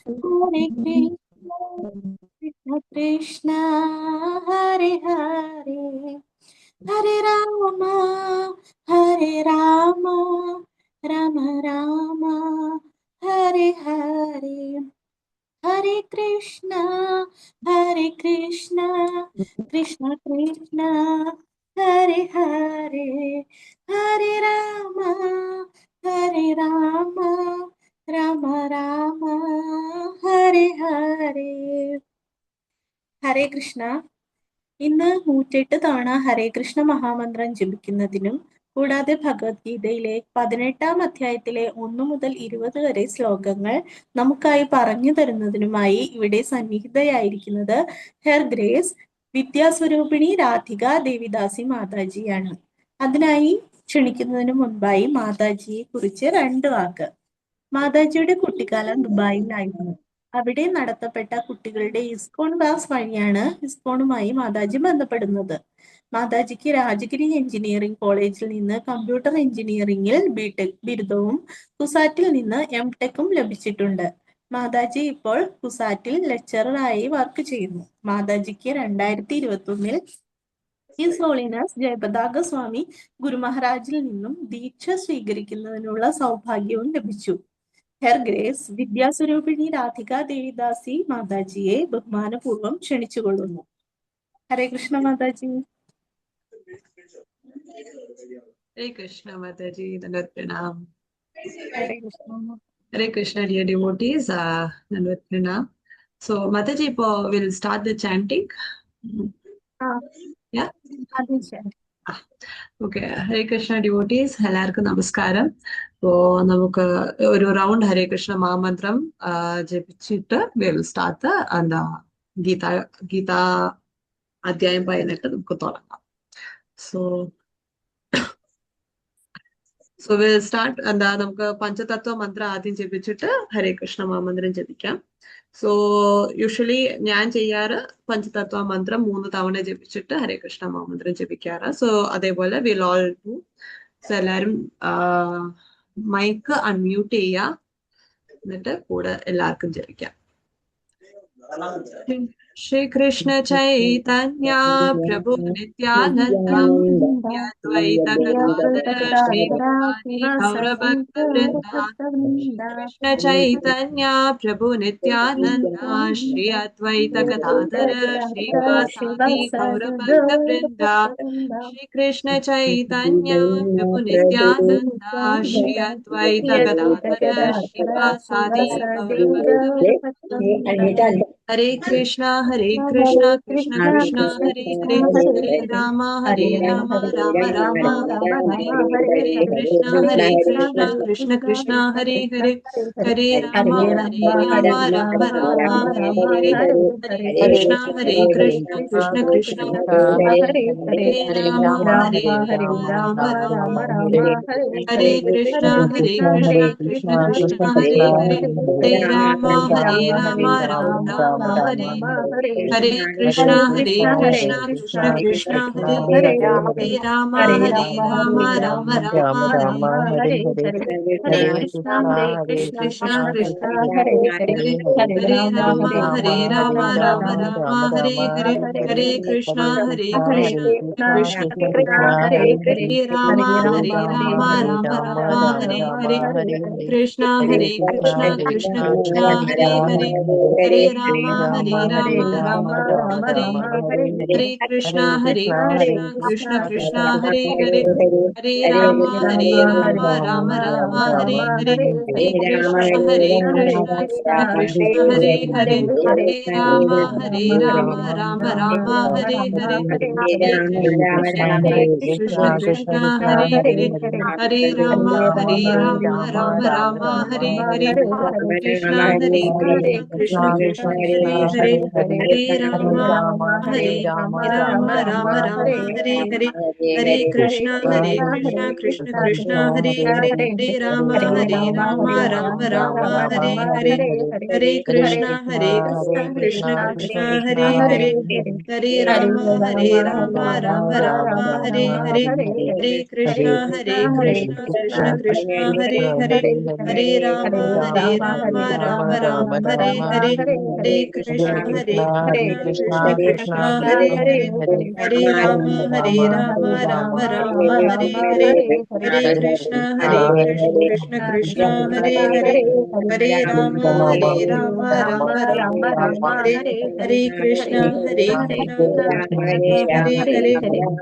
Hare Krishna, Krishna Krishna, Hare Hare, Hare Rama, Hare Rama, Rama Rama, Hare Hare, Hare Krishna, Hare Krishna, Krishna Krishna, Hare Hare, Hare Rama, Hare Rama, Rama Rama, Hare Hare. ഹരേ കൃഷ്ണ. ഇന്ന് 108 തവണ ഹരേ കൃഷ്ണ മഹാമന്ത്രം ജപിക്കുന്നതിനും കൂടാതെ ഭഗവത്ഗീതയിലെ 18-ാം അധ്യായത്തിലെ 1 മുതൽ 20 വരെ ശ്ലോകങ്ങൾ നമുക്കായി പറഞ്ഞു തരുന്നതിനുമായി ഇവിടെ സന്നിഹിതയായിരിക്കുന്നത് ഹെർ ഗ്രേസ് വിദ്യാസ്വരൂപിണി രാധിക ദേവിദാസി മാതാജിയാണ്. അതിനായി ക്ഷണിക്കുന്നതിന് മുൻപായി മാതാജിയെ കുറിച്ച് 2 വാക്ക്. മാതാജിയുടെ കുട്ടിക്കാലം ദുബായിലായിരുന്നു. അവിടെ നടത്തപ്പെട്ട കുട്ടികളുടെ ഇസ്കോൺ ക്ലാസ് വഴിയാണ് ഇസ്കോണുമായി മാതാജി ബന്ധപ്പെടുന്നത്. മാതാജിക്ക് രാജഗിരി എഞ്ചിനീയറിംഗ് കോളേജിൽ നിന്ന് കമ്പ്യൂട്ടർ എഞ്ചിനീയറിംഗിൽ ബിടെക് ബിരുദവും കുസാറ്റിൽ നിന്ന് എംടെക്കും ലഭിച്ചിട്ടുണ്ട്. മാതാജി ഇപ്പോൾ കുസാറ്റിൽ ലെക്ചററായി വർക്ക് ചെയ്യുന്നു. മാതാജിക്ക് 2021 ഹിസ് ഹോളിനസ് ജയപതാക സ്വാമി ഗുരുമഹാരാജിൽ നിന്നും ദീക്ഷ സ്വീകരിക്കുന്നതിനുള്ള സൗഭാഗ്യവും ലഭിച്ചു. ഹെർ ഗ്രേസ് വിദ്യാസ്വരൂപിണി രാധിക ദേവിദാസി മാതാജിയെ ബഹുമാനപൂർവ്വം ക്ഷണിച്ചുകൊള്ളുന്നു. Hare Krishna Mataji. Hare Krishna Mataji, Dandavat Pranam. Hare Krishna. Hare Krishna, dear devotees, Dandavat Pranam. So Mataji, we'll start the chanting. Yeah? Okay, Hare Krishna devotees, എല്ലാവർക്കും നമസ്കാരം. അപ്പോ നമുക്ക് ഒരു റൗണ്ട് ഹരേ കൃഷ്ണ മഹാമന്ത്രം ജപിച്ചിട്ട് we'll start the ഗീത അധ്യായം പതിനെട്ട് നമുക്ക് തുടങ്ങാം. So we'll start നമുക്ക് പഞ്ചതത്വ മന്ത്രം ആദ്യം ജപിച്ചിട്ട് ഹരേ കൃഷ്ണ മഹാമന്ത്രം ജപിക്കാം. സോ യൂഷ്വലി ഞാൻ ചെയ്യാറ് പഞ്ചതത്വ മന്ത്രം 3 തവണ ജപിച്ചിട്ട് ഹരേ കൃഷ്ണ മഹാമന്ത്രം ജപിക്കാറ്. സോ അതേപോലെ വിൽ ഓൾ ഡു. സോ എല്ലാരും മൈക്ക് അൺമ്യൂട്ട് ചെയ്യുക, എന്നിട്ട് കൂടെ എല്ലാവർക്കും ജപിക്കാം. Shri Krishna Chaitanya Prabhu Nityananda Advaita Gadadhara Shrivasadi Gaura Bhakta Vrinda. Shri Krishna Chaitanya Prabhu Nityananda Shri Advaita Gadadhara Shrivasadi Gaura Bhakta Vrinda. Shri Krishna Chaitanya Prabhu Nityananda Shri Advaita Gadadhara Shrivasadi Gaura Bhakta Vrinda. Hare Krishna Krishna Krishna Hare Hare Hare Rama Rama Rama Hare Hare Krishna Krishna Krishna Hare Hare Hare Rama Rama Rama Hare Hare Hare Krishna Krishna Krishna Hare Rama Rama Rama Hare Krishna Krishna Krishna Hare Hare Hare Rama Rama Hare Hare Krishna Krishna Krishna Hare Hare Hare Rama Rama Rama Hare Hare Krishna Krishna Hare Hare Hare Rama Rama Rama Hare Hare Hare Krishna Krishna Hare Hare Rama Rama Rama Hare Hare Krishna Krishna Krishna Hare Hare Hare Rama Rama Hare Hare Krishna Krishna Krishna Hare Hare Hare Rama Rama Rama Hare Hare Hare Krishna Krishna Krishna Hare Hare Hare Rama Rama Rama Hare Hare Hare Krishna Krishna Hare Hare Hare Rama Rama Rama Hare Hare Krishna Krishna Hare Hare Hare Rama, Hare Rama, Rama Rama, Hare Hare, Hare Krishna, Krishna Krishna, Hare Hare, Hare Rama, Rama Rama, Hare Hare, Hare Krishna, Krishna Krishna, Hare Hare, Hare Rama, Rama Rama, Hare Hare, Hare Krishna, Krishna Krishna, Hare Hare, Hare Rama, Rama Rama, Hare Hare, Hare Krishna, Krishna Krishna, Hare Hare, Hare Rama, Rama Rama, Hare Hare, Hare Krishna, Krishna Krishna, Hare Hare, Hare Rama, Rama Rama, Hare Hare, Hare Krishna, Krishna Krishna, Hare Hare,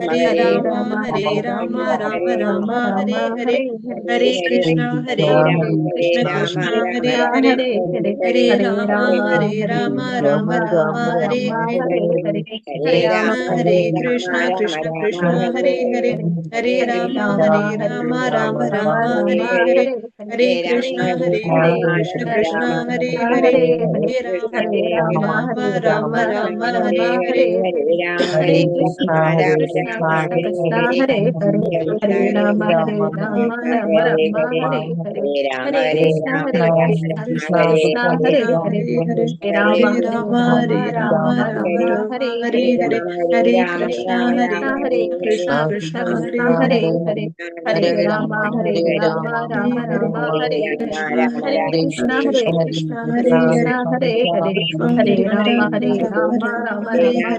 Hare Rama, Rama Rama, Hare Hare, Hare Krishna, Krishna Hare Hare, Hare Rama, Rama Rama, Hare Hare, Hare Krishna, Krishna Krishna, Hare Hare, Hare Rama, Rama Rama, Hare Hare, Hare Krishna, Krishna Hare Hare, Hare Rama, Rama Rama, Hare Hare, Hare Krishna, Krishna Krishna, Hare Hare, Hare Rama, Rama Rama, Hare Hare, Hare Krishna, Krishna Krishna, Hare Hare, Hare Rama, Rama Rama, Hare Hare, Hare Krishna, Krishna Krishna, Hare Hare, Hare Rama, Rama Rama, Hare Hare, Hare Krishna, Krishna Hare Krishna, Krishna, Hare Hare, Hare Rama, Rama Rama, Hare Krishna, Krishna Krishna, Hare Hare, Hare Rama, Rama Rama, Hare Hare Krishna, Krishna, Hare Krishna, Hare Hare, Hare Rama, Rama Rama, Hare Hare,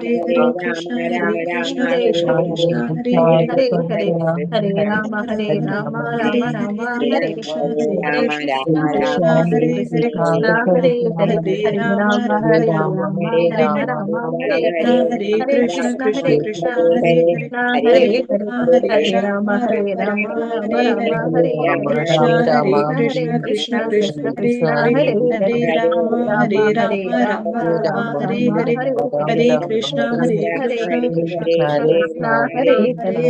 Hare Krishna, Krishna Krishna, Hare Hare, Hare Rama, Rama Rama, Hare Hare, Hare Krishna, Krishna Hare Hare, Hare Rama, Rama Rama, Hare Hare, Hare Krishna, Krishna Krishna, Hare Hare, Hare Rama, Rama Rama, Hare Hare, Hare Krishna, Krishna Hare Hare, Rama Rama Rama, Hare Hare, Hare Krishna, Krishna Krishna, Hare Hare, Hare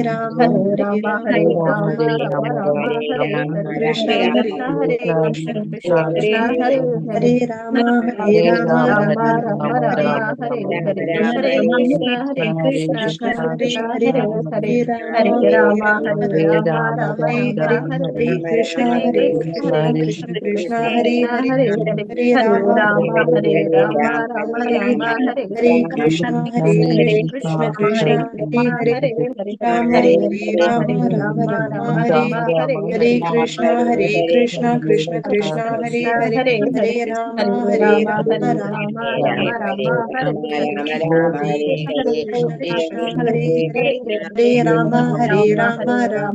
Rama, Rama Rama, Hare Hare, Hare Krishna, Krishna Krishna, Hare Hare, Hare Rama, Rama Rama, Hare Hare, Hare Krishna, Krishna Hare Hare, Hare Rama, Rama Rama, Hare Hare, Hare Krishna, Krishna Hare Hare, Hare Rama, Rama Rama, Hare Hare, Hare Krishna, Krishna Hare Hare, Rama, Rama Rama, Hare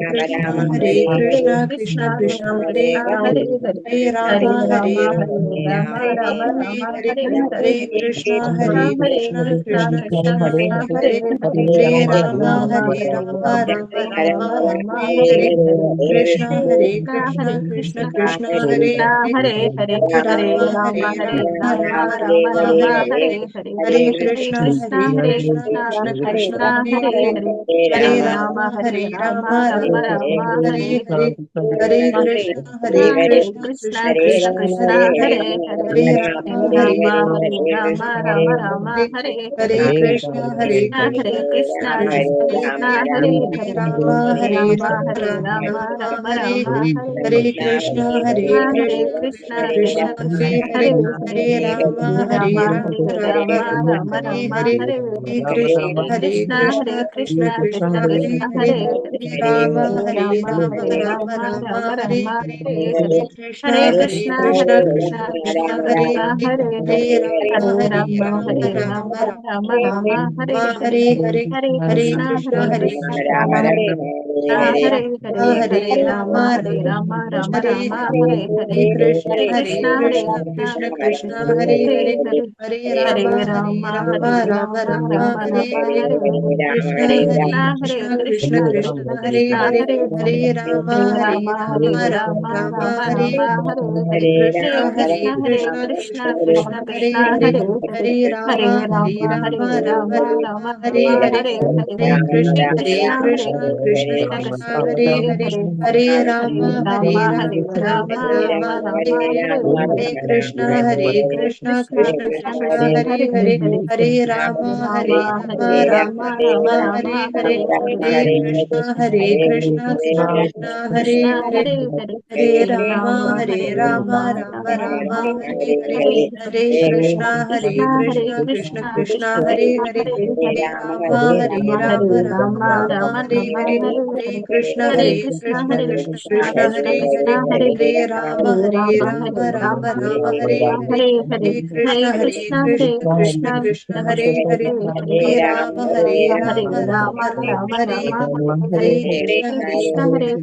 Hare, Hare Krishna, Krishna Hare Hare, Hare Rama, Rama Rama, Hare Hare, Krishna, Krishna Hare Hare, Hare Rama, Rama Rama, Hare Hare, Hare Krishna, Krishna Hare Hare, Hare Rama, Rama Rama, Hare Hare, Hare Krishna, Krishna Hare Hare, Hare Rama, Rama Rama, Hare Hare, Hare Krishna, Krishna Hare Hare, Hare Rama, Rama Rama, Hare Hare, Hare Krishna, Krishna Hare Hare, Hare Rama, Rama Rama, Hare Hare, Hare Krishna, Krishna Hare Hare, Hare Rama, Rama Rama, Hare Hare, Hare Krishna, Krishna Hare Hare, Hare Rama, Rama Rama, Hare Hare, Hare Krishna, Krishna Hare Hare, Hare Rama, Rama Rama, Hare Hare, Hare Krishna, Krishna Hare Hare, Hare Rama, Rama Rama, Hare Hare, Hare Krishna, Krishna Hare Hare, Hare Rama, Rama Rama, Hare Hare, Hare Krishna, Krishna Hare Hare, Hare Rama, Rama Rama, Hare Hare, Hare Krishna, Krishna Hare Hare, Hare Rama, Rama Rama, Hare Hare, Hare Krishna, Krishna Hare Hare Hare, Hare Hare Hare Rama, Hare Rama Rama, Hare Rama Rama Rama, Rama Hare Rama Hare, Hare Hare Hare Krishna, Hare Hare Krishna, Krishna Krishna Krishna Krishna, Krishna Hare Hare Hare, Hare Hare Rama, Hare Hare Rama Rama, Hare Rama Rama Rama, Rama Hare Rama Hare, Hare Hare Hare Krishna, Hare Krishna, Krishna Krishna Krishna Krishna, Hare Krishna Hare, Hare Hare Hare Hare Rama, Rama Hare Hare Rama, Rama Rama Rama Rama, Rama Hare Hare Hare, Hare Hare Hare Krishna, Hare Krishna Hare Krishna, Krishna Krishna Krishna, Krishna Hare Krishna Hare, Hare Hare Hare Rama, Hare Rama, Hare Rama Rama Rama, Rama Hare Rama Hare, Hare Hare Hare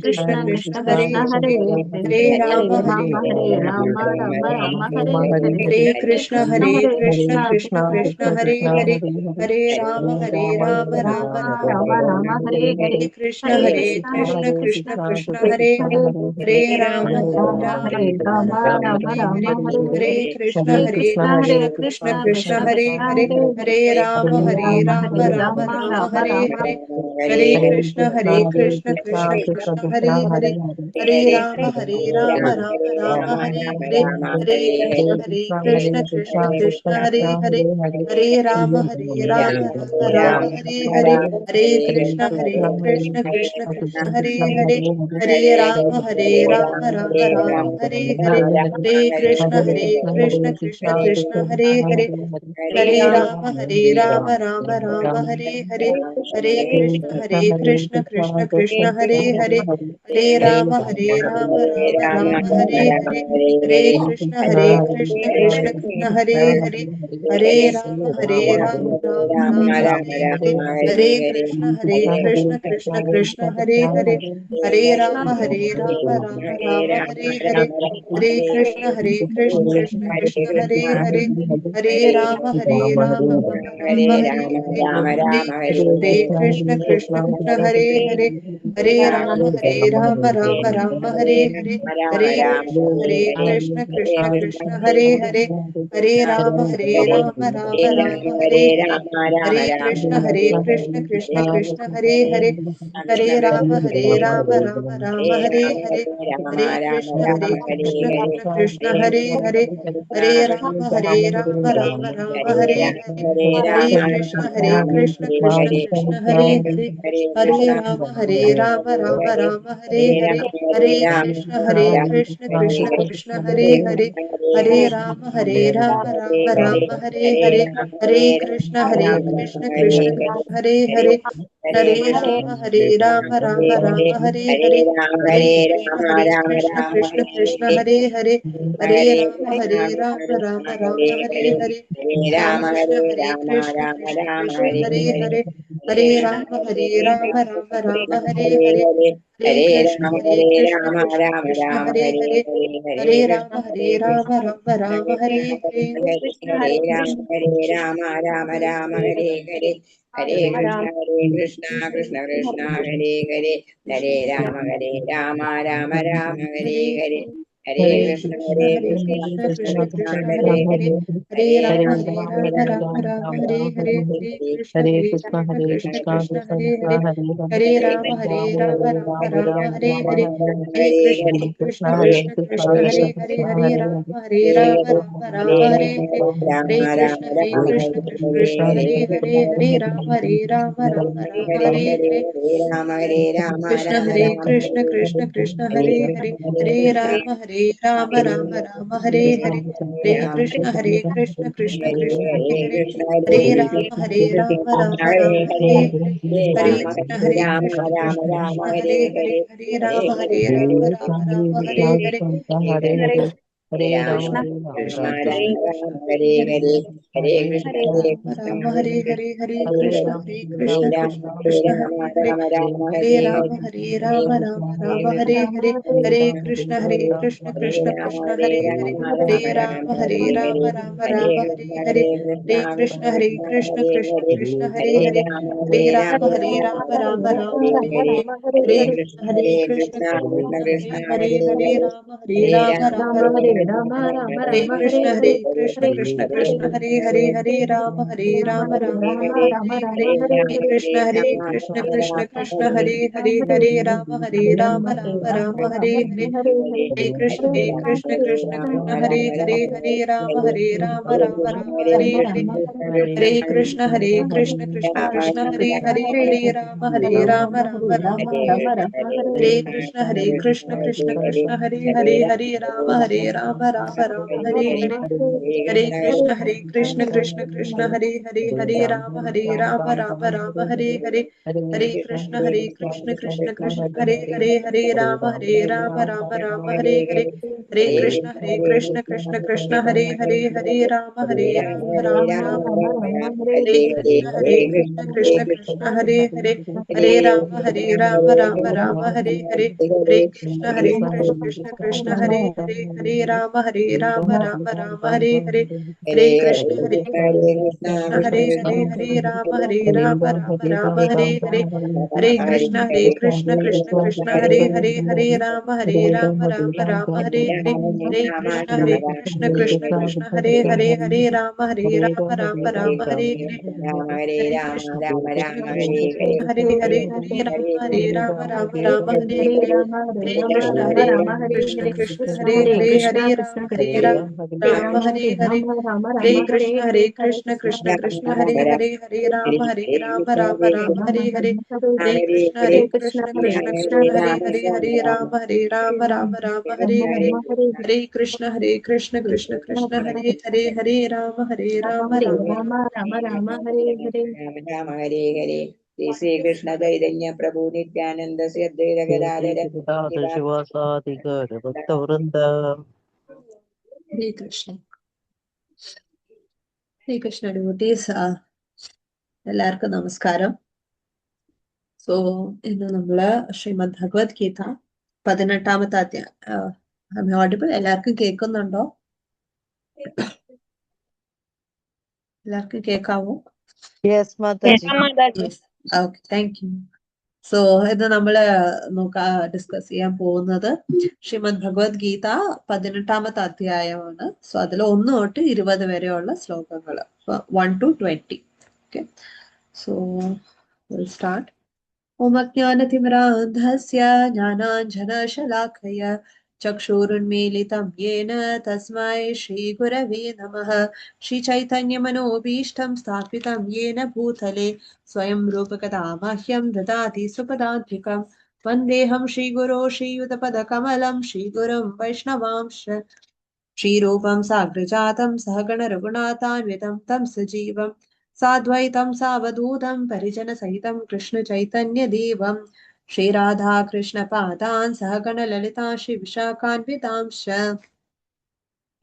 Krishna, Hare Hare Krishna Krishna, Hare Krishna Krishna Krishna, Krishna Hare Hare, Krishna Hare Hare Rama, Hare Hare Rama Rama, Hare Rama Rama Rama, Rama Hare Rama Hare, Hare Hare Hare Hare Krishna, Hare Krishna Hare Krishna, Krishna Krishna Krishna, Krishna Hare Krishna Hare, Hare Hare Hare Rama, Hare Hare Rama, Rama Rama Rama, Rama Hare Rama Hare, Hare Hare Hare Krishna, Hare Krishna Hare Krishna, Krishna Krishna Krishna, Krishna Hare Krishna Hare Hare, Hare Hare Hare Rama, Hare Rama Hare Rama, Rama Rama Rama Rama, Rama Hare Hare Hare, Hare Hare Hare Krishna, Krishna Hare Hare Krishna, Krishna Krishna Krishna Krishna, Krishna Hare Krishna Hare, Hare Hare Rama, Hare Rama, Rama Rama Rama, Rama Hare Rama Hare, Hare Hare Hare Krishna, Hare Hare Krishna Hare Krishna, Krishna Krishna Krishna Krishna, Krishna Hare Hare, Hare Hare Rama, Hare Hare Rama Rama, Hare Rama Rama Rama, Rama Hare Rama Hare, Hare Hare Hare Krishna, Hare Hare Krishna Krishna, Hare Krishna Krishna Krishna, Krishna Hare Krishna Hare, Hare Hare Hare Rama, Hare Hare Rama Rama, Hare Rama Rama Rama, Rama Hare Rama Hare, Hare Krishna, Hare Krishna, Krishna Krishna, Hare Hare, Hare Rama, Hare Rama, Rama Rama, Hare Hare, Hare Krishna, Hare Krishna, Krishna Krishna, Hare Hare, Hare Rama, Hare Rama, Rama Rama, Hare Hare, Hare Krishna, Hare Krishna, Krishna Krishna, Hare Hare, Hare Rama, Hare Rama, Rama Rama, Hare Hare, Hare Krishna, Hare Krishna, Krishna Krishna, Hare Hare, Hare Rama, Hare Rama, Rama Rama, Hare Hare, Hare Krishna, Hare Krishna, Krishna Krishna, Hare Hare, Hare Rama, Hare Rama, Rama Rama, Hare Hare, Hare Krishna, Hare Krishna, Krishna Krishna, Hare Hare, Hare Rama, Hare Rama, Rama Rama, Hare Hare, Hare Krishna, Hare Krishna, Krishna Krishna, Hare Hare, Hare Rama, Hare Rama, Rama Rama, Hare Hare, Hare Krishna, Hare Krishna, Krishna Krishna, Hare Hare, Hare Rama, Hare Rama, Rama Rama, Hare Hare, Hare Krishna, Hare Krishna, Krishna Krishna, Hare Hare, Hare Rama, Hare Rama, Rama Rama, Hare Hare, Hare Krishna, Hare Krishna, Krishna Krishna, Hare Hare, Hare Rama, Hare Rama, Rama Rama, Hare Hare, Hare Krishna, Hare Krishna, Krishna Krishna, Hare Hare, Hare Rama, Hare Rama, Rama Rama, Hare Hare, Hare Krishna, Hare Krishna, Krishna Krishna, Hare Hare, Hare Rama, Hare Rama, Rama Rama, Hare Hare, Hare Krishna, Hare Krishna, Krishna Krishna, Hare Hare, Hare Rama, Hare Rama, Rama Rama, Hare Hare, Hare Krishna, Hare Krishna, Krishna Krishna, Hare Hare, Hare Rama, Hare Rama, Rama Rama, Hare Hare, Hare Krishna, Hare Krishna, Krishna Krishna, Hare Hare, Hare Rama, Hare Rama, Rama Rama, Hare Hare, Hare Krishna, Hare Krishna, Krishna Krishna, Hare Hare, Hare Rama, Hare Rama, Rama Rama, Hare Hare, Hare Krishna, Hare Krishna, Krishna Krishna, Hare Hare, Hare Rama, Hare Rama, Rama Rama, Hare Hare, Hare Krishna, Hare Krishna, Krishna Krishna, Hare Hare, Hare Rama, Hare Rama, Rama Rama, Hare Hare, Krishna, Hare Hare Krishna, Hare Krishna, Krishna Krishna, Hare Hare, Hare Rama, Hare Rama, Rama Rama, Hare Hare, Hare Krishna, Hare Krishna, Krishna Krishna, Hare Hare, Hare Rama, Hare Rama, Rama Rama, Hare Hare, Hare Krishna, Hare Krishna, Krishna Krishna, Hare Hare, Hare Rama, Hare Rama, Rama Rama, Hare Hare, Hare Krishna, Hare Krishna, Krishna Krishna, Hare Hare, Hare Rama, Hare Rama, Rama Rama, Hare Hare, Krishna, Hare Krishna, Krishna Krishna, Hare Hare, Hare Rama, Hare Rama, Rama Rama, Hare Hare, Hare Krishna, Hare Krishna, Krishna Krishna, Hare Hare, Hare Rama, Hare Rama, Rama Rama, Hare Hare, Hare Krishna, Hare Krishna, Krishna Krishna, Hare Hare, Hare Rama, Hare Rama, Rama Rama, Hare Hare, Krishna, Krishna, Krishna Krishna, Hare Hare, Hare Rama, Rama, Hare Hare, Hare Krishna, Hare Krishna, Krishna Krishna, Hare Hare, Hare Rama, Hare Rama, Rama Rama, Hare Hare, Hare Krishna, Hare Krishna, Krishna Krishna, Hare Hare, Hare Rama, Hare Rama, Rama Rama, Hare Hare, Hare Krishna, Hare Krishna, Krishna Krishna, Hare Hare, Hare Rama, Hare Rama, Rama Rama, Hare Hare, Hare Krishna, Hare Krishna, Krishna Krishna, Hare Hare, Hare Rama, Hare Rama, Rama Rama Rama Hare Rama Krishna, Hare Hare Krishna, Hare Krishna Krishna Krishna, Hare Hare Hare, Hare Rama, Hare Rama Rama, Hare Rama Rama Hare Rama Hare, Rama Hare Hare Hare Hare Krishna, Hare Hare Krishna, Krishna Hare Krishna Krishna Krishna, Hare Krishna Hare, Hare Hare Hare Rama, Hare Rama Rama, Hare Rama Rama Rama, Hare Rama Hare, Rama Hare Hare Hare Krishna, Hare Hare Rama Krishna, Hare Krishna Rama Krishna, Rama Hare Hare Hare, Hare Hare Rama, Hare Rama, Rama Rama, Hare Rama Hare, Rama Hare Hare Krishna, Hare Hare Krishna, Krishna Krishna, Krishna Hare Krishna Hare, Hare Hare Rama, Hare Rama Rama, Rama Rama Hare Rama, Rama Hare Rama Hare, Rama Hare Hare Krishna, Hare Krishna, Krishna Krishna, Hare Hare, Hare Rama, Hare Rama, Rama Rama, Rama Hare Rama Hare, Hare Hare Hare Krishna, Hare Krishna, Krishna Krishna, Hare Hare, Hare Rama, Hare Rama, Rama Rama, Hare Hare, Hare Krishna, Hare Krishna, Krishna Krishna, Hare Hare, Hare Rama, Hare Rama, Rama Rama, Hare Hare, Hare Krishna, Hare Krishna, Krishna Krishna, Hare Hare, Hare Rama, Hare Rama, Rama Rama, Hare Krishna, Hare Krishna, Krishna Krishna, Hare Hare, Hare Rama, Hare Rama, Rama Rama, Hare Hare, Hare Krishna, Hare Krishna, Krishna Krishna, Hare Hare, Hare Rama, Hare Rama, Rama Rama, Hare Hare, Hare Krishna, Hare Krishna, Hare Hare, Hare Rama, Hare Rama, Rama Rama, Hare Hare, Hare Krishna, Hare Krishna, Krishna Krishna, Hare Hare, Hare Rama, Hare Rama, Rama Rama, Hare Hare, Hare Krishna, Hare Krishna, Krishna Krishna, Hare Hare, Hare Rama, Hare Rama, Rama Rama, Hare Hare, Hare Krishna, Krishna Krishna Krishna, Hare Hare, Hare Rama, Hare Rama, Rama Rama, Hare Hare Hare, Rama Hare Hare Rama Krishna, Rama Hare Rama Hare Krishna, Hare Krishna Krishna Hare Hare Hare, Krishna Hare Krishna Rama, Hare Krishna Rama, Rama Rama Hare Hare Hare, Rama Rama Hare Rama Krishna, Hare Hare Hare Krishna, Krishna Krishna Hare Krishna, Krishna Hare Hare, Hare Rama, Hare Rama, Rama Rama, Rama Hare Hare, Rama Hare Hare Krishna, Hare Hare Krishna Krishna, Hare Krishna Krishna Krishna, Hare Hare Hare, Krishna Hare Rama, Hare Hare Rama, Rama Rama Rama, Rama Hare Hare, Rama Hare Hare Krishna, Hare Krishna, Hare Krishna Krishna Krishna, Krishna Hare Hare, Hare Rama, Hare Rama Rama, Hare Rama Rama Rama, Rama Rama Hare Hare Shri Shri Krishna Chaitanya प्रभु नित्यानंद से अद्वैत गदाधर शिवासादि गौर भक्त वृंद Hare Krishna. Hare Krishna devotees, എല്ലാവർക്കും നമസ്കാരം. So ഇന്ന് നമ്മള് ശ്രീമദ് ഭഗവത്ഗീത 18ാമത്തെ അധ്യായം audible എല്ലാവർക്കും കേൾക്കുന്നുണ്ടോ? എല്ലാവർക്കും കേൾക്കാവോ? Yes Mataji. Okay, thank you. So ഇത് നമ്മള് ഡിസ്കസ് ചെയ്യാൻ പോകുന്നത് ശ്രീമദ് ഭഗവത്ഗീത 18ാമത്തെ അധ്യായമാണ്. സോ അതിൽ 1 തൊട്ട് 20 വരെയുള്ള ശ്ലോകങ്ങൾ, 1 to 20. Okay, so start. ഓം അജ്ഞാനതിമിരാന്ധസ്യ ജ്ഞാനാഞ്ജനശലാഖയ ചക്ഷുരുന്മീലിതം യേന തസ്മൈ ശ്രീഗുരവേ നമഃ. ശ്രീചൈതന്യമനോഭീഷ്ടം സ്ഥാപിതം യേന ഭൂതലേ സ്വയം രൂപകഥാ മഹ്യം ദദാതി സ്വപദാന്തികം. വന്ദേഹം ശ്രീഗുരോ ശ്രീയുതപദകമലം ശ്രീഗുരും വൈഷ്ണവാംശ ശ്രീരൂപം സാഗ്രജാതം സഹഗണ രഘുനാഥാന്വിതം തം സജീവം സാദ്വൈതം സാവധൂതം പരിജനസഹിതം കൃഷ്ണ ചൈതന്യ ദേവം ശ്രീരാധാ കൃഷ്ണ പാദാൻ സഹഗണ ലളിതാ ശ്രീ വിശാഖാന്വിതാംശ.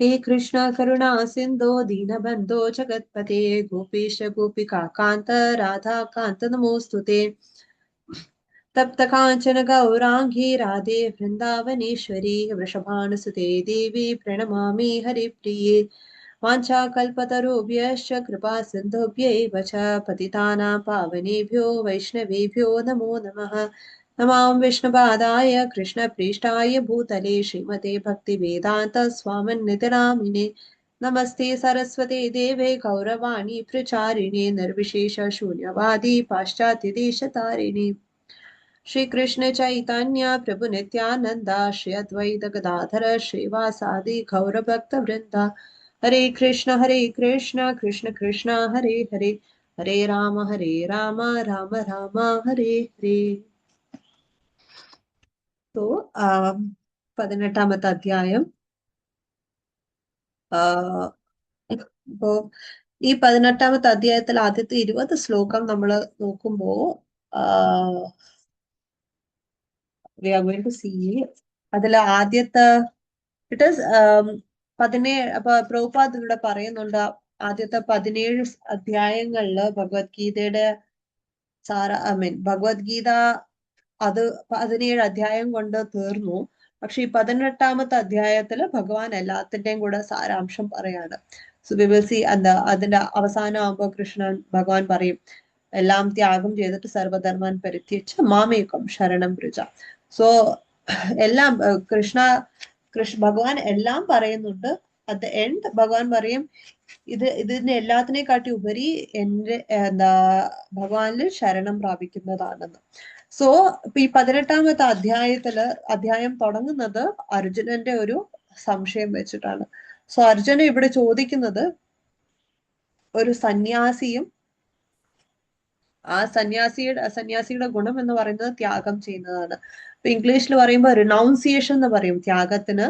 ഹേ കൃഷ്ണ കരുണാ സിന്ധോ ദീനബന്ധോ ജഗത്പതേ ഗോപീശ ഗോപികാ കാന്ത രാധാകാന്ത നമോസ്തുതേ. തപ്ത കാഞ്ചന ഗൗരാംഗീ രാധേ വൃന്ദാവനേശ്വരി വൃഷഭാനുസുതേ ദേവി പ്രണമാമി ഹരിപ്രിയേ. വാഞ്ചാകൽപതരുഭ്യശ്ച കൃപാ സിന്ധുഭ്യൈവ ച പതിതാനാं പാവനേഭ്യോ വൈഷ്ണവേഭ്യോ നമോ നമഃ. നമാം വിഷ്ണുപാദായ കൃഷ്ണപ്രേഷ്ഠായ ഭൂതലേ ശ്രീമതേ ഭക്തിവേദാന്ത സ്വാമിന്നിതി നാമിനെ. നമസ്തേ സരസ്വതേ ദേവേ ഗൗരവാണി പ്രചാരിണേ നിർവിശേഷ ശൂന്യവാദി പാശ്ചാത്യദേശതാരിണേ. श्री कृष्ण चैतन्य प्रभु नित्यानंद श्री अद्वैत गदाधर श्रीवासादि गौर भक्त वृंदा. हरे कृष्ण कृष्ण कृष्ण हरे हरे, हरे राम राम राम हरे हरे. तो 18ാമത്തെ അധ്യായം. ഇപ്പോ ഈ 18ാമത്തെ അധ്യായത്തിൽ ആദ്യത്തെ 20 ശ്ലോകം നമ്മൾ നോക്കുമ്പോ we are going to see അതിൽ ആദ്യത്തെ ഇറ്റ് ഈസ് 17. അപ്പൊ പ്രഭുപാദ് ഇവിടെ പറയുന്നുണ്ട് ആദ്യത്തെ 17 അധ്യായങ്ങളില് ഭഗവത്ഗീതയുടെ ഭഗവത്ഗീത അത് 17 അധ്യായം കൊണ്ട് തീർന്നു. പക്ഷെ ഈ 18ാമത്തെ അധ്യായത്തില് ഭഗവാൻ എല്ലാത്തിന്റെയും കൂടെ സാരാംശം പറയാണ്. സോ വി വിൽ സീ അതിന്റെ അവസാനം ആകുമ്പോ ഭഗവാൻ പറയും എല്ലാം ത്യാഗം ചെയ്തിട്ട് സർവധർമ്മൻ പരിത്യജ് മാമേകം ശരണം ബ്രജ. സോ എല്ലാം ഭഗവാൻ എല്ലാം പറയുന്നുണ്ട്. അറ്റ് ദ എൻഡ് ഭഗവാൻ പറയും ഇതിന്റെ എല്ലാത്തിനെക്കാട്ടി ഉപരി എന്റെ ഭഗവാനിൽ ശരണം പ്രാപിക്കുന്നതാണെന്ന്. സോ ഇപ്പൊ ഈ 18ാമത്തെ അധ്യായം തുടങ്ങുന്നത് അർജുനന്റെ ഒരു സംശയം വെച്ചിട്ടാണ്. സോ അർജുന ഇവിടെ ചോദിക്കുന്നത് ഒരു സന്യാസിയും ആ സന്യാസിയുടെ ഗുണം എന്ന് പറയുന്നത് ത്യാഗം ചെയ്യുന്നതാണ്. ഇപ്പൊ ഇംഗ്ലീഷിൽ പറയുമ്പോൾ റിനൗൺസിയേഷൻ എന്ന് പറയും ത്യാഗത്തിന്.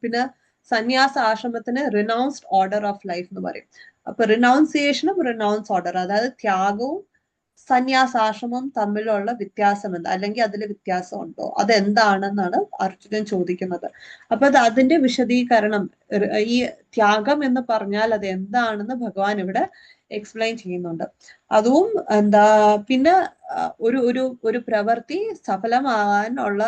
പിന്നെ സന്യാസ ആശ്രമത്തിന് റിനൗൺസ്ഡ് ഓർഡർ ഓഫ് ലൈഫ് എന്ന് പറയും. അപ്പൊ റിനൗൺസിയേഷനും റിനൗൺസ് ഓർഡർ, അതായത് ത്യാഗവും സന്യാസാശ്രമം തമ്മിലുള്ള വ്യത്യാസം എന്താ, അല്ലെങ്കിൽ അതിൽ വ്യത്യാസം ഉണ്ടോ, അതെന്താണെന്നാണ് അർജുനൻ ചോദിക്കുന്നത്. അപ്പൊ അതിന്റെ വിശദീകരണം, ഈ ത്യാഗം എന്ന് പറഞ്ഞാൽ അത് എന്താണെന്ന് ഭഗവാൻ ഇവിടെ എക്സ്പ്ലെയിൻ ചെയ്യുന്നുണ്ട്. അതും പിന്നെ ഒരു പ്രവൃത്തി സഫലമാകാനുള്ള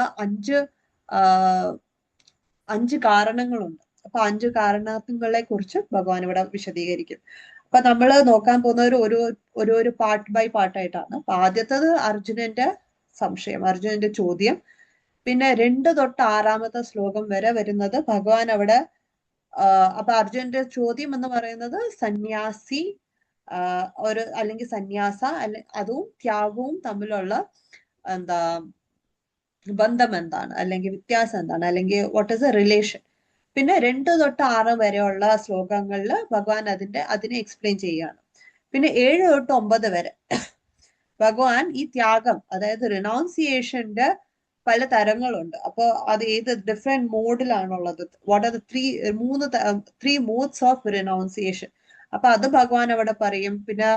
5 കാരണങ്ങളുണ്ട്. അപ്പൊ 5 കാരണങ്ങളെ കുറിച്ച് ഭഗവാൻ ഇവിടെ വിശദീകരിക്കും. അപ്പൊ നമ്മൾ നോക്കാൻ പോകുന്ന ഒരു പാർട്ട് ബൈ പാർട്ടായിട്ടാണ്. അപ്പൊ ആദ്യത്തത് അർജുനന്റെ സംശയം, അർജുനന്റെ ചോദ്യം. പിന്നെ 2 തൊട്ട് 6ാമത്തെ ശ്ലോകം വരെ വരുന്നത് ഭഗവാൻ അവിടെ അപ്പൊ അർജുനന്റെ ചോദ്യം എന്ന് പറയുന്നത് സന്യാസി അല്ലെങ്കിൽ സന്യാസ അതും ത്യാഗവും തമ്മിലുള്ള ബന്ധം എന്താണ്, അല്ലെങ്കിൽ വ്യത്യാസം എന്താണ്, അല്ലെങ്കിൽ വാട്ട് ഈസ് എ റിലേഷൻ. പിന്നെ 2 തൊട്ട് 6 വരെയുള്ള ശ്ലോകങ്ങളിൽ ഭഗവാൻ അതിനെ എക്സ്പ്ലെയിൻ ചെയ്യുകയാണ്. പിന്നെ 7 തൊട്ട് 9 വരെ ഭഗവാൻ ഈ ത്യാഗം, അതായത് റിനൗൺസിയേഷന്റെ പല തരങ്ങളുണ്ട്. അപ്പൊ അത് ഏത് ഡിഫറെന്റ് മോഡിലാണുള്ളത്, what are the 3 modes of renunciation. അപ്പൊ അത് ഭഗവാൻ അവിടെ പറയും. പിന്നെ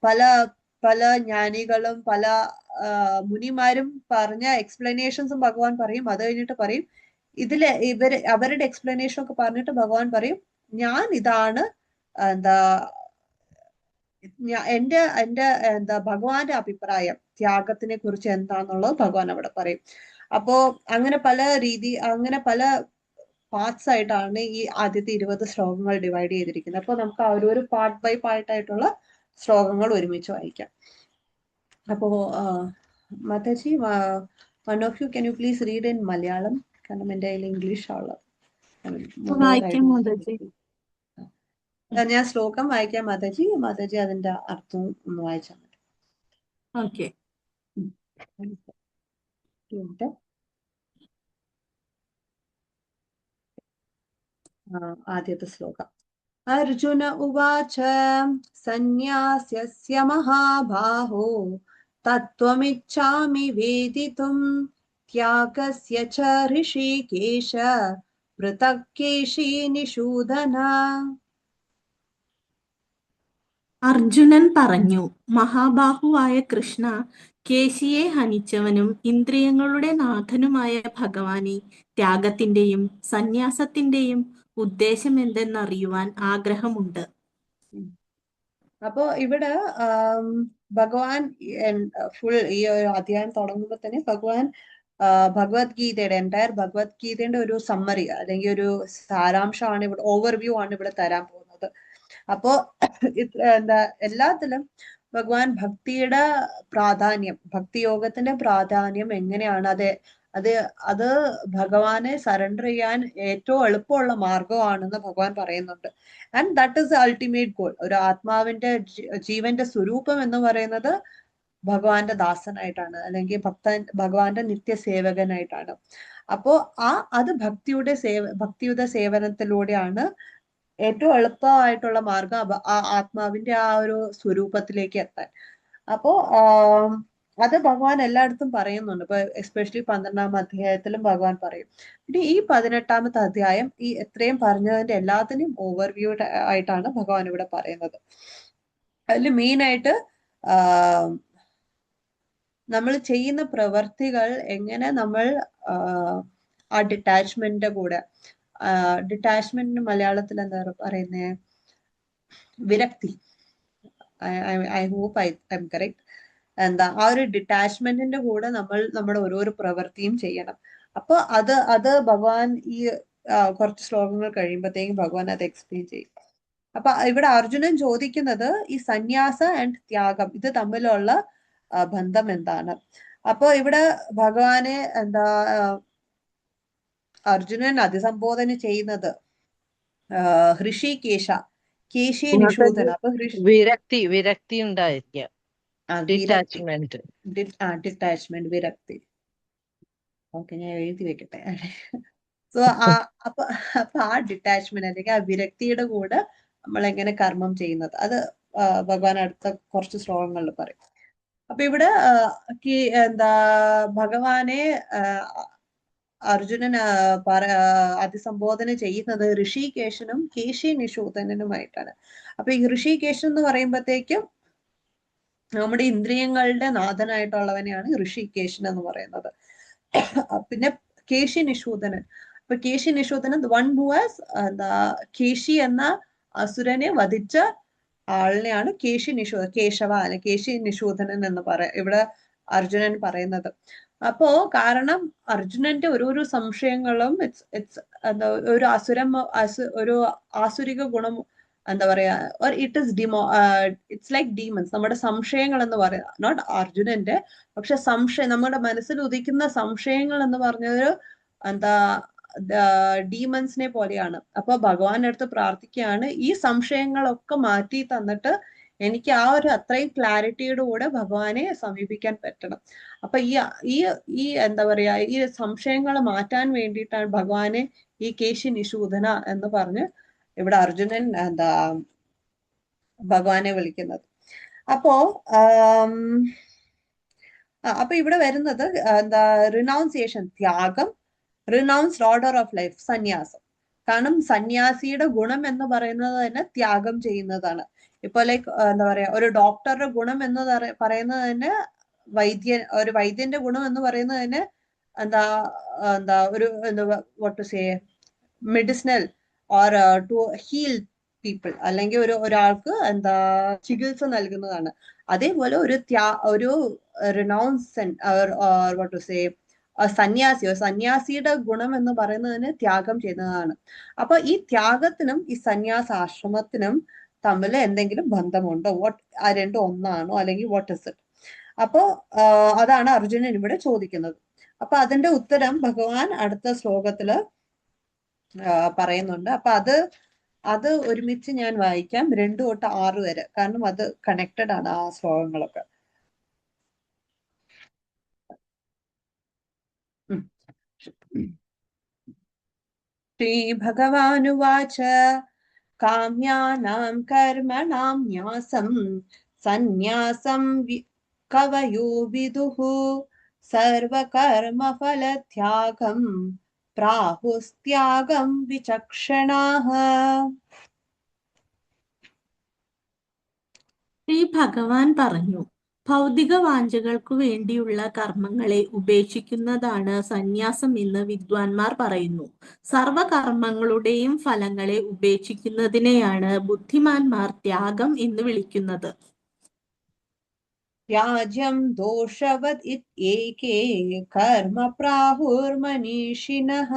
പല ജ്ഞാനികളും പല മുനിമാരും പറഞ്ഞ എക്സ്പ്ലനേഷൻസും ഭഗവാൻ പറയും. അത് കഴിഞ്ഞിട്ട് പറയും അവരുടെ എക്സ്പ്ലനേഷൻ ഒക്കെ പറഞ്ഞിട്ട് ഭഗവാൻ പറയും ഞാൻ ഇതാണ് എന്റെ ഭഗവാന്റെ അഭിപ്രായം ത്യാഗത്തിനെ കുറിച്ച് എന്താന്നുള്ളത് ഭഗവാൻ അവിടെ പറയും. അപ്പോ അങ്ങനെ പല പാർട്സ് ആയിട്ടാണ് ഈ ആദ്യത്തെ 20 ശ്ലോകങ്ങൾ ഡിവൈഡ് ചെയ്തിരിക്കുന്നത്. അപ്പൊ നമുക്ക് ഒരു പാർട്ട് ബൈ പാർട്ട് ആയിട്ടുള്ള ശ്ലോകങ്ങൾ ഒരുമിച്ച് വായിക്കാം. അപ്പോ Mataji, one of you can you please read in Malayalam? കാരണം എന്റെ കയ്യിൽ ഇംഗ്ലീഷ് ഉള്ളത്. ഞാൻ ശ്ലോകം വായിക്കാം മാതാജി, അതിന്റെ അർത്ഥവും ഒന്ന് വായിച്ചാൽ മതി. ഓക്കെ. ആദ്യത്തെ ശ്ലോകം. അർജുന ഉവാച സന്യാസ്യസ്യ മഹാബാഹോ തത്വമിച്ഛാമി വേദിതും ത്യാഗസ്യ ച ഋഷികേശ പൃഥക് കേശി നിഷൂദന. അർജുനൻ പറഞ്ഞു, മഹാബാഹുവായ കൃഷ്ണ, കേശിയെ ഹനിച്ചവനും ഇന്ദ്രിയങ്ങളുടെ നാഥനുമായ ഭഗവാനെ, ത്യാഗത്തിന്റെയും സന്യാസത്തിന്റെയും ഉദ്ദേശം എന്തെന്നറിയുവാൻ ആഗ്രഹമുണ്ട്. അപ്പോ ഇവിടെ ഭഗവാൻ ഈ ഒരു അധ്യായം തുടങ്ങുമ്പോൾ തന്നെ ഭഗവാൻ ഭഗവത്ഗീതയുടെ എൻറ്റയർ ഭഗവത്ഗീതയുടെ ഒരു സമ്മറി അല്ലെങ്കിൽ ഒരു സാരാംശമാണ് ഇവിടെ, ഓവർവ്യൂ ആണ് ഇവിടെ തരാൻ പോകുന്നത്. അപ്പോ എല്ലാത്തിലും ഭഗവാൻ ഭക്തിയുടെ പ്രാധാന്യം, ഭക്തിയോഗത്തിന്റെ പ്രാധാന്യം എങ്ങനെയാണ്, അത് ഭഗവാനെ സറണ്ടർ ചെയ്യാൻ ഏറ്റവും എളുപ്പമുള്ള മാർഗമാണെന്ന് ഭഗവാൻ പറയുന്നുണ്ട്. And that is the ultimate goal. ഒരു ആത്മാവിന്റെ ജീവന്റെ സ്വരൂപം എന്ന് പറയുന്നത് ഭഗവാന്റെ ദാസനായിട്ടാണ്, അല്ലെങ്കിൽ ഭഗവാന്റെ നിത്യസേവകനായിട്ടാണ്. അപ്പോ അത് ഭക്തിയുടെ സേവനത്തിലൂടെയാണ് ഏറ്റവും എളുപ്പമായിട്ടുള്ള മാർഗം ആത്മാവിന്റെ ആ ഒരു സ്വരൂപത്തിലേക്ക് എത്താൻ. അപ്പോ അത് ഭഗവാൻ എല്ലായിടത്തും പറയുന്നുണ്ട്. ഇപ്പൊ എസ്പെഷ്യലി 12ാം അധ്യായത്തിലും ഭഗവാൻ പറയും. പിന്നെ ഈ 18ാമത്തെ അധ്യായം ഈ എത്രയും പറഞ്ഞതിന്റെ എല്ലാത്തിനും ഓവർവ്യൂ ആയിട്ടാണ് ഭഗവാൻ ഇവിടെ പറയുന്നത്. അതിൽ മെയിൻ ആയിട്ട് നമ്മൾ ചെയ്യുന്ന പ്രവർത്തികൾ എങ്ങനെ നമ്മൾ ആ ഡിറ്റാച്ച്മെന്റിന്റെ കൂടെ, ഡിറ്റാച്ച്മെന്റിന് മലയാളത്തിൽ എന്താ പറയുന്നേ, വിരക്തി, I hope I am correct. ആ ഒരു ഡിറ്റാച്ച്മെന്റിന്റെ കൂടെ നമ്മൾ നമ്മുടെ ഓരോരോ പ്രവൃത്തിയും ചെയ്യണം. അപ്പൊ അത് ഭഗവാൻ ഈ കുറച്ച് ശ്ലോകങ്ങൾ കഴിയുമ്പോഴത്തേക്കും ഭഗവാൻ അത് എക്സ്പ്ലെയിൻ ചെയ്യും. അപ്പൊ ഇവിടെ അർജുനൻ ചോദിക്കുന്നത് ഈ സന്യാസ ആൻഡ് ത്യാഗം ഇത് തമ്മിലുള്ള ബന്ധം എന്താണ്. അപ്പൊ ഇവിടെ ഭഗവാനെ അർജുനൻ അഭിസംബോധന ചെയ്യുന്നത് ഹൃഷികേശ, കേശി നിങ്ങൾക്ക് നിഷൂദന. അപ്പൊ വിരക്തി ഉണ്ടായിരിക്കാം, വിരക്തി, ഡിറ്റാച്ച്മെന്റ്. ഡിറ്റാച്ച്മെന്റ്, വിരക്തി. ഓക്കെ, ഞാൻ എഴുതി വെക്കട്ടെ. സോ അപ്പൊ അപ്പൊ ആ ഡിറ്റാച്ച്മെന്റ് അല്ലെങ്കിൽ ആ വിരക്തിയുടെ കൂടെ നമ്മൾ എങ്ങനെ കർമ്മം ചെയ്യുന്നത്, അത് ഭഗവാൻ അടുത്ത കുറച്ച് ശ്ലോകങ്ങളിൽ പറയും. അപ്പൊ ഇവിടെ എന്താ ഭഗവാനെ അർജുനൻ അഭിസംബോധന ചെയ്യുന്നത് ഋഷികേശനും കേശി നിഷൂദനുമായിട്ടാണ്. അപ്പൊ ഈ ഋഷികേശൻ എന്ന് പറയുമ്പോഴത്തേക്കും നമ്മുടെ ഇന്ദ്രിയങ്ങളുടെ നാഥനായിട്ടുള്ളവനെയാണ് ഋഷികേശൻ എന്ന് പറയുന്നത്. പിന്നെ കേശി നിഷൂദനൻ, അപ്പൊ കേശി നിഷൂദനൻ വൺ ഹു ഹാസ് എന്താ കേശി എന്ന അസുരനെ വധിച്ച ആളിനെയാണ് കേശവ അല്ലെ കേശി നിഷൂദനൻ എന്ന് ഇവിടെ അർജുനൻ പറയുന്നത്. അപ്പോ കാരണം അർജുനന്റെ ഓരോരോ സംശയങ്ങളും ഇറ്റ്സ് എന്താ ഒരു ഒരു ആസുരിക ഗുണം എന്താ പറയാ, ഇറ്റ്സ് ലൈക്ക് ഡീമൺസ്. നമ്മുടെ സംശയങ്ങൾ എന്ന് പറയാ, നോട്ട് അർജുനന്റെ, പക്ഷെ സംശയം, നമ്മുടെ മനസ്സിൽ ഉദിക്കുന്ന സംശയങ്ങൾ എന്ന് പറഞ്ഞൊരു എന്താ ഡീമൺസിനെ പോലെയാണ്. അപ്പൊ ഭഗവാന്റെ അടുത്ത് പ്രാർത്ഥിക്കുകയാണ് ഈ സംശയങ്ങളൊക്കെ മാറ്റി തന്നിട്ട് എനിക്ക് ആ ഒരു അത്രയും ക്ലാരിറ്റിയുടെ കൂടെ ഭഗവാനെ സമീപിക്കാൻ പറ്റണം. അപ്പൊ ഈ എന്താ പറയാ, ഈ സംശയങ്ങൾ മാറ്റാൻ വേണ്ടിയിട്ടാണ് ഭഗവാനെ ഈ കേശി നിഷൂദന എന്ന് പറഞ്ഞ് ഇവിടെ അർജുനൻ എന്താ ഭഗവാനെ വിളിക്കുന്നത്. അപ്പോ അപ്പൊ ഇവിടെ വരുന്നത് എന്താ റിനൗൺസിയേഷൻ, ത്യാഗം, റിനൗൺസ്ഡ് ഓർഡർ ഓഫ് ലൈഫ്, സന്യാസം. കാരണം സന്യാസിയുടെ ഗുണം എന്ന് പറയുന്നത് തന്നെ ത്യാഗം ചെയ്യുന്നതാണ്. ഇപ്പൊ ലൈക്ക് എന്താ പറയാ, ഒരു ഡോക്ടറുടെ ഗുണം എന്ന് പറയുന്നത് തന്നെ ഒരു വൈദ്യന്റെ ഗുണം എന്ന് പറയുന്നത് തന്നെ എന്താ എന്താ ഒരു what to say medicinal or to heal people, അല്ലെങ്കിൽ ഒരാൾക്ക് എന്താ ചികിത്സ നൽകുന്നതാണ്. അതേപോലെ ഒരു റിനൗൺസൻ വാട്ട് ടു സേ സന്യാസിയുടെ ഗുണം എന്ന് പറയുന്നതിന് ത്യാഗം ചെയ്യുന്നതാണ്. അപ്പൊ ഈ ത്യാഗത്തിനും ഈ സന്യാസാശ്രമത്തിനും തമ്മിൽ എന്തെങ്കിലും ബന്ധമുണ്ടോ? രണ്ടും ഒന്നാണോ, അല്ലെങ്കിൽ വാട്ട് ഇസ് ഇറ്റ്? അപ്പോ അതാണ് അർജുനൻ ഇവിടെ ചോദിക്കുന്നത്. അപ്പൊ അതിന്റെ ഉത്തരം ഭഗവാൻ അടുത്ത ശ്ലോകത്തില് പറയുന്നുണ്ട്. അപ്പൊ അത് ഒരുമിച്ച് ഞാൻ വായിക്കാം, 2 തൊട്ട് 6 വരെ, കാരണം അത് കണക്റ്റഡ് ആണ് ആ ശ്ലോകങ്ങളൊക്കെ. ശ്രീഭഗവാനുവാച കാമ്യാനാം കർമ്മണാം ന്യാസം സന്യാസം കവയോ വിദുഃ സർവകർമ്മഫലത്യാഗം പ്രാഹുസ്ത്യാഗം വിചക്ഷണാഃ. ശ്രീ ഭഗവാൻ പറഞ്ഞു, ഭൗതിക വാഞ്ചകൾക്കു വേണ്ടിയുള്ള കർമ്മങ്ങളെ ഉപേക്ഷിക്കുന്നതാണ് സന്യാസം എന്ന് വിദ്വാൻമാർ പറയുന്നു. സർവകർമ്മങ്ങളുടെയും ഫലങ്ങളെ ഉപേക്ഷിക്കുന്നതിനെയാണ് ബുദ്ധിമാന്മാർ ത്യാഗം എന്ന് വിളിക്കുന്നത്. ത്യാജ്യം ദോഷവത് ഏകേ കർമ്മ പ്രാഹുർമനീഷിനഃ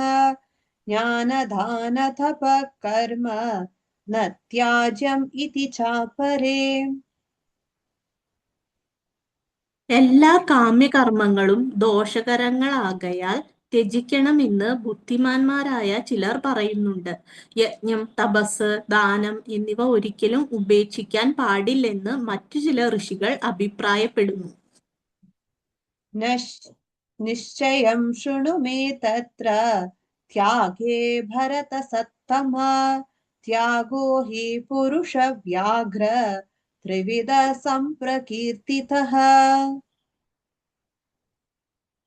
ജ്ഞാനദാന തപ കർമ്മ ന ത്യാജ്യം ഇതി ചാപരേ. എല്ലാ കാമ്യകർമ്മങ്ങളും ദോഷകരങ്ങളാകയാൽ ത്യജിക്കണമെന്ന് ബുദ്ധിമാന്മാരായ ചിലർ പറയുന്നുണ്ട്. യജ്ഞം, തപസ്, ദാനം എന്നിവ ഒരിക്കലും ഉപേക്ഷിക്കാൻ പാടില്ലെന്ന് മറ്റു ചില ഋഷികൾ അഭിപ്രായപ്പെടുന്നു. നിശ്ചയം ശൃണു മേ തത്ര ത്യാഗേ ഭരത സത്തമ ത്യാഗോ ഹി പുരുഷ വ്യാഘ്ര ത്രിവിധ സംപ്രകീർത്തിതഃ.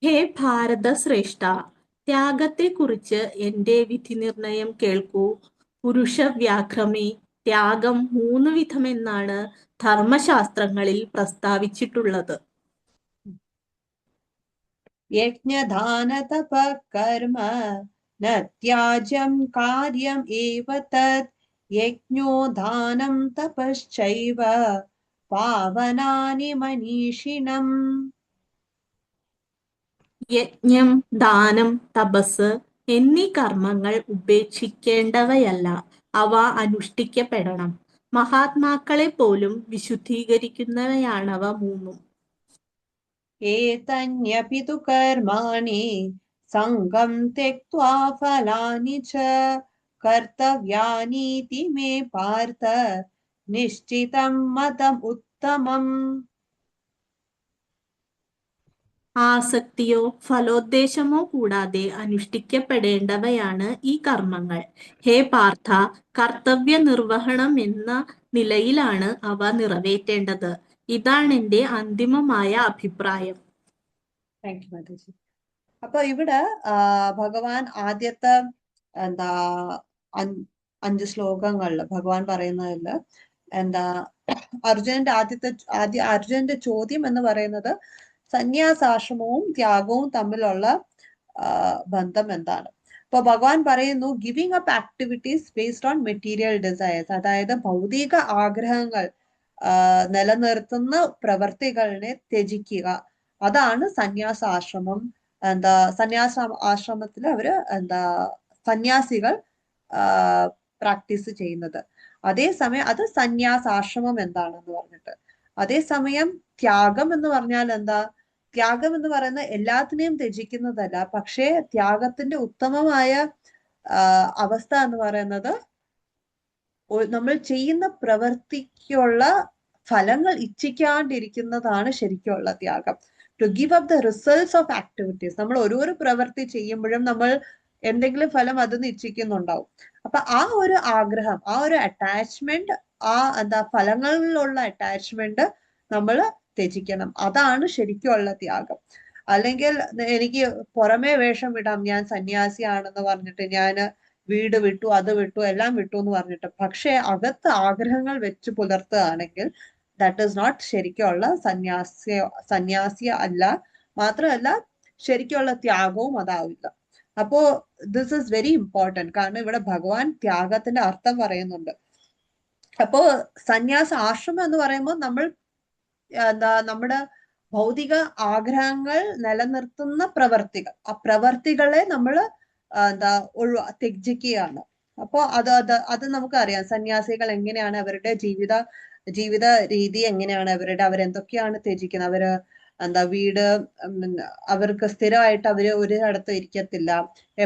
ഹേ ഭാരത ശ്രേഷ്ഠ, ത്യാഗത്തെക്കുറിച്ച് എന്റെ വിധിനിർണയം കേൾക്കൂ. പുരുഷവ്യാഘ്രമേ, ത്യാഗം 3 വിധമെന്നാണ് ധർമ്മശാസ്ത്രങ്ങളിൽ പ്രസ്താവിച്ചിട്ടുള്ളത്. യജ്ഞദാന തപ കർമ്മ ന ത്യാജ്യം കാര്യം ഏവ തത് യജ്ഞോ ദാനം തപശ്ചൈവ പാവനാനി മനീഷിണം. യജ്ഞം, ദാനം, തപസ് എന്നീ കർമ്മങ്ങൾ ഉപേക്ഷിക്കേണ്ടവയല്ല, അവ അനുഷ്ഠിക്കപ്പെടണം. മഹാത്മാക്കളെ പോലും വിശുദ്ധീകരിക്കുന്നവയാണവ 3. ഏതന്യപി തു കർമാണി സംഘം ത്യക്ത്വാ ഫലാനി ച കർത്തവ്യാനീതി മേ പാർത്ഥ നിശ്ചിതം മതം ഉത്തമം. ആസക്തിയോ ഫലോദ്ദേശമോ കൂടാതെ അനുഷ്ഠിക്കപ്പെടേണ്ടവയാണ് ഈ കർമ്മങ്ങൾ. ഹേ പാർത്ഥ, കർത്തവ്യ നിർവഹണം എന്ന നിലയിലാണ് അവ നിറവേറ്റേണ്ടത്. ഇതാണെന്റെ അന്തിമമായ അഭിപ്രായം. Thank you Mataji. അപ്പൊ ഇവിടെ ഭഗവാൻ ആദ്യത്തെ എന്താ 5 ശ്ലോകങ്ങളില് ഭഗവാൻ പറയുന്നതില് എന്താ അർജുനന്റെ ചോദ്യം എന്ന് പറയുന്നത് സന്യാസാശ്രമവും ത്യാഗവും തമ്മിലുള്ള ബന്ധം എന്താണ്. അപ്പൊ ഭഗവാൻ പറയുന്നു giving up activities based on material desires, അതായത് ഭൗതിക ആഗ്രഹങ്ങൾ നിലനിർത്തുന്ന പ്രവർത്തികളെ ത്യജിക്കുക. അതാണ് സന്യാസാശ്രമം. ആശ്രമത്തിൽ അവര് സന്യാസികൾ പ്രാക്ടീസ് ചെയ്യുന്നത്. അതേസമയം അത് സന്യാസാശ്രമം എന്താണെന്ന് പറഞ്ഞിട്ട്, അതേസമയം ത്യാഗം എന്ന് പറഞ്ഞാൽ എന്താ? ത്യാഗം എന്ന് പറയുന്ന എല്ലാത്തിനെയും ത്യജിക്കുന്നതല്ല, പക്ഷേ ത്യാഗത്തിന്റെ ഉത്തമമായ അവസ്ഥ എന്ന് പറയുന്നത് നമ്മൾ ചെയ്യുന്ന പ്രവൃത്തിക്കുള്ള ഫലങ്ങൾ ഇച്ഛിക്കാണ്ടിരിക്കുന്നതാണ് ശരിക്കുള്ള ത്യാഗം. To give up the results of activities. നമ്മൾ ഓരോരോ പ്രവൃത്തി ചെയ്യുമ്പോഴും നമ്മൾ എന്തെങ്കിലും ഫലം അതൊന്ന് ഇച്ഛിക്കുന്നുണ്ടാവും. അപ്പൊ ആ ഒരു ആഗ്രഹം, ആ ഒരു അറ്റാച്ച്മെന്റ്, ഫലങ്ങളിലുള്ള അറ്റാച്ച്മെന്റ് നമ്മൾ ത്യജിക്കണം. അതാണ് ശരിക്കുള്ള ത്യാഗം. അല്ലെങ്കിൽ എനിക്ക് പുറമേ വേഷം വിടാം, ഞാൻ സന്യാസിയാണെന്ന് പറഞ്ഞിട്ട് ഞാൻ വീട് വിട്ടു, അത് വിട്ടു, എല്ലാം വിട്ടു എന്ന് പറഞ്ഞിട്ട്, പക്ഷെ അകത്ത് ആഗ്രഹങ്ങൾ വെച്ച് പുലർത്തുകയാണെങ്കിൽ ദാറ്റ് ഈസ് നോട്ട് ശരിക്കുള്ള സന്യാസി അല്ല. മാത്രമല്ല ശരിക്കുള്ള ത്യാഗവും അതാവില്ല. അപ്പോ ദിസ് ഈസ് വെരി ഇമ്പോർട്ടന്റ്. കാരണം ഇവിടെ ഭഗവാൻ ത്യാഗത്തിന്റെ അർത്ഥം പറയുന്നുണ്ട്. അപ്പോ സന്യാസ ആശ്രമം എന്ന് പറയുമ്പോൾ നമ്മൾ നമ്മുടെ ഭൗതിക ആഗ്രഹങ്ങൾ നിലനിർത്തുന്ന പ്രവർത്തികൾ, ആ പ്രവർത്തികളെ നമ്മൾ ത്യജിക്കുകയാണ്. അപ്പോ അത് നമുക്കറിയാം സന്യാസികൾ എങ്ങനെയാണ് അവരുടെ ജീവിത രീതി എങ്ങനെയാണ്, അവരെന്തൊക്കെയാണ് ത്യജിക്കുന്നത്. അവര് വീട്, അവർക്ക് സ്ഥിരമായിട്ട് അവര് ഒരിടത്ത് ഇരിക്കത്തില്ല,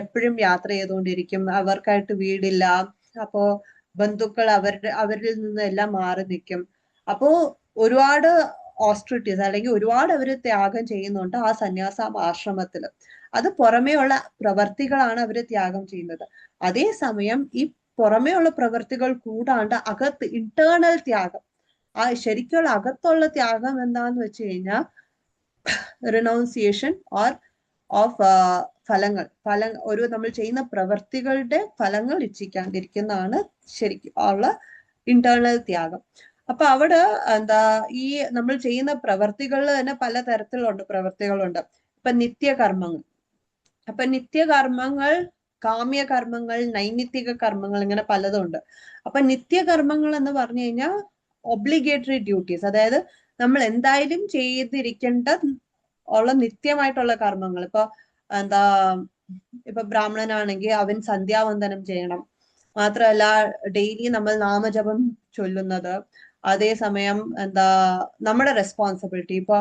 എപ്പോഴും യാത്ര ചെയ്തുകൊണ്ടിരിക്കും, അവർക്കായിട്ട് വീടില്ല. അപ്പോ ബന്ധുക്കൾ അവരിൽ നിന്ന് എല്ലാം മാറി നിൽക്കും. അപ്പോ ഒരുപാട് ഓസ്ട്രിറ്റീസ് അല്ലെങ്കിൽ ഒരുപാട് അവര് ത്യാഗം ചെയ്യുന്നുണ്ട് ആ സന്യാസ ആശ്രമത്തില്. അത് പുറമേയുള്ള പ്രവർത്തികളാണ് അവര് ത്യാഗം ചെയ്യുന്നത്. അതേസമയം ഈ പുറമേയുള്ള പ്രവർത്തികൾ കൂടാണ്ട് അകത്ത് ഇന്റേണൽ ത്യാഗം, ആ ശരിക്കുള്ള അകത്തുള്ള ത്യാഗം എന്താന്ന് വെച്ച് കഴിഞ്ഞാൽ റിനൗൺസിയേഷൻ ഓഫ് നമ്മൾ ചെയ്യുന്ന പ്രവർത്തികളുടെ ഫലങ്ങൾ ഇച്ഛിക്കാണ്ടിരിക്കുന്നതാണ് ശരിക്കും ഉള്ള ഇന്റേണൽ ത്യാഗം. അപ്പൊ അവിടെ ഈ നമ്മൾ ചെയ്യുന്ന പ്രവർത്തികളിൽ തന്നെ പല തരത്തിലുള്ള പ്രവർത്തികളുണ്ട്. ഇപ്പൊ നിത്യകർമ്മങ്ങൾ. അപ്പൊ നിത്യകർമ്മങ്ങൾ, കാമ്യകർമ്മങ്ങൾ, നൈമിത്തിക കർമ്മങ്ങൾ, ഇങ്ങനെ പലതും ഉണ്ട്. അപ്പൊ നിത്യകർമ്മങ്ങൾ എന്ന് പറഞ്ഞു കഴിഞ്ഞാൽ ഒബ്ലിഗേറ്ററി ഡ്യൂട്ടീസ്, അതായത് നമ്മൾ എന്തായാലും ചെയ്തിരിക്കേണ്ട ഉള്ള നിത്യമായിട്ടുള്ള കർമ്മങ്ങൾ. ഇപ്പൊ ബ്രാഹ്മണനാണെങ്കിൽ അവൻ സന്ധ്യാവന്ദനം ചെയ്യണം. മാത്രമല്ല ഡെയിലി നമ്മൾ നാമജപം ചൊല്ലുന്നത്. അതേസമയം നമ്മുടെ റെസ്പോൺസിബിലിറ്റി, ഇപ്പൊ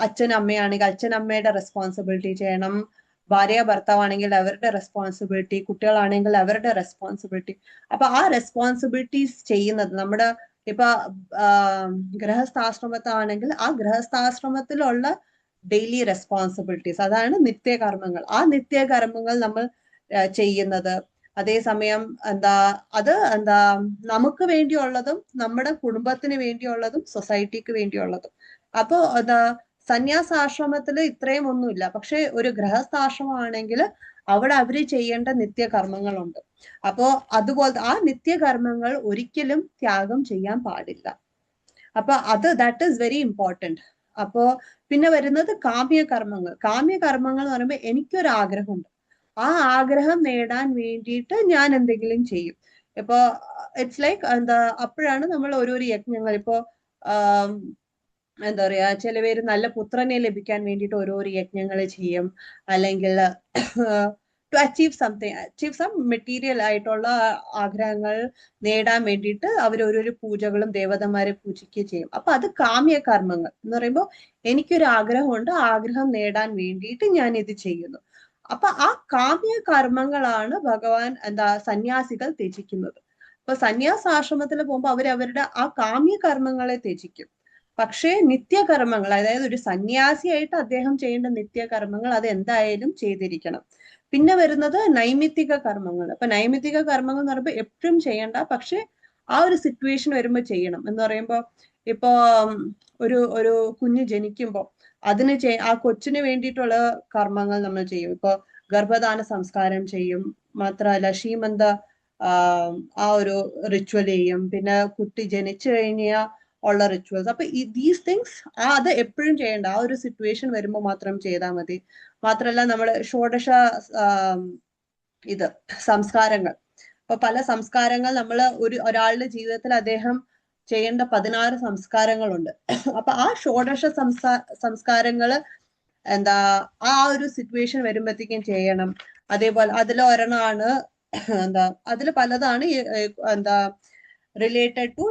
അച്ഛനമ്മയാണെങ്കിൽ അച്ഛനമ്മയുടെ റെസ്പോൺസിബിലിറ്റി ചെയ്യണം, ഭാര്യ ഭർത്താവാണെങ്കിൽ അവരുടെ റെസ്പോൺസിബിലിറ്റി, കുട്ടികളാണെങ്കിൽ അവരുടെ റെസ്പോൺസിബിലിറ്റി. അപ്പൊ ആ റെസ്പോൺസിബിലിറ്റീസ് ചെയ്യുന്നത് നമ്മുടെ ഇപ്പൊ ഗൃഹസ്ഥാശ്രമത്താണെങ്കിൽ ആ ഗൃഹസ്ഥാശ്രമത്തിലുള്ള ഡെയിലി റെസ്പോൺസിബിലിറ്റീസ്, അതാണ് നിത്യകർമ്മങ്ങൾ. ആ നിത്യകർമ്മങ്ങൾ നമ്മൾ ചെയ്യുന്നത്. അതേസമയം നമുക്ക് വേണ്ടിയുള്ളതും നമ്മുടെ കുടുംബത്തിന് വേണ്ടിയുള്ളതും സൊസൈറ്റിക്ക് വേണ്ടിയുള്ളതും. അപ്പോ സന്യാസാശ്രമത്തിൽ ഇത്രയും ഒന്നുമില്ല. പക്ഷെ ഒരു ഗൃഹസ്ഥാശ്രമമാണെങ്കിൽ അവിടെ അവര് ചെയ്യേണ്ട നിത്യകർമ്മങ്ങളുണ്ട്. അപ്പോ അതുപോലെ ആ നിത്യകർമ്മങ്ങൾ ഒരിക്കലും ത്യാഗം ചെയ്യാൻ പാടില്ല. അപ്പൊ ദാറ്റ് ഈസ് വെരി ഇമ്പോർട്ടന്റ്. അപ്പോ പിന്നെ വരുന്നത് കാമ്യകർമ്മങ്ങൾ. കാമ്യകർമ്മങ്ങൾ എന്ന് പറയുമ്പോൾ എനിക്കൊരു ആഗ്രഹമുണ്ട്, ആ ആഗ്രഹം നേടാൻ വേണ്ടിയിട്ട് ഞാൻ എന്തെങ്കിലും ചെയ്യും. ഇപ്പൊ ഇറ്റ്സ് ലൈക്ക് അപ്പോഴാണ് നമ്മൾ ഓരോരോ യജ്ഞങ്ങൾ, ഇപ്പോ എന്താ പറയാ, ചില പേര് നല്ല പുത്രനെ ലഭിക്കാൻ വേണ്ടിയിട്ട് ഓരോരോ യജ്ഞങ്ങൾ ചെയ്യും. അല്ലെങ്കിൽ ടു അച്ചീവ് സം മെറ്റീരിയൽ ആയിട്ടുള്ള ആഗ്രഹങ്ങൾ നേടാൻ വേണ്ടിയിട്ട് അവർ ഓരോരോ പൂജകളും ദേവതമാരെ പൂജിക്കുകയും ചെയ്യും. അപ്പൊ അത് കാമ്യകർമ്മങ്ങൾ എന്ന് പറയുമ്പോൾ എനിക്കൊരു ആഗ്രഹമുണ്ട്, ആഗ്രഹം നേടാൻ വേണ്ടിയിട്ട് ഞാൻ ഇത് ചെയ്യുന്നു. അപ്പൊ ആ കാമ്യ കർമ്മങ്ങളാണ് ഭഗവാൻ സന്യാസികൾ ത്യജിക്കുന്നത്. അപ്പൊ സന്യാസാശ്രമത്തിൽ പോകുമ്പോൾ അവരവരുടെ ആ കാമ്യ കർമ്മങ്ങളെ ത്യജിക്കും. പക്ഷേ നിത്യകർമ്മങ്ങൾ, അതായത് ഒരു സന്യാസിയായിട്ട് അദ്ദേഹം ചെയ്യേണ്ട നിത്യകർമ്മങ്ങൾ അത് എന്തായാലും ചെയ്തിരിക്കണം. പിന്നെ വരുന്നത് നൈമിത്തിക കർമ്മങ്ങൾ. അപ്പൊ നൈമിത്തിക കർമ്മങ്ങൾ എന്ന് പറയുമ്പോൾ എപ്പോഴും ചെയ്യണ്ട, പക്ഷെ ആ ഒരു സിറ്റുവേഷൻ വരുമ്പോൾ ചെയ്യണം. എന്ന് പറയുമ്പോ ഇപ്പോ ഒരു ഒരു കുഞ്ഞ് ജനിക്കുമ്പോൾ അതിന് ആ കൊച്ചിന് വേണ്ടിയിട്ടുള്ള കർമ്മങ്ങൾ നമ്മൾ ചെയ്യും. ഇപ്പൊ ഗർഭധാന സംസ്കാരം ചെയ്യും, മാത്രമല്ല ശ്രീമന്ത ആ ഒരു റിച്വൽ ചെയ്യും, പിന്നെ കുട്ടി ജനിച്ചു കഴിഞ്ഞാൽ ഉള്ള റിച്വൽസ്. അപ്പൊ ദീസ് തിങ്സ് അത് എപ്പോഴും ചെയ്യേണ്ട, ആ ഒരു സിറ്റുവേഷൻ വരുമ്പോൾ മാത്രം ചെയ്താൽ മതി. മാത്രമല്ല നമ്മൾ ഷോഡശ സംസ്കാരങ്ങൾ, അപ്പൊ പല സംസ്കാരങ്ങൾ നമ്മൾ ഒരാളുടെ ജീവിതത്തിൽ അദ്ദേഹം ചെയ്യേണ്ട 16 സംസ്കാരങ്ങളുണ്ട്. അപ്പൊ ആ ഷോഡശ സംസ്കാരങ്ങള് ആ ഒരു സിറ്റുവേഷൻ വരുമ്പോഴത്തേക്കും ചെയ്യണം. അതേപോലെ അതിലൊരെണ്ണമാണ് അതിൽ പലതാണ് റിലേറ്റഡ് ടു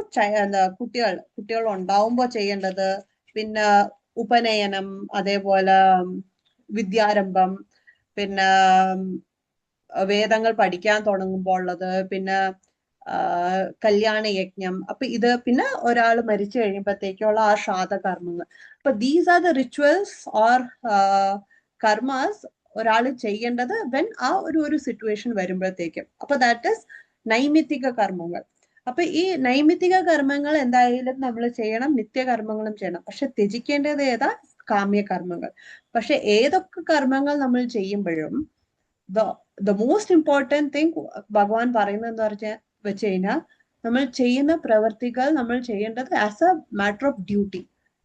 കുട്ടികൾ ഉണ്ടാവുമ്പോ ചെയ്യേണ്ടത്. പിന്നെ ഉപനയനം, അതേപോലെ വിദ്യാരംഭം, പിന്നെ വേദങ്ങൾ പഠിക്കാൻ തുടങ്ങുമ്പോൾ ഉള്ളത്, പിന്നെ കല്യാണ യജ്ഞം. അപ്പൊ ഇത് പിന്നെ ഒരാൾ മരിച്ചു കഴിയുമ്പോഴത്തേക്കുള്ള ആ ശ്രാദ്ധകർമ്മങ്ങൾ. അപ്പൊ these are the rituals or karmas ഒരാൾ ചെയ്യേണ്ടത് വെൻ ആ ഒരു സിറ്റുവേഷൻ വരുമ്പോഴത്തേക്കും. അപ്പൊ ദാറ്റ് ഇസ് നൈമിത്തിക കർമ്മങ്ങൾ. അപ്പൊ ഈ നൈമിത്തിക കർമ്മങ്ങൾ എന്തായാലും നമ്മൾ ചെയ്യണം, നിത്യകർമ്മങ്ങളും ചെയ്യണം. പക്ഷെ ത്യജിക്കേണ്ടത് ഏതാ? കാമ്യകർമ്മങ്ങൾ. പക്ഷെ ഏതൊക്കെ കർമ്മങ്ങൾ നമ്മൾ ചെയ്യുമ്പോഴും the most important thing ഭഗവാൻ പറയുന്നത് എന്താ വെച്ച് കഴിഞ്ഞാൽ, നമ്മൾ ചെയ്യുന്ന പ്രവൃത്തികൾ നമ്മൾ ചെയ്യേണ്ടത് as A matter of duty.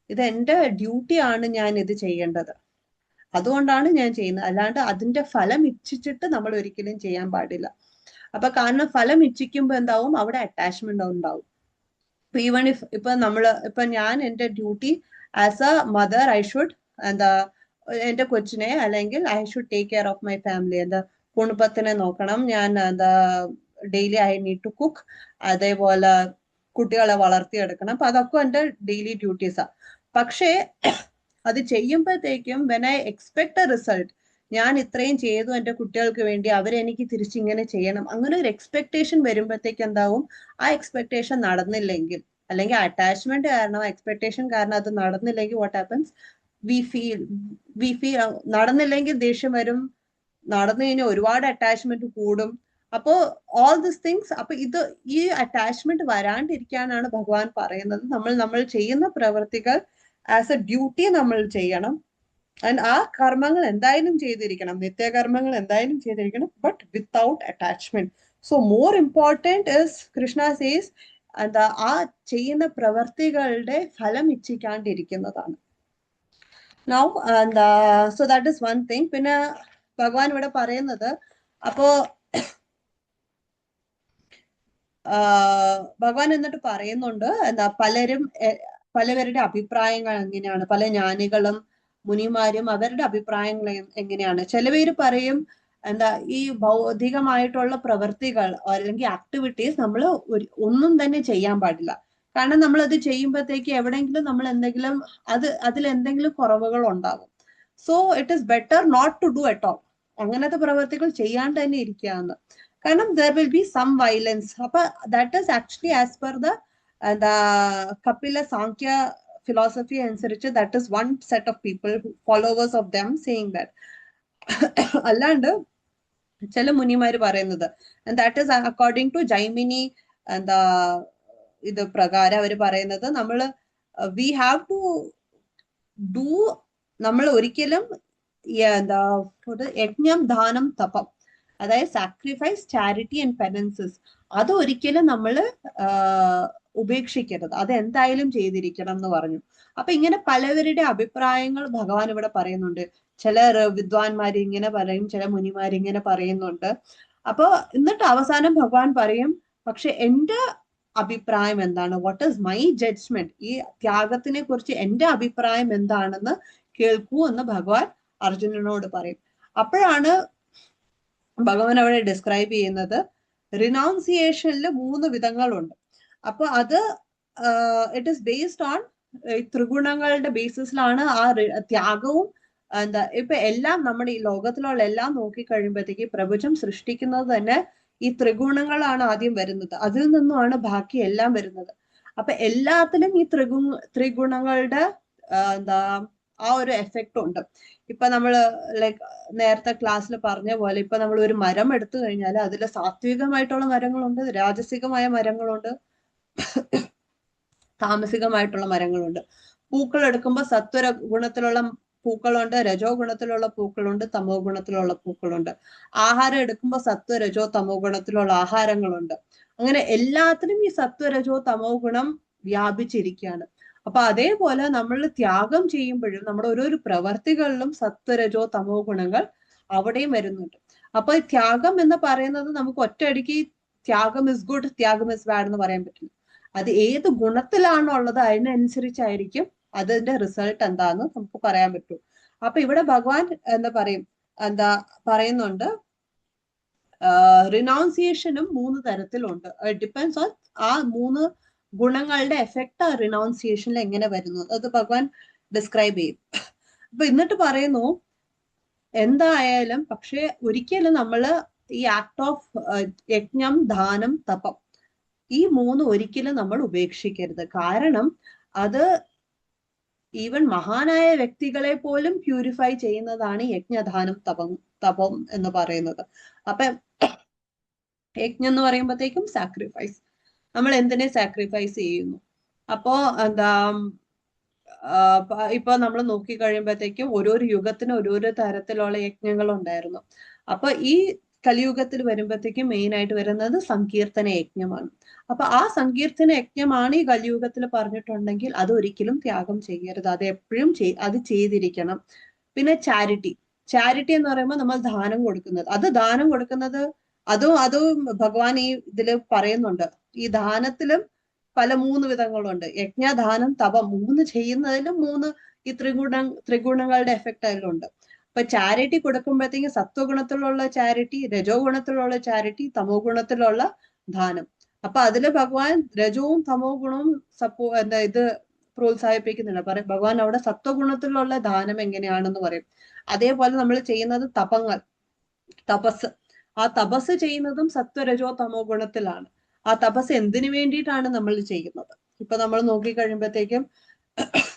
ഇത് എന്റെ ഡ്യൂട്ടി ആണ്, ഞാൻ ഇത് ചെയ്യേണ്ടത്, അതുകൊണ്ടാണ് ഞാൻ ചെയ്യുന്നത്. അല്ലാണ്ട് അതിന്റെ ഫലം ഇച്ഛിച്ചിട്ട് നമ്മൾ ഒരിക്കലും ചെയ്യാൻ പാടില്ല. അപ്പൊ കാരണം ഫലം ഇച്ഛിക്കുമ്പോ എന്താവും? അവിടെ അറ്റാച്ച്മെന്റ് ഉണ്ടാവും. ഈവൺ ഇപ്പൊ ഞാൻ എന്റെ duty as a mother, I should എന്റെ കൊച്ചിനെ, അല്ലെങ്കിൽ I should take care of my family, കുടുംബത്തിനെ നോക്കണം, ഞാൻ daily I need to cook, അതേപോലെ കുട്ടികളെ വളർത്തിയെടുക്കണം. അപ്പൊ അതൊക്കെ എന്റെ ഡെയിലി ഡ്യൂട്ടീസാ. പക്ഷേ അത് ചെയ്യുമ്പോഴത്തേക്കും when I expect A result, ഞാൻ ഇത്രയും ചെയ്തു എന്റെ കുട്ടികൾക്ക് വേണ്ടി, അവരെനിക്ക് തിരിച്ചിങ്ങനെ ചെയ്യണം, അങ്ങനെ ഒരു എക്സ്പെക്ടേഷൻ വരുമ്പോഴത്തേക്ക് എന്താവും? ആ എക്സ്പെക്ടേഷൻ നടന്നില്ലെങ്കിൽ, അല്ലെങ്കിൽ അറ്റാച്ച്മെന്റ് കാരണം, എക്സ്പെക്ടേഷൻ കാരണം അത് നടന്നില്ലെങ്കിൽ, വാട്ട് ഹാപ്പൻസ്? വി ഫീൽ നടന്നില്ലെങ്കിൽ ദേഷ്യം വരും, നടന്നു കഴിഞ്ഞാൽ ഒരുപാട് അറ്റാച്ച്മെന്റ് കൂടും. അപ്പോ ഓൾ ദിസ് തിങ്സ്, അപ്പൊ ഈ അറ്റാച്ച്മെന്റ് വരാണ്ടിരിക്കാനാണ് ഭഗവാൻ പറയുന്നത് നമ്മൾ ചെയ്യുന്ന പ്രവൃത്തികൾ ആസ് എ ഡ്യൂട്ടി നമ്മൾ ചെയ്യണം. ആൻഡ് ആ കർമ്മങ്ങൾ എന്തായാലും ചെയ്തിരിക്കണം, നിത്യകർമ്മങ്ങൾ എന്തായാലും ചെയ്തിരിക്കണം, but without attachment. So more important is, Krishna says, ആ ചെയ്യുന്ന പ്രവൃത്തികളുടെ ഫലം ഇച്ഛിക്കാണ്ടിരിക്കുന്നതാണ്. Now so that is one thing. പിന്നെ ഭഗവാൻ ഇവിടെ പറയുന്നത്, അപ്പോ ഭഗവാൻ എന്നിട്ട് പറയുന്നുണ്ട്, പലവരുടെ അഭിപ്രായങ്ങൾ എങ്ങനെയാണ്, പല ജ്ഞാനികളും മുനിമാരും അവരുടെ അഭിപ്രായങ്ങൾ എങ്ങനെയാണ്. ചിലവര് പറയും ഈ ഭൗതികമായിട്ടുള്ള പ്രവൃത്തികൾ അല്ലെങ്കിൽ ആക്ടിവിറ്റീസ് നമ്മൾ ഒന്നും തന്നെ ചെയ്യാൻ പാടില്ല. കാരണം നമ്മൾ അത് ചെയ്യുമ്പോഴത്തേക്ക് എവിടെയെങ്കിലും നമ്മൾ അതിൽ എന്തെങ്കിലും കുറവുകൾ ഉണ്ടാകും. So it is better not to do at all. അങ്ങനത്തെ പ്രവൃത്തികൾ ചെയ്യാണ്ട് തന്നെ ഇരിക്കുകയെന്ന്. കാരണം there will be some violence. അപ്പൊ that is actually as per the Kapila Sankhya philosophy അനുസരിച്ച്, that is one set of people, followers of them, saying that. അല്ലാണ്ട് ചില മുനിമാര് പറയുന്നത്, and that is according to Jaimini ഇത് പ്രകാരം അവർ പറയുന്നത്, we have to do, നമ്മൾ ഒരിക്കലും യജ്ഞം, ദാനം, തപം, അതായത് സാക്രിഫൈസ്, ചാരിറ്റി ആൻഡ് പെനൻസസ്, അത് ഒരിക്കലും നമ്മൾ ഉപേക്ഷിക്കരുത്, അത് എന്തായാലും ചെയ്തിരിക്കണം എന്ന് പറഞ്ഞു. അപ്പൊ ഇങ്ങനെ പലവരുടെ അഭിപ്രായങ്ങൾ ഭഗവാൻ ഇവിടെ പറയുന്നുണ്ട്. ചില വിദ്വാൻമാര് ഇങ്ങനെ പറയും, ചില മുനിമാര് ഇങ്ങനെ പറയുന്നുണ്ട്. അപ്പൊ എന്നിട്ട് അവസാനം ഭഗവാൻ പറയും, പക്ഷെ എന്റെ അഭിപ്രായം എന്താണ്? What is my judgement? ഈ ത്യാഗത്തിനെ കുറിച്ച് എന്റെ അഭിപ്രായം എന്താണെന്ന് കേൾക്കൂ എന്ന് ഭഗവാൻ അർജുനനോട് പറയും. അപ്പോഴാണ് ഭഗവാൻ അവിടെ ഡിസ്ക്രൈബ് ചെയ്യുന്നത്, റിനൗൺസിയേഷനിൽ 3 വിധങ്ങളുണ്ട്. അപ്പൊ അത് ഇറ്റ് ഈസ് ബേസ്ഡ് ഓൺ ത്രിഗുണങ്ങളുടെ ബേസിസിലാണ് ആ ത്യാഗവും എന്താ ഇപ്പൊ എല്ലാം നമ്മുടെ ഈ ലോകത്തിലുള്ള എല്ലാം നോക്കിക്കഴിയുമ്പോഴത്തേക്ക് പ്രപഞ്ചം സൃഷ്ടിക്കുന്നത് തന്നെ ഈ ത്രിഗുണങ്ങളാണ് ആദ്യം വരുന്നത്. അതിൽ നിന്നുമാണ് ബാക്കി എല്ലാം വരുന്നത്. അപ്പൊ എല്ലാത്തിലും ഈ ത്രിഗുണങ്ങളുടെ എന്താ ആ ഒരു എഫക്റ്റ് ഉണ്ട്. ഇപ്പൊ നമ്മള് ലൈക്ക് നേരത്തെ ക്ലാസ്സിൽ പറഞ്ഞ പോലെ ഇപ്പൊ നമ്മൾ ഒരു മരം എടുത്തു കഴിഞ്ഞാൽ അതിൽ സാത്വികമായിട്ടുള്ള മരങ്ങളുണ്ട്, രാജസികമായ മരങ്ങളുണ്ട്, താമസികമായിട്ടുള്ള മരങ്ങളുണ്ട്. പൂക്കൾ എടുക്കുമ്പോൾ സത്വര ഗുണത്തിലുള്ള പൂക്കളുണ്ട്, രജോ ഗുണത്തിലുള്ള പൂക്കളുണ്ട്, തമോ ഗുണത്തിലുള്ള പൂക്കളുണ്ട്. ആഹാരം എടുക്കുമ്പോൾ സത്വ രജോ തമോ ഗുണത്തിലുള്ള ആഹാരങ്ങളുണ്ട്. അങ്ങനെ എല്ലാത്തിനും ഈ സത്വ രജോ തമോ ഗുണം വ്യാപിച്ചിരിക്കുകയാണ്. അപ്പൊ അതേപോലെ നമ്മൾ ത്യാഗം ചെയ്യുമ്പോഴും നമ്മുടെ ഓരോരോ പ്രവർത്തികളിലും സത്വരജോ തമോ ഗുണങ്ങൾ അവിടെയും വരുന്നുണ്ട്. അപ്പൊ ത്യാഗം എന്ന് പറയുന്നത് നമുക്ക് ഒറ്റയടിക്ക് ത്യാഗം ഇസ് ഗുഡ്, ത്യാഗം ഇസ് ബാഡ് എന്ന് പറയാൻ പറ്റില്ല. അത് ഏത് ഗുണത്തിലാണോ ഉള്ളത് അതിനനുസരിച്ചായിരിക്കും അതിന്റെ റിസൾട്ട് എന്താന്ന് നമുക്ക് പറയാൻ പറ്റും. അപ്പൊ ഇവിടെ ഭഗവാൻ എന്താ പറയുന്നുണ്ട്, റിനൗൺസിയേഷനും 3 തരത്തിലുണ്ട്. ഡിപ്പെൻസ് ഓൺ ആ 3 ഗുണങ്ങളുടെ എഫക്റ്റ് ആ റിനൗൺസിയേഷനിൽ എങ്ങനെ വരുന്നു അത് ഭഗവാൻ ഡിസ്ക്രൈബ് ചെയ്യും. അപ്പൊ എന്നിട്ട് പറയുന്നു എന്തായാലും പക്ഷെ ഒരിക്കലും നമ്മള് ഈ ആക്ട് ഓഫ് യജ്ഞം, ദാനം, തപം ഈ 3 ഒരിക്കലും നമ്മൾ ഉപേക്ഷിക്കരുത്. കാരണം അത് ഈവൻ മഹാനായ വ്യക്തികളെ പോലും പ്യൂരിഫൈ ചെയ്യുന്നതാണ് യജ്ഞദാനം തപം എന്ന് പറയുന്നത്. അപ്പൊ യജ്ഞം എന്ന് പറയുമ്പോഴത്തേക്കും സാക്രിഫൈസ്, നമ്മൾ എന്തിനെ സാക്രിഫൈസ് ചെയ്യുന്നു. അപ്പോ എന്താ ഇപ്പൊ നമ്മൾ നോക്കിക്കഴിയുമ്പോഴത്തേക്കും ഓരോരോ യുഗത്തിന് ഓരോരോ തരത്തിലുള്ള യജ്ഞങ്ങൾ ഉണ്ടായിരുന്നു. അപ്പൊ ഈ കലിയുഗത്തിൽ വരുമ്പോഴത്തേക്കും മെയിൻ ആയിട്ട് വരുന്നത് സങ്കീർത്തന യജ്ഞമാണ്. അപ്പൊ ആ സങ്കീർത്തന യജ്ഞമാണ് ഈ കലിയുഗത്തിൽ പറഞ്ഞിട്ടുണ്ടെങ്കിൽ അത് ഒരിക്കലും ത്യാഗം ചെയ്യരുത്, അത് എപ്പോഴും അത് ചെയ്തിരിക്കണം. പിന്നെ ചാരിറ്റി എന്ന് പറയുമ്പോൾ നമ്മൾ ദാനം കൊടുക്കുന്നത്, അത് ദാനം കൊടുക്കുന്നത് അതും ഭഗവാൻ ഈ ഇതില് പറയുന്നുണ്ട്. ഈ ദാനത്തിലും പല 3 വിധങ്ങളുണ്ട്. യജ്ഞദാനം തപം 3 ചെയ്യുന്നതിലും 3 ഈ ത്രിഗുണങ്ങളുടെ എഫക്റ്റ് അതിലുണ്ട്. അപ്പൊ ചാരിറ്റി കൊടുക്കുമ്പോഴത്തേക്കും സത്വഗുണത്തിലുള്ള ചാരിറ്റി, രജോ ഗുണത്തിലുള്ള ചാരിറ്റി, തമോ ഗുണത്തിലുള്ള ദാനം. അപ്പൊ അതില് ഭഗവാൻ രജവും തമോ ഗുണവും ഇത് പ്രോത്സാഹിപ്പിക്കുന്നില്ല. ഭഗവാൻ അവിടെ സത്വഗുണത്തിലുള്ള ദാനം എങ്ങനെയാണെന്ന് പറയും. അതേപോലെ നമ്മൾ ചെയ്യുന്നത് തപസ്, ആ തപസ് ചെയ്യുന്നതും സത്വരജോ തമോ ഗുണത്തിലാണ്. ആ തപസ് എന്തിനു വേണ്ടിയിട്ടാണ് നമ്മൾ ചെയ്യുന്നത്? ഇപ്പൊ നമ്മൾ നോക്കിക്കഴിയുമ്പോഴത്തേക്കും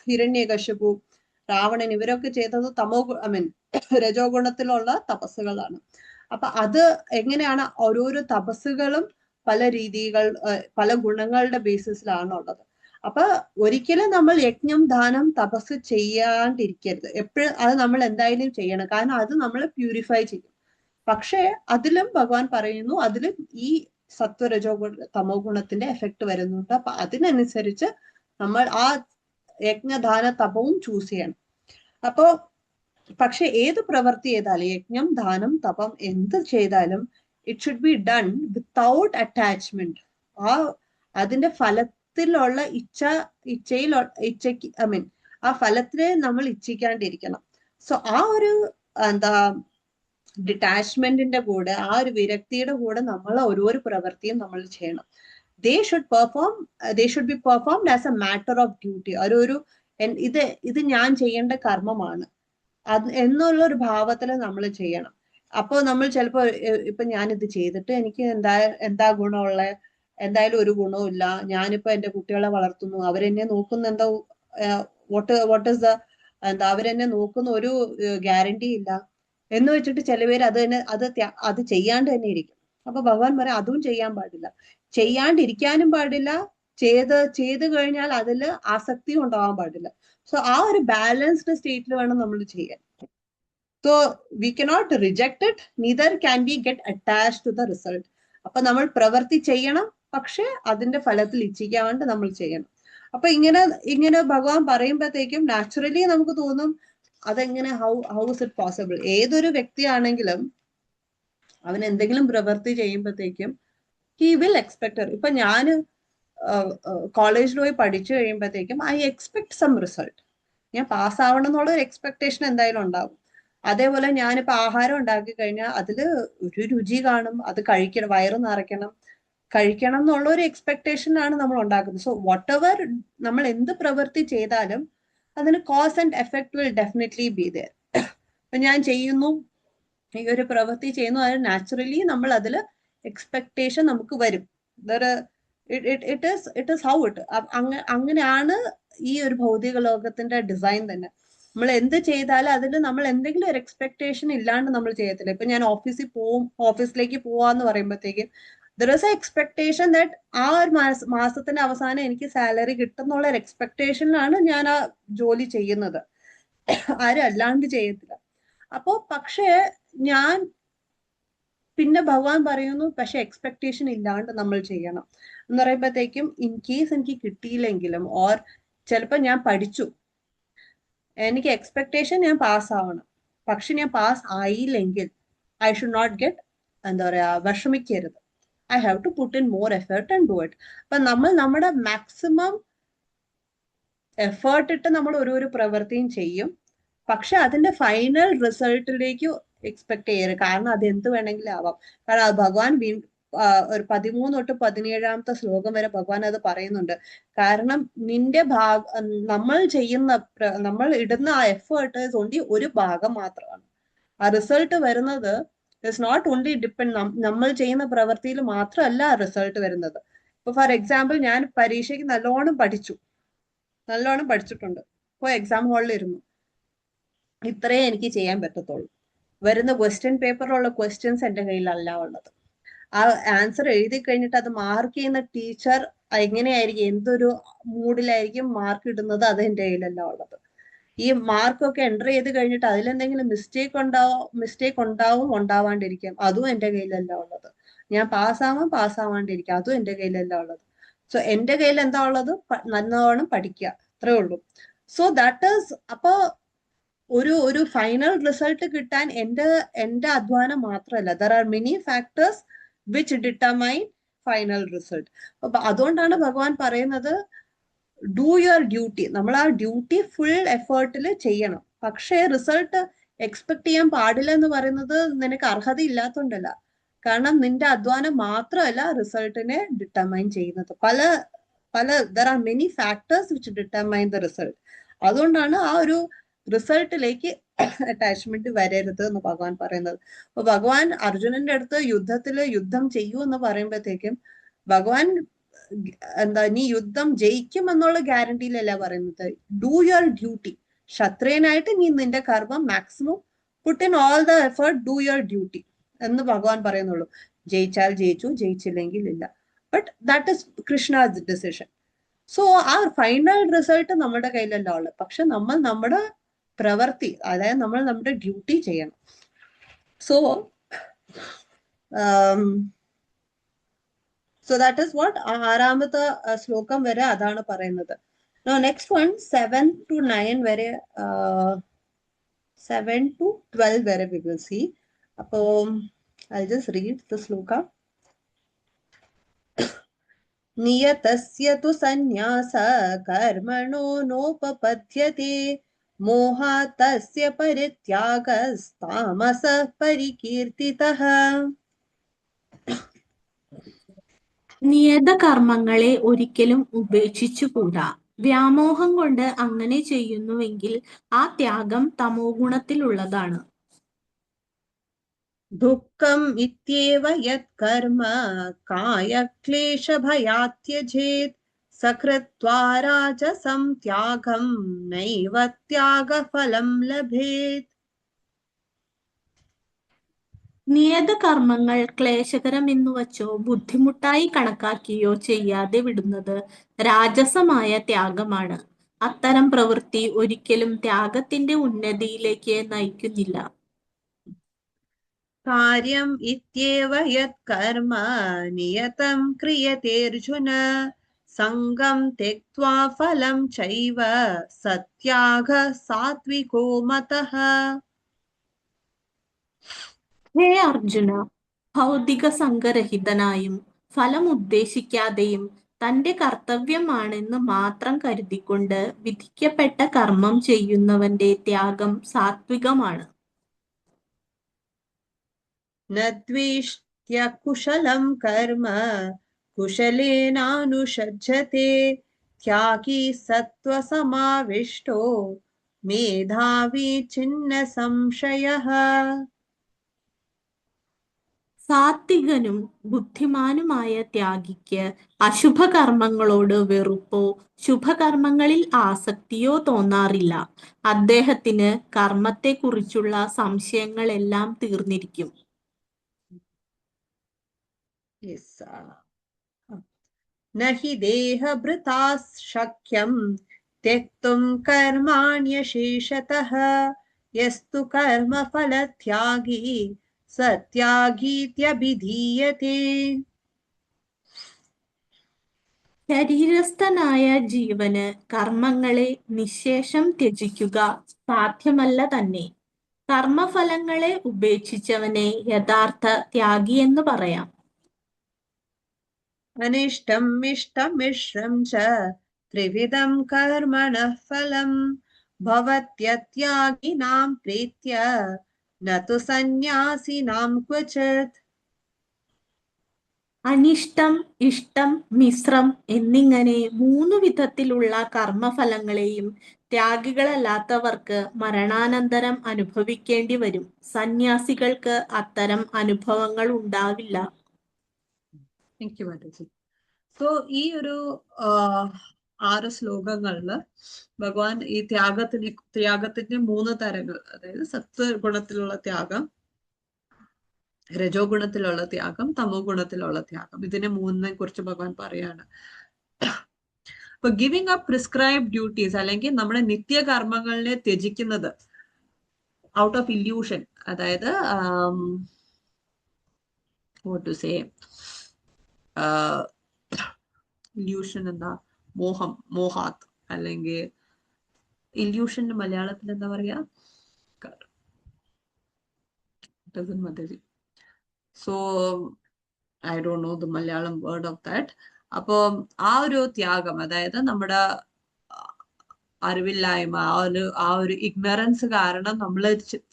ഹിരണ്യകശിപു, രാവണൻ ഇവരൊക്കെ ചെയ്തത് രജോ ഗുണത്തിലുള്ള തപസ്സുകളാണ്. അപ്പൊ അത് എങ്ങനെയാണ് ഓരോരോ തപസ്സുകളും പല ഗുണങ്ങളുടെ ബേസിസിലാണ് ഉള്ളത്. അപ്പൊ ഒരിക്കലും നമ്മൾ യജ്ഞം, ദാനം, തപസ് ചെയ്യാണ്ടിരിക്കരുത്. എപ്പോഴും അത് നമ്മൾ എന്തായാലും ചെയ്യണം, കാരണം അത് നമ്മളെ പ്യൂരിഫൈ ചെയ്യും. പക്ഷെ അതിലും ഭഗവാൻ പറയുന്നു അതിലും ഈ സത്വരജോ തമോ ഗുണത്തിന്റെ എഫക്ട് വരുന്നുണ്ട്. അപ്പൊ അതിനനുസരിച്ച് നമ്മൾ ആ യജ്ഞദാന തപവും ചൂസ് ചെയ്യണം. അപ്പോ പക്ഷെ ഏത് പ്രവൃത്തി ചെയ്താലും, യജ്ഞം, ദാനം, തപം എന്ത് ചെയ്താലും it should be done without attachment. അതിന്റെ ഫലത്തിലുള്ള ആ ഫലത്തിനെ നമ്മൾ ഇച്ഛിക്കാണ്ടിരിക്കണം. സോ ആ ഒരു ഡിറ്റാച്ച്മെന്റിന്റെ കൂടെ, ആ ഒരു വിരക്തിയുടെ കൂടെ നമ്മൾ ഓരോരോ പ്രവൃത്തിയും നമ്മൾ ചെയ്യണം. they should be performed as a matter of duty. ഇത് ഞാൻ ചെയ്യേണ്ട കർമ്മമാണ് എന്നുള്ള ഒരു ഭാവത്തിൽ നമ്മൾ ചെയ്യണം. അപ്പൊ നമ്മൾ ചിലപ്പോ ഇപ്പൊ ഞാനിത് ചെയ്തിട്ട് എനിക്ക് എന്താ ഗുണമുള്ള? എന്തായാലും ഒരു ഗുണവും ഇല്ല. ഞാനിപ്പോ എന്റെ കുട്ടികളെ വളർത്തുന്നു, അവരെന്നെ നോക്കുന്ന വാട്ട് ഈസ് അവരെന്നെ നോക്കുന്ന ഒരു ഗ്യാരണ്ടി ഇല്ല എന്ന് വെച്ചിട്ട് ചിലവര് അത് ചെയ്യാണ്ട് തന്നെ ഇരിക്കും. അപ്പൊ ഭഗവാൻ പറയാം അതും ചെയ്യാൻ പാടില്ല, ചെയ്യാണ്ടിരിക്കാനും പാടില്ല, ചെയ്ത് കഴിഞ്ഞാൽ അതിൽ ആസക്തി ഉണ്ടാവാൻ പാടില്ല. സോ ആ ഒരു ബാലൻസ്ഡ് സ്റ്റേറ്റിൽ വേണം നമ്മൾ ചെയ്യാൻ. So we cannot reject it, neither can we get attached to the result. അപ്പൊ നമ്മൾ പ്രവൃത്തി ചെയ്യണം, പക്ഷെ അതിന്റെ ഫലത്തിൽ ഇച്ഛിക്കാണ്ട് നമ്മൾ ചെയ്യണം. അപ്പൊ ഇങ്ങനെ ഭഗവാൻ പറയുമ്പോഴത്തേക്കും നാച്ചുറലി നമുക്ക് തോന്നും അതെങ്ങനെ, ഹൗ ഇസ് ഇറ്റ് പോസിബിൾ? ഏതൊരു വ്യക്തിയാണെങ്കിലും അവൻ എന്തെങ്കിലും പ്രവൃത്തി ചെയ്യുമ്പോഴത്തേക്കും ഹി വിൽ എക്സ്പെക്ട്. ഇപ്പൊ ഞാൻ കോളേജിൽ പോയി പഠിച്ചു കഴിയുമ്പോഴത്തേക്കും ഐ എക്സ്പെക്ട് സം റിസൾട്ട്. ഞാൻ പാസ്സാവണം എന്നുള്ള ഒരു എക്സ്പെക്ടേഷൻ എന്തായാലും ഉണ്ടാവും. അതേപോലെ ഞാനിപ്പോ ആഹാരം ഉണ്ടാക്കി കഴിഞ്ഞാൽ അതില് ഒരു രുചി കാണും, അത് കഴിക്കണം, വയറ് നിറയ്ക്കണം, കഴിക്കണം എന്നുള്ള ഒരു എക്സ്പെക്ടേഷനാണ് നമ്മൾ ഉണ്ടാക്കുന്നത്. സോ വാട്ട് എവർ നമ്മൾ എന്ത് പ്രവൃത്തി ചെയ്താലും അതിന് cause and effect will definitely be there. ഇപ്പൊ ഞാൻ ചെയ്യുന്നു, ഈ ഒരു പ്രവൃത്തി ചെയ്യുന്നു, അത് നാച്ചുറലി നമ്മൾ അതിൽ എക്സ്പെക്ടേഷൻ നമുക്ക് വരും. It is how it. അങ്ങനെയാണ് ഈ ഒരു ഭൗതിക ലോകത്തിന്റെ ഡിസൈൻ തന്നെ. നമ്മൾ എന്ത് ചെയ്താലും അതിൽ നമ്മൾ എന്തെങ്കിലും ഒരു എക്സ്പെക്ടേഷൻ ഇല്ലാണ്ട് നമ്മൾ ചെയ്യത്തില്ല. ഇപ്പൊ ഞാൻ ഓഫീസിലേക്ക് പോവാന്ന് പറയുമ്പോഴത്തേക്കും there is A expectation that ആ ഒരു മാസത്തിന്റെ അവസാനം എനിക്ക് സാലറി കിട്ടുന്നുള്ള ഒരു എക്സ്പെക്ടേഷനിലാണ് ഞാൻ ആ ജോലി ചെയ്യുന്നത്. ആരും അല്ലാണ്ട് ചെയ്യത്തില്ല. അപ്പോ പക്ഷേ ഞാൻ പിന്നെ ഭഗവാൻ പറയുന്നു, പക്ഷെ എക്സ്പെക്ടേഷൻ ഇല്ലാണ്ട് നമ്മൾ ചെയ്യണം എന്ന് പറയുമ്പോഴത്തേക്കും ഇൻ കേസ് എനിക്ക് കിട്ടിയില്ലെങ്കിലും, ഓർ ചിലപ്പോ ഞാൻ പഠിച്ചു, എനിക്ക് എക്സ്പെക്ടേഷൻ ഞാൻ പാസ് ആവണം, പക്ഷെ ഞാൻ പാസ് ആയില്ലെങ്കിൽ ഐ ഷുഡ് നോട്ട് ഗെറ്റ്, എന്താ പറയാ, വിഷമിക്കരുത്. I have to put in more effort and do it. അപ്പൊ നമ്മൾ നമ്മുടെ മാക്സിമം എഫേർട്ട് ഇട്ട് നമ്മൾ ഒരു പ്രവൃത്തിയും ചെയ്യും. പക്ഷെ അതിന്റെ ഫൈനൽ റിസൾട്ടിലേക്ക് എക്സ്പെക്ട് ചെയ്യരുത്. കാരണം അത് എന്ത് വേണമെങ്കിലും ആവാം. കാരണം അത് ഭഗവാൻ ഒരു 13 തൊട്ട് 17 ശ്ലോകം വരെ ഭഗവാൻ അത് പറയുന്നുണ്ട്. കാരണം നിന്റെ നമ്മൾ ഇടുന്ന ആ എഫേർട്ട് ഓൺലി ഒരു ഭാഗം മാത്രമാണ്. ആ റിസൾട്ട് വരുന്നത് ഇറ്റ്സ് നോട്ട് ഓൺലി ഡിപ്പെൻഡ്, നമ്മൾ ചെയ്യുന്ന പ്രവൃത്തിയിൽ മാത്രമല്ല ആ റിസൾട്ട് വരുന്നത്. ഇപ്പൊ ഫോർ എക്സാമ്പിൾ, ഞാൻ പരീക്ഷയ്ക്ക് നല്ലോണം പഠിച്ചിട്ടുണ്ട്. ഇപ്പൊ എക്സാം ഹാളിൽ ഇരുന്നു, ഇത്രേ എനിക്ക് ചെയ്യാൻ പറ്റത്തുള്ളൂ. വരുന്ന ക്വസ്റ്റ്യൻ പേപ്പറിലുള്ള ക്വസ്റ്റ്യൻസ് എൻ്റെ കയ്യിലല്ല ഉള്ളത്. ആ ആൻസർ എഴുതി കഴിഞ്ഞിട്ട് അത് മാർക്ക് ചെയ്യുന്ന ടീച്ചർ എങ്ങനെയായിരിക്കും, എന്തൊരു മൂഡിലായിരിക്കും മാർക്ക് ഇടുന്നത്, അത് എൻ്റെ കയ്യിലല്ല ഉള്ളത്. ഈ മാർക്കൊക്കെ എൻ്റർ ചെയ്ത് കഴിഞ്ഞിട്ട് അതിലെന്തെങ്കിലും മിസ്റ്റേക്ക് ഉണ്ടാവാണ്ടിരിക്കും, അതും എൻ്റെ കയ്യിലല്ല ഉള്ളത്. ഞാൻ പാസ്സാവാണ്ടിരിക്കും, അതും എൻ്റെ കയ്യിലല്ല ഉള്ളത്. സോ എൻ്റെ കയ്യിൽ എന്താ ഉള്ളത്? നല്ലോണം പഠിക്കുക, അത്രേ ഉള്ളൂ. സോ ദാറ്റ് ഈസ്, അപ്പൊ ഒരു ഫൈനൽ റിസൾട്ട് കിട്ടാൻ എന്റെ അധ്വാനം മാത്രമല്ല, there are many factors which determine final result. അപ്പൊ അതുകൊണ്ടാണ് ഭഗവാൻ പറയുന്നത് ഡു യുവർ ഡ്യൂട്ടി. നമ്മൾ ആ ഡ്യൂട്ടി ഫുൾ എഫേർട്ടിൽ ചെയ്യണം. പക്ഷേ റിസൾട്ട് എക്സ്പെക്ട് ചെയ്യാൻ പാടില്ല എന്ന് പറയുന്നത് നിനക്ക് അർഹത ഇല്ലാത്തതുകൊണ്ടല്ല. കാരണം നിന്റെ അധ്വാനം മാത്രമല്ല റിസൾട്ടിനെ ഡിറ്റർമൈൻ ചെയ്യുന്നത്. There are many factors which determine the result. അതുകൊണ്ടാണ് ആ ഒരു റിസൾട്ടിലേക്ക് അറ്റാച്ച്മെന്റ് വരരുത് എന്ന് ഭഗവാൻ പറയുന്നത്. അപ്പൊ ഭഗവാൻ അർജുനന്റെ അടുത്ത് യുദ്ധം ചെയ്യൂ എന്ന് പറയുമ്പോഴത്തേക്കും ഭഗവാൻ നീ യുദ്ധം ജയിക്കും എന്നുള്ള ഗ്യാരണ്ടിയിലല്ല പറയുന്നത്. Do your duty. ക്ഷത്രിയനായിട്ട് നീ നിന്റെ കർമ്മം maximum put in all the effort, do your duty എന്ന് ഭഗവാൻ പറയുന്നുള്ളൂ. ജയിച്ചാൽ ജയിച്ചു, ജയിച്ചില്ലെങ്കിൽ ഇല്ല. But that is Krishna's decision. So ആ ഫൈനൽ റിസൾട്ട് നമ്മുടെ കയ്യിലല്ല ഉള്ളത്. പക്ഷെ നമ്മൾ നമ്മുടെ പ്രവൃത്തി, അതായത് നമ്മൾ നമ്മുടെ ഡ്യൂട്ടി ചെയ്യണം. സോ ദാറ്റ് ഇസ് വാട്ട് 6ാമത്തെ ശ്ലോകം വരെ അതാണ് പറയുന്നത്. നെക്സ്റ്റ് വൺ 7 to 9 വരെ, 7 to 12 വരെ we will see. അപ്പോ I'll just read the ശ്ലോക. നിയതസ്യ തു സന്യാസ കർമ്മണോ നോപപദ്യതേ മോഹാത് തസ്യ പരിത്യാഗസ്താമസഃ പരികീർത്തിതഃ. നിയത കർമ്മങ്ങളെ ഒരിക്കലും ഉപേക്ഷിച്ചുകൂടാ. വ്യാമോഹം കൊണ്ട് അങ്ങനെ ചെയ്യുന്നുവെങ്കിൽ ആ ത്യാഗം തമോ ഗുണത്തിലുള്ളതാണ്. ദുഃഖം ഇത്യേവ യത് കർമ്മ കായക്ലേശ ഭയാത് ത്യജേത് സകൃത്വാ രാജസം ത്യാഗം നൈവ ത്യാഗഫലം ലഭേത്. നിയത കർമ്മങ്ങൾ ക്ലേശകരമെന്നു വച്ചോ ബുദ്ധിമുട്ടായി കണക്കാക്കിയോ ചെയ്യാതെ വിടുന്നത് രാജസമായ ത്യാഗമാണ്. അത്തരം പ്രവൃത്തി ഒരിക്കലും ത്യാഗത്തിന്റെ ഉന്നതിയിലേക്ക് നയിക്കുന്നില്ല. കാര്യം ഇത്യേവ യത് കർമ്മ നിയതം ക്രിയതേ അർജുന സംഗം ത്യക്ത്വാ ഫലം ചൈവ സത്യാഗ സാത്വികോ മതഃ. ഹേ അർജുന, ഭൗതിക സംഘരഹിതനായും ഫലം ഉദ്ദേശിക്കാതെയും തന്റെ കർത്തവ്യമാണെന്ന് മാത്രം കരുതിക്കൊണ്ട് വിധിക്കപ്പെട്ട കർമ്മം ചെയ്യുന്നവന്റെ ത്യാഗം സാത്വികമാണ്. നദ്വേഷ്ട്യ കുശലം കർമ്മ കുശലേനാനുഷജ്ജതേ ത്യാഗീ സത്വസമാവിഷ്ടോ മേധാവി ചിന്ന സംശയഃ. സാത്വികനും ബുദ്ധിമാനുമായ ത്യാഗിക്ക് അശുഭകർമ്മങ്ങളോട് വെറുപ്പോ ശുഭകർമ്മങ്ങളിൽ ആസക്തിയോ തോന്നാറില്ല. അദ്ദേഹത്തിന് കർമ്മത്തെക്കുറിച്ചുള്ള സംശയങ്ങളെല്ലാം തീർന്നിരിക്കും. Yes. നഹി ദേഹഭൃതാ ശക്യം ത്യക്തും കർമാണ്യശേഷതഃ യസ്തു കർമ്മഫലത്യാഗി സത്യാഗീത്യഭിധീയതേ. ശരീരസ്ഥനായ ജീവന് കർമ്മങ്ങളെ നിശ്ശേഷം ത്യജിക്കുക സാധ്യമല്ല തന്നെ. കർമ്മഫലങ്ങളെ ഉപേക്ഷിച്ചവനെ യഥാർത്ഥ ത്യാഗിയെന്ന് പറയാം. അനിഷ്ടം ഇഷ്ടം മിശ്രം ച ത്രിവിധം കർമ്മണഃ ഫലം ഭവത്യത്യാഗിനാം പ്രീത്യ നതു സന്യാസിനാം ക്വചിത്. അനിഷ്ടം, ഇഷ്ടം, മിശ്രം എന്നിങ്ങനെ 3 വിധത്തിലുള്ള കർമ്മഫലങ്ങളെയും ത്യാഗികളല്ലാത്തവർക്ക് മരണാനന്തരം അനുഭവിക്കേണ്ടി വരും. സന്യാസികൾക്ക് അത്തരം അനുഭവങ്ങൾ ഉണ്ടാവില്ല. Thank you Mataji. സോ ഈ ഒരു 6 ശ്ലോകങ്ങളില് ഭഗവാൻ ഈ ത്യാഗത്തിന്റെ 3 തരങ്ങൾ, അതായത് സത്വ ഗുണത്തിലുള്ള ത്യാഗം, രജോ ഗുണത്തിലുള്ള ത്യാഗം, തമോ ഗുണത്തിലുള്ള ത്യാഗം, ഇതിനെ 3 കുറിച്ച് ഭഗവാൻ പറയാണ്. അപ്പൊ ഗിവിംഗ് അപ്പ് പ്രിസ്ക്രൈബ് ഡ്യൂട്ടീസ് അല്ലെങ്കിൽ നമ്മുടെ നിത്യകർമ്മങ്ങളെ ത്യജിക്കുന്നത് ഔട്ട് ഓഫ് ഇല്യൂഷൻ, അതായത് വാട്ട് ടു സേ, ഇല്യൂഷൻ എന്താ, മോഹാത്ത്, അല്ലെങ്കിൽ ഇല്യൂഷന്റെ മലയാളത്തിൽ എന്താ പറയാ, so I don't know the Malayalam word of that. അപ്പൊ ആ ഒരു ത്യാഗം, അതായത് നമ്മുടെ അറിവില്ലായ്മ, ആ ഒരു ഇഗ്നറൻസ് കാരണം നമ്മൾ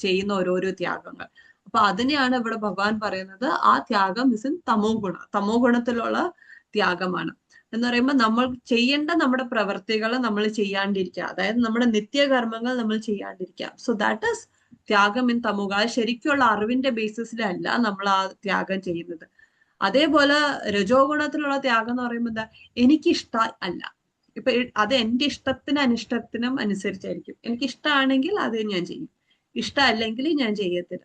ചെയ്യുന്ന ഓരോരോ ത്യാഗങ്ങൾ, അപ്പൊ അതിനെയാണ് ഇവിടെ ഭഗവാൻ പറയുന്നത് ആ ത്യാഗം ഇസ് ഇൻ തമോ ഗുണത്തിലുള്ള ത്യാഗമാണ്. എന്ന് പറയുമ്പോൾ നമ്മൾ ചെയ്യേണ്ട നമ്മുടെ പ്രവർത്തികൾ നമ്മൾ ചെയ്യാണ്ടിരിക്കുക, അതായത് നമ്മുടെ നിത്യകർമ്മങ്ങൾ നമ്മൾ ചെയ്യാണ്ടിരിക്കുക. സോ ദാറ്റ് ഈസ് ത്യാഗം ഇൻ തമോഗ. ശരിക്കുള്ള അറിവിന്റെ ബേസിസിലല്ല നമ്മൾ ആ ത്യാഗം ചെയ്യുന്നത്. അതേപോലെ രജോ ഗുണത്തിലുള്ള ത്യാഗം എന്ന് പറയുമ്പോൾ എന്താ, എനിക്കിഷ്ട അല്ല, ഇപ്പൊ അത് എന്റെ ഇഷ്ടത്തിനും അനിഷ്ടത്തിനും അനുസരിച്ചായിരിക്കും. എനിക്ക് ഇഷ്ടമാണെങ്കിൽ അത് ഞാൻ ചെയ്യും, ഇഷ്ടമല്ലെങ്കിൽ ഞാൻ ചെയ്യത്തില്ല.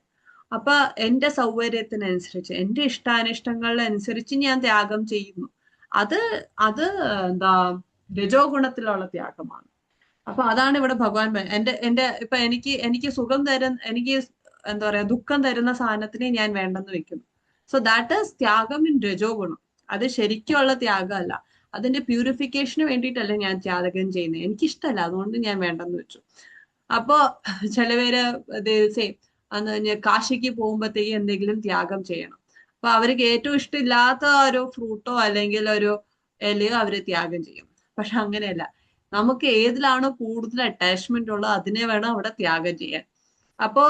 അപ്പൊ എന്റെ സൗകര്യത്തിനനുസരിച്ച്, എന്റെ ഇഷ്ടാനിഷ്ടങ്ങളിനനുസരിച്ച് ഞാൻ ത്യാഗം ചെയ്യുന്നു. അത് എന്താ രജോ ഗുണത്തിലുള്ള ത്യാഗമാണ്. അപ്പൊ അതാണ് ഇവിടെ ഭഗവാൻ എന്റെ ഇപ്പൊ എനിക്ക് സുഖം എനിക്ക് എന്താ പറയാ ദുഃഖം തരുന്ന സാധനത്തിനെ ഞാൻ വേണ്ടെന്ന് വെക്കുന്നു. സോ ദാറ്റ് ഈസ് ത്യാഗം ഇൻ രജോ ഗുണം. അത് ശരിക്കുള്ള ത്യാഗമല്ല, അതിന്റെ പ്യൂരിഫിക്കേഷന് വേണ്ടിയിട്ടല്ല ഞാൻ ത്യാഗം ചെയ്യുന്നത്, എനിക്കിഷ്ടമല്ല അതുകൊണ്ട് ഞാൻ വേണ്ടെന്ന് വെച്ചു. അപ്പോ ചിലവര് അന്ന് കാശിക്ക് പോകുമ്പോഴത്തേക്ക് എന്തെങ്കിലും ത്യാഗം ചെയ്യണം. അപ്പൊ അവർക്ക് ഏറ്റവും ഇഷ്ടമില്ലാത്ത ഒരു ഫ്രൂട്ടോ അല്ലെങ്കിൽ ഒരു ഇലയോ അവര് ത്യാഗം ചെയ്യും. പക്ഷെ അങ്ങനെയല്ല, നമുക്ക് ഏതിലാണോ കൂടുതൽ അറ്റാച്ച്മെന്റ് ഉള്ളത് അതിനെ വേണം അവിടെ ത്യാഗം ചെയ്യാൻ. അപ്പോ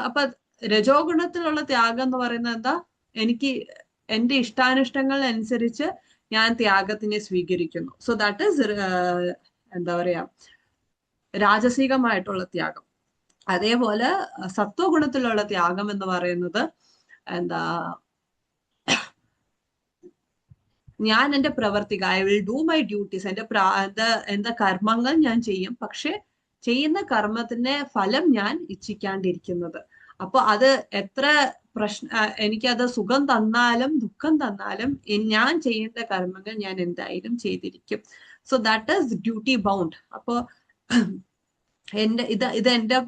അപ്പൊ രജോ ഗുണത്തിലുള്ള ത്യാഗം എന്ന് പറയുന്നത് എന്താ, എനിക്ക് എന്റെ ഇഷ്ടാനിഷ്ടങ്ങൾ അനുസരിച്ച് ഞാൻ ത്യാഗത്തിനെ സ്വീകരിക്കുന്നു. സോ ദാറ്റ് ഈസ് എന്താ പറയാ രാജസികമായിട്ടുള്ള ത്യാഗം. അതേപോലെ സത്വഗുണത്തിലുള്ള ത്യാഗം എന്ന് പറയുന്നത് എന്താ, ഞാൻ എന്റെ പ്രവർത്തിക, I will do my duties, എന്റെ കർമ്മങ്ങൾ ഞാൻ ചെയ്യും, പക്ഷെ ചെയ്യുന്ന കർമ്മത്തിന്റെ ഫലം ഞാൻ ഇച്ഛിക്കാണ്ടിരിക്കുന്നത്. അപ്പൊ അത് എത്ര എനിക്കത് സുഖം തന്നാലും ദുഃഖം തന്നാലും ഞാൻ ചെയ്യേണ്ട കർമ്മങ്ങൾ ഞാൻ എന്തായാലും ചെയ്തിരിക്കും. So that is duty bound. അപ്പോ ഇത് എന്റെ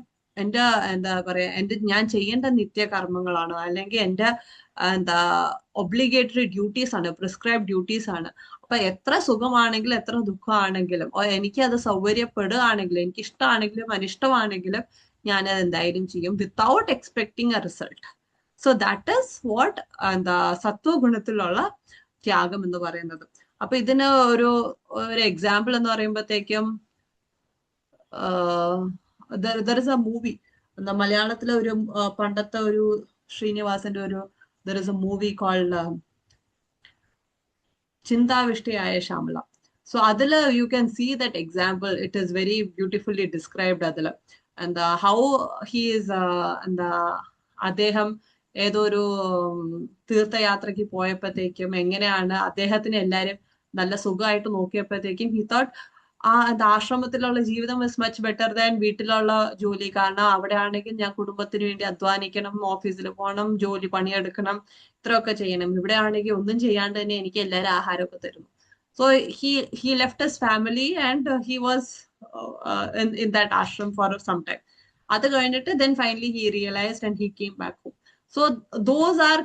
എന്താ പറയാ, ഞാൻ ചെയ്യേണ്ട നിത്യകർമ്മങ്ങളാണ്, അല്ലെങ്കിൽ എന്റെ എന്താ ഒബ്ലിഗേറ്ററി ഡ്യൂട്ടീസ് ആണ്, പ്രിസ്ക്രൈബ് ഡ്യൂട്ടീസ് ആണ്. അപ്പൊ എത്ര സുഖമാണെങ്കിലും എത്ര ദുഃഖമാണെങ്കിലും എനിക്ക് അത് സൗകര്യപ്പെടുകയാണെങ്കിലും എനിക്ക് ഇഷ്ടമാണെങ്കിലും അനിഷ്ടമാണെങ്കിലും ഞാനത് എന്തായാലും ചെയ്യും, without expecting A result. So that is what എന്താ സത്വഗുണത്തിലുള്ള ത്യാഗം എന്ന് പറയുന്നത്. അപ്പൊ ഇതിന് ഒരു എക്സാമ്പിൾ എന്ന് പറയുമ്പോഴത്തേക്കും there is a movie, മലയാളത്തിലെ ഒരു പണ്ടത്തെ ഒരു ശ്രീനിവാസന്റെ ഒരു there is a movie called Chinthavishtayaya Shyamala. So adila you can see that example. It is very beautifully described adila. And how he is and അദ്ദേഹം ഏതൊരു തീർത്ഥയാത്രയ്ക്ക് പോയപ്പോഴത്തേക്കും എങ്ങനെയാണ് അദ്ദേഹത്തിന് എല്ലാരും നല്ല സുഖമായിട്ട് നോക്കിയപ്പോഴത്തേക്കും ഹി തോട്ട് ആശ്രമത്തിലുള്ള ജീവിതം ഇസ് മച്ച് ബെറ്റർ ദാൻ വീട്ടിലുള്ള ജോലി. കാരണം അവിടെ ആണെങ്കിൽ ഞാൻ കുടുംബത്തിന് വേണ്ടി അധ്വാനിക്കണം, ഓഫീസിൽ പോകണം, ജോലി പണിയെടുക്കണം, ഇത്രയൊക്കെ ചെയ്യണം. ഇവിടെ ആണെങ്കിൽ ഒന്നും ചെയ്യാണ്ട് തന്നെ എനിക്ക് എല്ലാവരും ആഹാരമൊക്കെ തരുന്നു. So he left his family and he was in that ashram for some time. അത് കഴിഞ്ഞിട്ട് then finally he realized and he came back home. So those are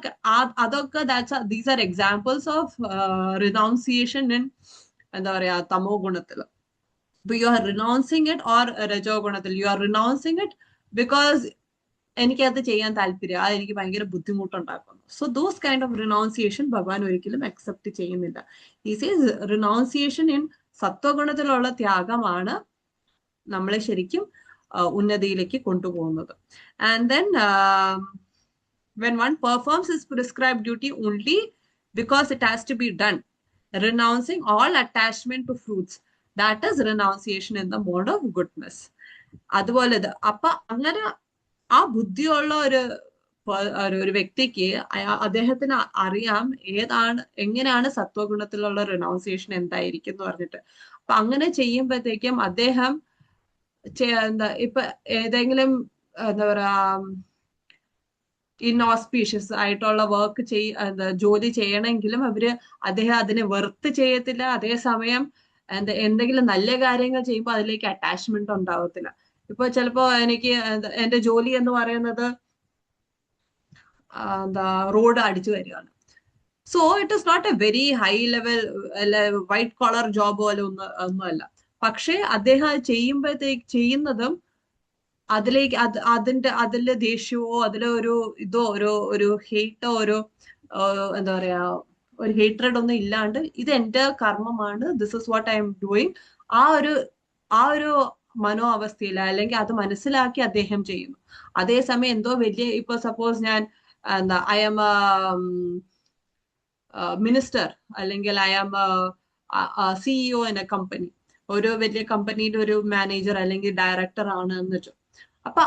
അതൊക്കെ these are examples of renunciation in എന്താ പറയാ തമോ ഗുണത്തിൽ. But you are renouncing it or രജോ ഗുണത്തിൽ you are renouncing it because എനിക്കത് ചെയ്യാൻ താല്പര്യം, എനിക്ക് ഭയങ്കര ബുദ്ധിമുട്ടുണ്ടാക്കുന്നു. So those kind of renunciation ഭഗവാൻ ഒരിക്കലും അക്സെപ്റ്റ് ചെയ്യുന്നില്ല. ഈ സീസ് റിനൗൺസിയേഷൻ ഇൻ സത്വഗുണത്തിലുള്ള ത്യാഗമാണ് നമ്മളെ ശരിക്കും ഉന്നതിയിലേക്ക് കൊണ്ടുപോകുന്നത്. And then when one performs his prescribed duty only because it has to be done, renouncing all attachment to fruits, that is renunciation in the mode of goodness. അതുപോലെ അപ്പൊ അങ്ങനെ ആ ബുദ്ധിയുള്ള ഒരു വ്യക്തിക്ക് അദ്ദേഹത്തിന് അറിയാം എങ്ങനെയാണ് സത്വഗുണത്തിലുള്ള റിനൗൺസിയേഷൻ എന്തായിരിക്കും എന്ന് പറഞ്ഞിട്ട്. അപ്പൊ അങ്ങനെ ചെയ്യുമ്പോഴത്തേക്കും അദ്ദേഹം ഇപ്പൊ ഏതെങ്കിലും എന്താ പറയാ ഇൻഓസ്പീഷ്യസ് ആയിട്ടുള്ള വർക്ക് ജോലി ചെയ്യണമെങ്കിലും അദ്ദേഹം അതിനെ വെറുത്ത് ചെയ്യത്തില്ല. അതേസമയം എന്തെങ്കിലും നല്ല കാര്യങ്ങൾ ചെയ്യുമ്പോൾ അതിലേക്ക് അറ്റാച്ച്മെന്റ് ഉണ്ടാവത്തില്ല. ഇപ്പൊ ചിലപ്പോ എനിക്ക് എന്റെ ജോലി എന്ന് പറയുന്നത് റോഡ് അടിച്ചു വരികയാണ്. So it is not a very high level white collar job പോലെ ഒന്നുമല്ല. പക്ഷെ അദ്ദേഹം അത് ചെയ്യുന്നതും അതിലേക്ക് അതിലെ ദേഷ്യമോ അതിലെ ഒരു ഹേറ്റോ എന്താ പറയാ ഒരു ഹേറ്റ്രഡ് ഒന്നും ഇല്ലാണ്ട് ഇത് എന്റെ കർമ്മമാണ്, this is what I am doing, ആ ഒരു മനോവസ്ഥയില അല്ലെങ്കിൽ അത് മനസ്സിലാക്കി അദ്ദേഹം ചെയ്യുന്നു. അതേസമയം എന്തോ വലിയ ഇപ്പൊ സപ്പോസ് ഞാൻ ഐ ആം മിനിസ്റ്റർ അല്ലെങ്കിൽ I am CEO in a company, ഒരു വലിയ കമ്പനിയുടെ ഒരു മാനേജർ അല്ലെങ്കിൽ ഡയറക്ടർ ആണ് എന്ന് വെച്ചു. അപ്പൊ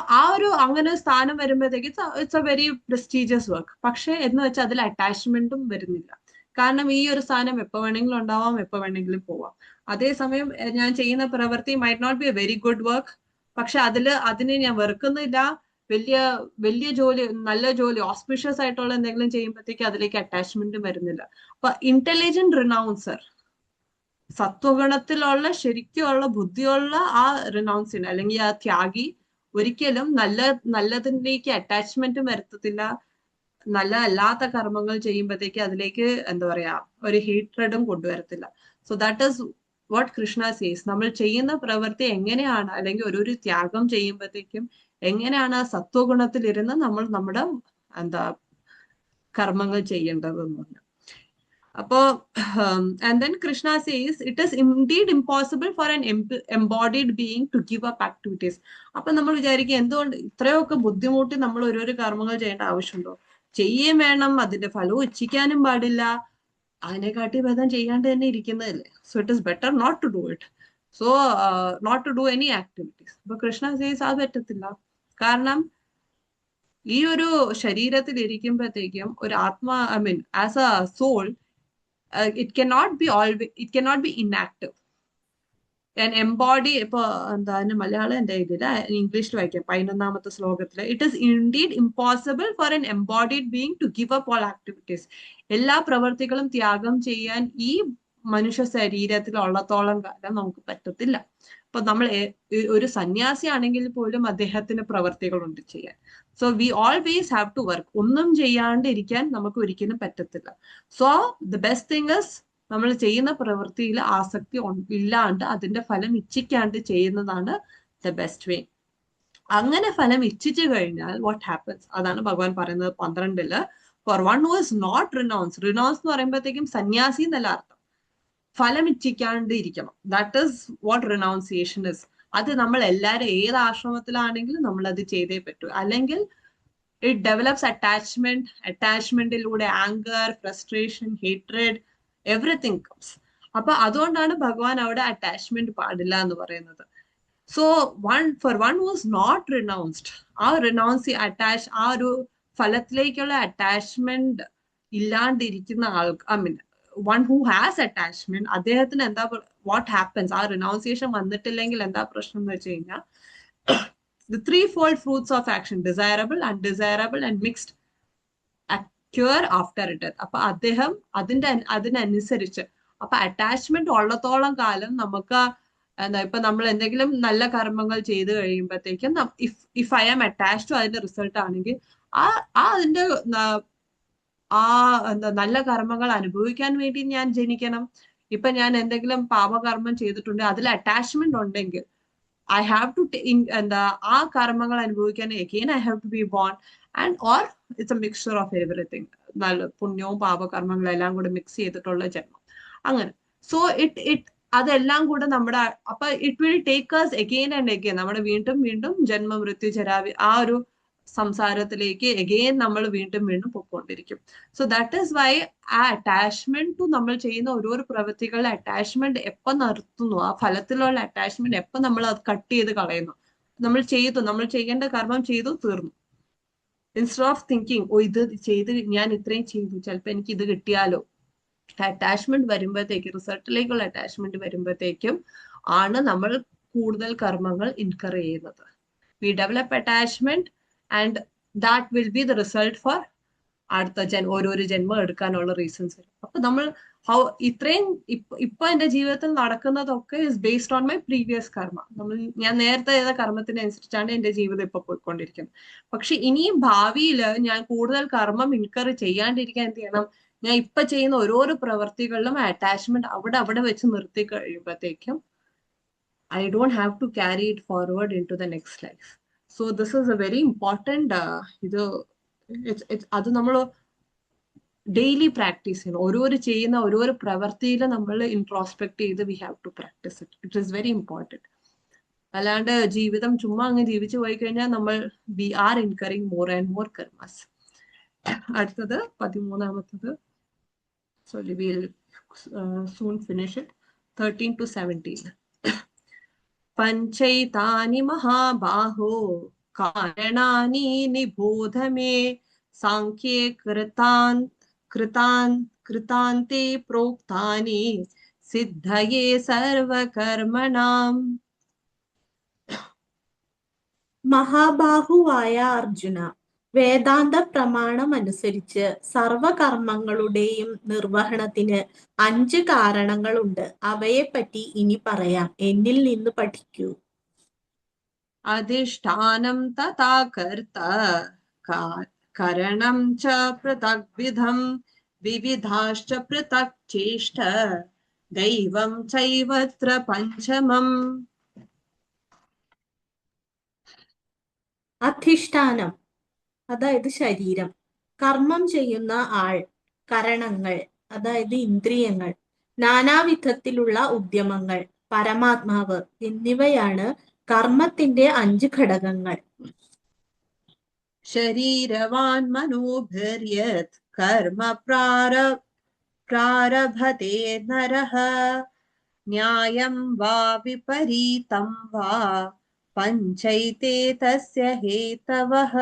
അങ്ങനെ സ്ഥാനം വരുമ്പോഴത്തേക്ക് it's A very prestigious work. പക്ഷെ എന്ന് വെച്ചാൽ അതിൽ അറ്റാച്ച്മെന്റും വരുന്നില്ല. കാരണം ഈ ഒരു സ്ഥാനം എപ്പോ വേണമെങ്കിലും ഉണ്ടാവാം, എപ്പോ വേണമെങ്കിലും പോവാം. അതേസമയം ഞാൻ ചെയ്യുന്ന പ്രവൃത്തി might not be a very good work, പക്ഷെ അതിനെ ഞാൻ വെറുക്കുന്നില്ല. വലിയ ജോലി, നല്ല ജോലി, ഓസ്പിഷ്യസ് ആയിട്ടുള്ള എന്തെങ്കിലും ചെയ്യുമ്പോഴത്തേക്ക് അതിലേക്ക് അറ്റാച്ച്മെന്റും വരുന്നില്ല. അപ്പൊ ഇന്റലിജന്റ് റിനൗൺസർ, സത്വഗുണത്തിലുള്ള ശരിക്കുള്ള ബുദ്ധിയുള്ള ആ റിനൗൺസിന് അല്ലെങ്കിൽ ആ ത്യാഗി ഒരിക്കലും നല്ലതിലേക്ക് അറ്റാച്ച്മെന്റും വരുത്തത്തില്ല. നല്ല അല്ലാത്ത കർമ്മങ്ങൾ ചെയ്യുമ്പോഴത്തേക്ക് അതിലേക്ക് എന്താ പറയാ ഒരു ഹേറ്റ്രഡും കൊണ്ടുവരത്തില്ല. So that is what Krishna says. നമ്മൾ ചെയ്യുന്ന പ്രവൃത്തി എങ്ങനെയാണ് അല്ലെങ്കിൽ ഒരു ത്യാഗം ചെയ്യുമ്പോഴത്തേക്കും എങ്ങനെയാണ് ആ സത്വഗുണത്തിലിരുന്ന് നമ്മൾ നമ്മുടെ കർമ്മങ്ങൾ ചെയ്യേണ്ടതെന്ന് പറഞ്ഞു. അപ്പോ and then Krishna says it is indeed impossible for an embodied being to give up activities. അപ്പൊ നമ്മൾ വിചാരിക്കും എന്തുകൊണ്ട് ഇത്രയൊക്കെ ബുദ്ധിമുട്ടി നമ്മൾ ഓരോരോ കർമ്മങ്ങൾ ചെയ്യേണ്ട ആവശ്യമുണ്ടോ? ചെയ്യേം വേണം, അതിന്റെ ഫലവും ഇച്ഛിക്കാനും പാടില്ല. അതിനെക്കാട്ടി ഭേദം ചെയ്യാണ്ട് തന്നെ ഇരിക്കുന്നതല്ലേ. So it is better not to do it. So not to do any activities. അപ്പൊ കൃഷ്ണ സേസ് അത് പറ്റത്തില്ല. കാരണം ഈ ഒരു ശരീരത്തിൽ ഇരിക്കുമ്പോഴത്തേക്കും ഒരു ആത്മാ as a soul it cannot be inactive. An embody ഇപ്പൊ മലയാളം എന്റെ ഇതില് ഇംഗ്ലീഷിൽ വായിക്കാം 11ാമത്തെ ശ്ലോകത്തില് it is indeed impossible for an embodied being to give up all activities. എല്ലാ പ്രവർത്തികളും ത്യാഗം ചെയ്യാൻ ഈ മനുഷ്യ ശരീരത്തിൽ ഉള്ളത്തോളം കാലം നമുക്ക് പറ്റത്തില്ല. അപ്പൊ നമ്മൾ ഒരു സന്യാസി ആണെങ്കിൽ പോലും അദ്ദേഹത്തിന് പ്രവർത്തികളുണ്ട് ചെയ്യാൻ. So we always have to work. ഒന്നും ചെയ്യാണ്ട് ഇരിക്കാൻ നമുക്ക് ഒരിക്കലും പറ്റത്തില്ല. So the best thing is നമ്മൾ ചെയ്യുന്ന പ്രവൃത്തിയിൽ ആസക്തി ഇല്ലാണ്ട് അതിന്റെ ഫലം ഇച്ഛിക്കാണ്ട് ചെയ്യുന്നതാണ് ദ ബെസ്റ്റ് വേ. അങ്ങനെ ഫലം ഇച്ഛിച്ചു കഴിഞ്ഞാൽ വാട്ട് ഹാപ്പൻസ്, അതാണ് ഭഗവാൻ പറയുന്നത് 12 for one who is not renounce. Renounce എന്ന് പറയുമ്പോഴത്തേക്കും സന്യാസി എന്നല്ല അർത്ഥം, ഫലം ഇച്ഛിക്കാണ്ട് ഇരിക്കണം. That is what renunciation is. അത് നമ്മൾ എല്ലാവരും ഏത് ആശ്രമത്തിലാണെങ്കിലും നമ്മൾ അത് ചെയ്തേ പറ്റൂ. അല്ലെങ്കിൽ ഇറ്റ് ഡെവലപ്സ് അറ്റാച്ച്മെന്റിലൂടെ anger, frustration, hatred, everything comes. അപ്പൊ അതുകൊണ്ടാണ് ഭഗവാൻ അവിടെ അറ്റാച്ച്മെന്റ് പാടില്ല എന്ന് പറയുന്നത്. So for one who was not renounced, ആ റിനൗൺസ് അറ്റാച്ച് ആ ഒരു ഫലത്തിലേക്കുള്ള അറ്റാച്ച്മെന്റ് ഇല്ലാണ്ടിരിക്കുന്ന I mean one who has attachment, അദ്ദേഹത്തിന് എന്താ വാട്ട് ഹാപ്പൻസ്, ആ റിനൗൺസിയേഷൻ വന്നിട്ടില്ലെങ്കിൽ എന്താ പ്രശ്നം എന്ന് വെച്ച് കഴിഞ്ഞാൽ the threefold fruits of action, desirable, undesirable and mixed, occur after death. അപ്പൊ അദ്ദേഹം അതിനനുസരിച്ച് അപ്പൊ അറ്റാച്ച്മെന്റ് ഉള്ളത്തോളം കാലം നമുക്ക് എന്താ ഇപ്പൊ നമ്മൾ എന്തെങ്കിലും നല്ല കർമ്മങ്ങൾ ചെയ്ത് കഴിയുമ്പോഴത്തേക്കും if I am attached to അതിന്റെ റിസൾട്ട് ആണെങ്കിൽ അതിന്റെ എന്താ നല്ല കർമ്മങ്ങൾ അനുഭവിക്കാൻ വേണ്ടി ഞാൻ ജനിക്കണം. ഇപ്പൊ ഞാൻ എന്തെങ്കിലും പാപകർമ്മം ചെയ്തിട്ടുണ്ടെങ്കിൽ അതിൽ അറ്റാച്ച്മെന്റ് ഉണ്ടെങ്കിൽ I have to എന്താ ആ കർമ്മങ്ങൾ അനുഭവിക്കാൻ again I have to be born and or it's a mixture of everything. നല്ല പുണ്യവും പാപകർമ്മങ്ങളും എല്ലാം കൂടെ മിക്സ് ചെയ്തിട്ടുള്ള ജന്മം അങ്ങനെ. സോ അതെല്ലാം കൂടെ നമ്മുടെ അപ്പൊ it will take us again and again, നമ്മുടെ വീണ്ടും വീണ്ടും ജന്മ മൃത്യു ജരാവി ആ ഒരു സംസാരത്തിലേക്ക് again നമ്മൾ വീണ്ടും വീണ്ടും പൊക്കോണ്ടിരിക്കും. സോ ദാറ്റ് ഈസ് വൈ ആ അറ്റാച്ച്മെന്റ് ടു നമ്മൾ ചെയ്യുന്ന ഓരോരോ പ്രവൃത്തികളുടെ അറ്റാച്ച്മെന്റ് എപ്പോ നിർത്തുന്നു, ആ ഫലത്തിലുള്ള അറ്റാച്ച്മെന്റ് എപ്പോ നമ്മൾ അത് കട്ട് ചെയ്ത് കളയുന്നു, നമ്മൾ ചെയ്യേണ്ട കർമ്മം ചെയ്തു തീർന്നു, ഇൻസ്റ്റെഡ് ഓഫ് തിങ്കിങ് ഓ ഇത് ചെയ്ത് ഞാൻ ഇത്രയും ചെയ്തു ചിലപ്പോ എനിക്ക് ഇത് കിട്ടിയാലോ, അറ്റാച്ച്മെന്റ് വരുമ്പോഴത്തേക്കും റിസൾട്ടിലേക്കുള്ള അറ്റാച്ച്മെന്റ് വരുമ്പോഴത്തേക്കും ആണ് നമ്മൾ കൂടുതൽ കർമ്മങ്ങൾ ഇൻകർ ചെയ്യുന്നത്. We develop attachment and that will be the result for അടുത്ത ഓരോരോ ജന്മം എടുക്കാനുള്ള റീസൺസ് വരും. അപ്പൊ നമ്മൾ ഇത്രയും ഇപ്പൊ എന്റെ ജീവിതത്തിൽ നടക്കുന്നതൊക്കെ is based on my previous karma. ഞാൻ നേരത്തെ ചെയ്ത കർമ്മത്തിനനുസരിച്ചാണ് എന്റെ ജീവിതം ഇപ്പൊ പോയിക്കൊണ്ടിരിക്കുന്നത്. പക്ഷെ ഇനിയും ഭാവിയിൽ ഞാൻ കൂടുതൽ കർമ്മം ഇൻകർ ചെയ്യാണ്ടിരിക്കാൻ എന്ത് ചെയ്യണം, ഞാൻ ഇപ്പൊ ചെയ്യുന്ന ഓരോരോ പ്രവർത്തികളിലും അറ്റാച്ച്മെന്റ് അവിടെ വെച്ച് നിർത്തി കഴിയുമ്പോഴത്തേക്കും I don't have to carry it forward into the next life. So this is a very important അത് നമ്മൾ ഡെയിലി പ്രാക്ടീസ് ചെയ്യണം. ഓരോരോ ചെയ്യുന്ന ഓരോരോ പ്രവൃത്തിയിൽ നമ്മൾ ഇൻട്രോസ്പെക്ട് ചെയ്ത് we have to practice it. It is very important. അല്ലാണ്ട് ജീവിതം ചുമ്മാ അങ്ങ് ജീവിച്ചു പോയി കഴിഞ്ഞാൽ നമ്മൾ we are incurring more and more karmas. അടുത്തത് 13ാമത്തത്. So we will soon finish it. 13 to 17. Panchaitani mahabaho karanani nibodh me sankhye kritante proktani siddhaye sarva karmanam. മഹാബാഹുവായ Arjuna, വേദാന്ത പ്രമാണം അനുസരിച്ച് സർവകർമ്മങ്ങളുടെയും നിർവഹണത്തിന് 5 കാരണങ്ങളുണ്ട്. അവയെപ്പറ്റി ഇനി പറയാം. എന്നിൽ നിന്ന് പഠിക്കൂ. അധിഷ്ഠാനം തഥാ കർത്ത കരണം ച പൃഥഗ്വിധം വിവിധാശ്ച പൃഥക് ചേഷ്ട ദൈവം ചൈവത്ര പഞ്ചമം. അധിഷ്ഠാനം അതായത് ശരീരം, കർമ്മം ചെയ്യുന്ന ആൾ, കരണങ്ങൾ അതായത് ഇന്ദ്രിയങ്ങൾ, നാനാവിധത്തിലുള്ള ഉദ്യമങ്ങൾ, പരമാത്മാവ് എന്നിവയാണ് കർമ്മത്തിന്റെ 5 ഘടകങ്ങൾ. ശരീരവാൻ മനോഭിര്യത് കർമ്മ പ്രാരഭതേ നരഃ ന്യായം വാ വിപരീതം വാ പഞ്ചൈതേ തസ്യ ഹേതവഃ.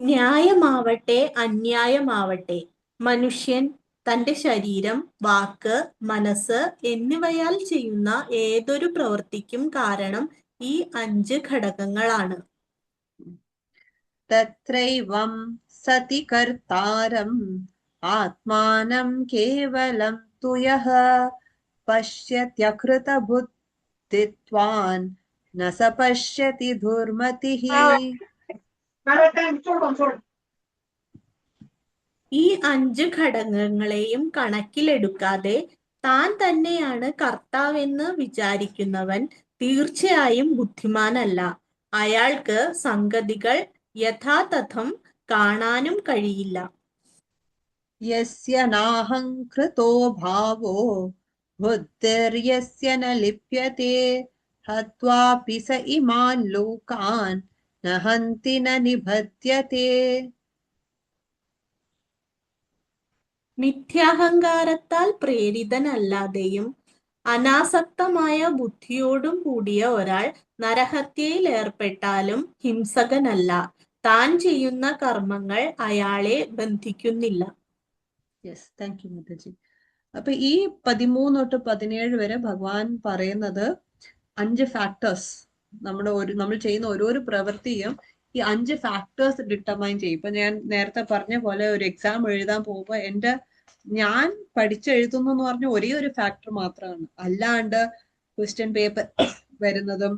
ന്യായമാവട്ടെ അന്യായമാവട്ടെ, മനുഷ്യൻ തന്റെ ശരീരം, വാക്ക്, മനസ്സ് എന്നിവയാൽ ചെയ്യുന്ന ഏതൊരു പ്രവൃത്തിക്കും കാരണം ഈ 5 ഘടകങ്ങളാണ്. തത്രൈവം സതി കർത്താരം ആത്മാനം കേവലം തുയഃ പശ്യത്യകൃത ബുദ്ധിത്വാൻ ന സ പശ്യതി ദുർമതിഃ. ഈ 5 ഘടകങ്ങളെയും കണക്കിലെടുക്കാതെ താൻ തന്നെയാണ് കർത്താവെന്ന് വിചാരിക്കുന്നവൻ തീർച്ചയായും ബുദ്ധിമാനല്ല. അയാൾക്ക് സംഗതികൾ യഥാതഥം കാണാനും കഴിയില്ല. യസ്യ നാഹംകൃതോ ഭാവോ ബുദ്ധിർയസ്യ ന ലിപ്യതേ ഹത്വാപി സ ഇമാൻ ലോകാൻ ന ഹന്തി ന നിബധ്യതേ. മിഥ്യാഹങ്കാരത്താൽ പ്രേരിതനല്ലാതെയും അനാസക്തമായ ബുദ്ധിയോടും കൂടിയ ഒരാൾ നരഹത്യയിൽ ഏർപ്പെട്ടാലും ഹിംസകനല്ല. താൻ ചെയ്യുന്ന കർമ്മങ്ങൾ അയാളെ ബന്ധിക്കുന്നില്ല. Yes, thank you Mataji. അപ്പൊ ഈ 13 തൊട്ട് 17 വരെ ഭഗവാൻ പറയുന്നത് 5 ഫാക്ടേഴ്സ്. നമ്മൾ ചെയ്യുന്ന ഓരോരോ പ്രവൃത്തിയും ഈ 5 ഫാക്ടേഴ്സ് ഡിറ്റർമൈൻ ചെയ്യും. ഇപ്പൊ ഞാൻ നേരത്തെ പറഞ്ഞ പോലെ ഒരു എക്സാം എഴുതാൻ പോകുമ്പോൾ ഞാൻ പഠിച്ചെഴുതുന്നു എന്ന് പറഞ്ഞ ഒരേ ഒരു ഫാക്ടർ മാത്രമാണ്. അല്ലാണ്ട് ക്വസ്റ്റ്യൻ പേപ്പർ വരുന്നതും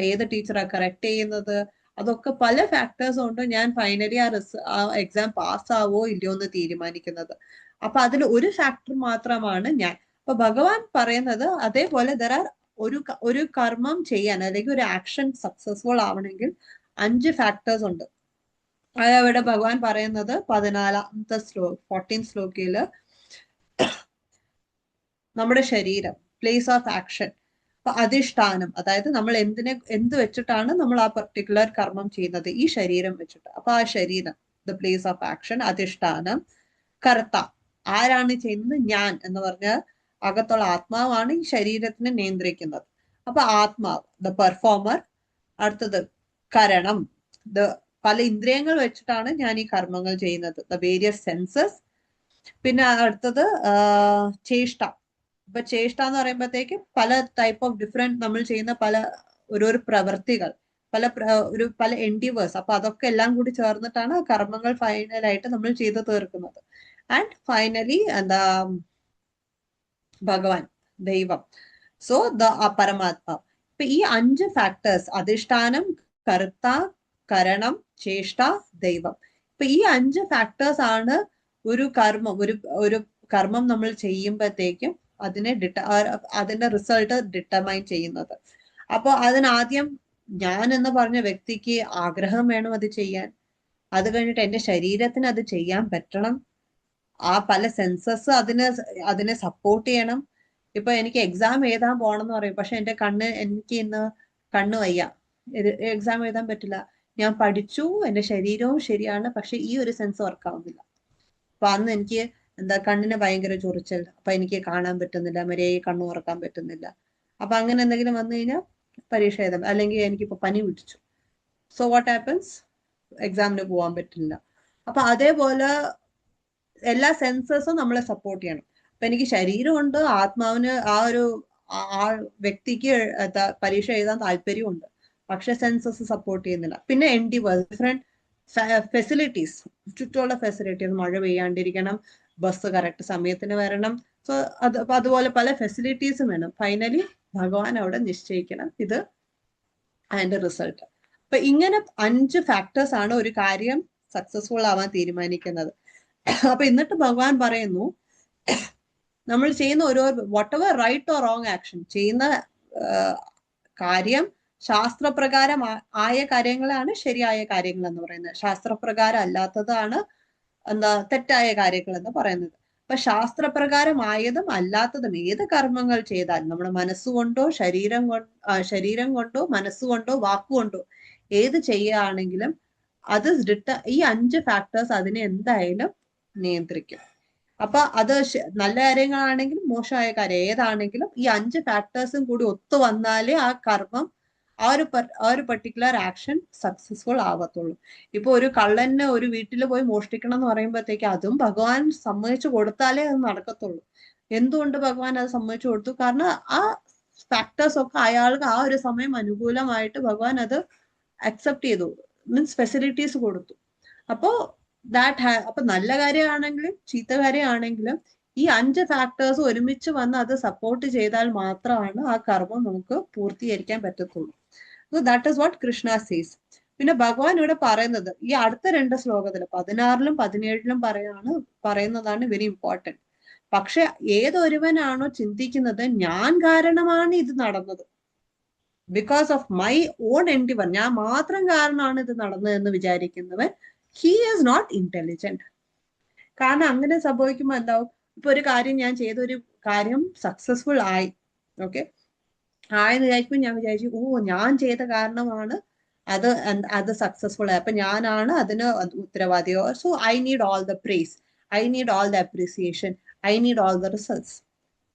ഏത് ടീച്ചറാ കറക്റ്റ് ചെയ്യുന്നത്, അതൊക്കെ പല ഫാക്ടേഴ്സ് കൊണ്ട് ഞാൻ ഫൈനലി ആ എക്സാം പാസ്സാവോ ഇല്ലയോ എന്ന് തീരുമാനിക്കുന്നത്. അപ്പൊ അതിൽ ഒരു ഫാക്ടർ മാത്രമാണ് ഞാൻ. അപ്പൊ ഭഗവാൻ പറയുന്നത് അതേപോലെ ഒരു കർമ്മം ചെയ്യാൻ അല്ലെങ്കിൽ ഒരു ആക്ഷൻ സക്സസ്ഫുൾ ആവണമെങ്കിൽ 5 ഫാക്ടേഴ്സ് ഉണ്ട്. അതവിടെ ഭഗവാൻ പറയുന്നത് 14th ശ്ലോകയില് നമ്മുടെ ശരീരം, പ്ലേസ് ഓഫ് ആക്ഷൻ, അധിഷ്ഠാനം, അതായത് നമ്മൾ എന്ത് വെച്ചിട്ടാണ് നമ്മൾ ആ പർട്ടിക്കുലർ കർമ്മം ചെയ്യുന്നത്, ഈ ശരീരം വെച്ചിട്ട്. അപ്പൊ ആ ശരീരം, ദ പ്ലേസ് ഓഫ് ആക്ഷൻ, അധിഷ്ഠാനം. കർത്ത, ആരാണ് ചെയ്യുന്നത്? ഞാൻ എന്ന് പറഞ്ഞ അകത്തുള്ള ആത്മാവാണ് ഈ ശരീരത്തിനെ നിയന്ത്രിക്കുന്നത്. അപ്പൊ ആത്മാവ്, ദ പെർഫോമർ. അടുത്തത് കരണം, പല ഇന്ദ്രിയങ്ങൾ വെച്ചിട്ടാണ് ഞാൻ ഈ കർമ്മങ്ങൾ ചെയ്യുന്നത്, ദ വേരിയസ് സെൻസസ്. പിന്നെ അടുത്തത് ചേഷ്ട. ഇപ്പൊ ചേഷ്ട എന്ന് പറയുമ്പോഴത്തേക്ക് പല ടൈപ്പ് ഓഫ് ഡിഫറെന്റ് നമ്മൾ ചെയ്യുന്ന ഓരോരോ പ്രവൃത്തികൾ, പല എൻഡിവേഴ്സ്. അപ്പൊ അതൊക്കെ എല്ലാം കൂടി ചേർന്നിട്ടാണ് കർമ്മങ്ങൾ ഫൈനലായിട്ട് നമ്മൾ ചെയ്ത് തീർക്കുന്നത്. ആൻഡ് ഫൈനലി ഭഗവാൻ, ദൈവം. സോ പരമാത്മാവ്. ഇപ്പൊ ഈ 5 ഫാക്ടേഴ്സ്, അധിഷ്ഠാനം, കർത്ത, കരണം, ചേഷ്ട, ദൈവം. ഇപ്പൊ ഈ 5 ഫാക്ടേഴ്സ് ആണ് ഒരു കർമ്മം നമ്മൾ ചെയ്യുമ്പോഴത്തേക്കും അതിന്റെ റിസൾട്ട് ഡിറ്റർമൈൻ ചെയ്യുന്നത്. അപ്പൊ അതിനാദ്യം ഞാൻ എന്ന് പറഞ്ഞ വ്യക്തിക്ക് ആഗ്രഹം വേണം അത് ചെയ്യാൻ. അത് കഴിഞ്ഞിട്ട് എന്റെ ശരീരത്തിന് അത് ചെയ്യാൻ പറ്റണം. ആ പല സെൻസസ് അതിനെ സപ്പോർട്ട് ചെയ്യണം. ഇപ്പൊ എനിക്ക് എക്സാം എഴുതാൻ പോകണം എന്ന് പറയും, പക്ഷെ എനിക്ക് ഇന്ന് കണ്ണ് വയ്യ, എക്സാം എഴുതാൻ പറ്റില്ല. ഞാൻ പഠിച്ചു, എന്റെ ശരീരവും ശരിയാണ്, പക്ഷെ ഈ ഒരു സെൻസ് വർക്ക് ആവുന്നില്ല. അപ്പൊ അന്ന് എനിക്ക് കണ്ണിന് ഭയങ്കര ചൊറിച്ചൽ, അപ്പൊ എനിക്ക് കാണാൻ പറ്റുന്നില്ല, മര്യാദയ്ക്ക് കണ്ണു തുറക്കാൻ പറ്റുന്നില്ല. അപ്പൊ അങ്ങനെ എന്തെങ്കിലും വന്നു കഴിഞ്ഞാൽ പരീക്ഷ എഴുതാം. അല്ലെങ്കിൽ എനിക്കിപ്പോ പനി പിടിച്ചു, സോ വാട്ട് ഹാപ്പൻസ്, എക്സാമിന് പോകാൻ പറ്റില്ല. അപ്പൊ അതേപോലെ എല്ലാ സെൻസസും നമ്മളെ സപ്പോർട്ട് ചെയ്യണം. അപ്പൊ എനിക്ക് ശരീരമുണ്ട്, ആത്മാവിന് ആ വ്യക്തിക്ക് പരീക്ഷ എഴുതാൻ താല്പര്യമുണ്ട്, പക്ഷെ സെൻസസ് സപ്പോർട്ട് ചെയ്യുന്നില്ല. പിന്നെ ഡിഫറെന്റ് ഫെസിലിറ്റീസ്, ചുറ്റുമുള്ള ഫെസിലിറ്റീസ്, മഴ പെയ്യാണ്ടിരിക്കണം, ബസ് കറക്റ്റ് സമയത്തിന് വരണം. സോ അതുപോലെ പല ഫെസിലിറ്റീസും വേണം. ഫൈനലി ഭഗവാൻ അവിടെ നിശ്ചയിക്കണം ഇത് അതിന്റെ റിസൾട്ട്. അപ്പൊ ഇങ്ങനെ 5 ഫാക്ടേഴ്സ് ആണ് ഒരു കാര്യം സക്സസ്ഫുൾ ആവാൻ തീരുമാനിക്കുന്നത്. അപ്പൊ എന്നിട്ട് ഭഗവാൻ പറയുന്നു, നമ്മൾ ചെയ്യുന്ന whatever right or wrong action, ചെയ്യുന്ന കാര്യം ശാസ്ത്രപ്രകാരം ആയ കാര്യങ്ങളാണ് ശരിയായ കാര്യങ്ങൾ എന്ന് പറയുന്നത്. ശാസ്ത്രപ്രകാരം അല്ലാത്തതാണ് തെറ്റായ കാര്യങ്ങൾ എന്ന് പറയുന്നത്. അപ്പൊ ശാസ്ത്രപ്രകാരമായതും അല്ലാത്തതും ഏത് കർമ്മങ്ങൾ ചെയ്താൽ, നമ്മുടെ മനസ്സുകൊണ്ടോ ശരീരം കൊണ്ടോ മനസ്സുകൊണ്ടോ വാക്കുകൊണ്ടോ ഏത് ചെയ്യുകയാണെങ്കിലും അത് ഈ 5 ഫാക്ടേഴ്സ് അതിനെ എന്തായാലും നിയന്ത്രിക്കും. അപ്പൊ അത് നല്ല കാര്യങ്ങളാണെങ്കിലും മോശമായ കാര്യം ഏതാണെങ്കിലും ഈ 5 ഫാക്ടേഴ്സും കൂടി ഒത്തു വന്നാലേ ആ കർമ്മം, ആ ഒരു പർട്ടിക്കുലർ ആക്ഷൻ സക്സസ്ഫുൾ ആവത്തുള്ളൂ. ഇപ്പൊ ഒരു കള്ളന് ഒരു വീട്ടിൽ പോയി മോഷ്ടിക്കണം എന്ന് പറയുമ്പോഴത്തേക്ക് അതും ഭഗവാൻ സമ്മതിച്ചു കൊടുത്താലേ അത് നടക്കത്തുള്ളൂ. എന്തുകൊണ്ട് ഭഗവാൻ അത് സമ്മതിച്ചു കൊടുത്തു? കാരണം ആ ഫാക്ടേഴ്സ് ഒക്കെ അയാൾക്ക് ആ ഒരു സമയം അനുകൂലമായിട്ട് ഭഗവാൻ അത് അക്സെപ്റ്റ് ചെയ്തു, മീൻസ് ഫെസിലിറ്റീസ് കൊടുത്തു. അപ്പോ അപ്പൊ നല്ല കാര്യമാണെങ്കിലും ചീത്ത കാര്യമാണെങ്കിലും ഈ 5 ഫാക്ടേഴ്സ് ഒരുമിച്ച് വന്ന് അത് സപ്പോർട്ട് ചെയ്താൽ മാത്രമാണ് ആ കർമ്മം നമുക്ക് പൂർത്തീകരിക്കാൻ പറ്റത്തുള്ളൂ. So that is what Krishna സീസ്. പിന്നെ ഭഗവാൻ ഇവിടെ പറയുന്നത് ഈ അടുത്ത 2 ശ്ലോകത്തിൽ 16ലും 17ലും പറയുന്നതാണ് വെരി ഇമ്പോർട്ടൻറ്റ്. പക്ഷെ ഏതൊരുവനാണോ ചിന്തിക്കുന്നത് ഞാൻ കാരണമാണ് ഇത് നടന്നത്, because of my own endeavour, ഞാൻ മാത്രം കാരണമാണ് ഇത് നടന്നതെന്ന് വിചാരിക്കുന്നവൻ, ഹി ഈസ് നോട്ട് ഇന്റലിജന്റ്. കാരണം അങ്ങനെ സംഭവിക്കുമ്പോൾ എന്താവും, ഇപ്പൊ ഒരു കാര്യം ഞാൻ ചെയ്ത ഒരു കാര്യം സക്സസ്ഫുൾ ആയി, ഓക്കെ ആയെന്ന് വിചാരിക്കുമ്പോൾ ഞാൻ വിചാരിച്ചു ഞാൻ ചെയ്ത കാരണമാണ് അത് സക്സസ്ഫുൾ ആയി, അപ്പൊ ഞാനാണ് അതിന് ഉത്തരവാദിയോ, so I need all the praise. I need all the appreciation, I need all the results.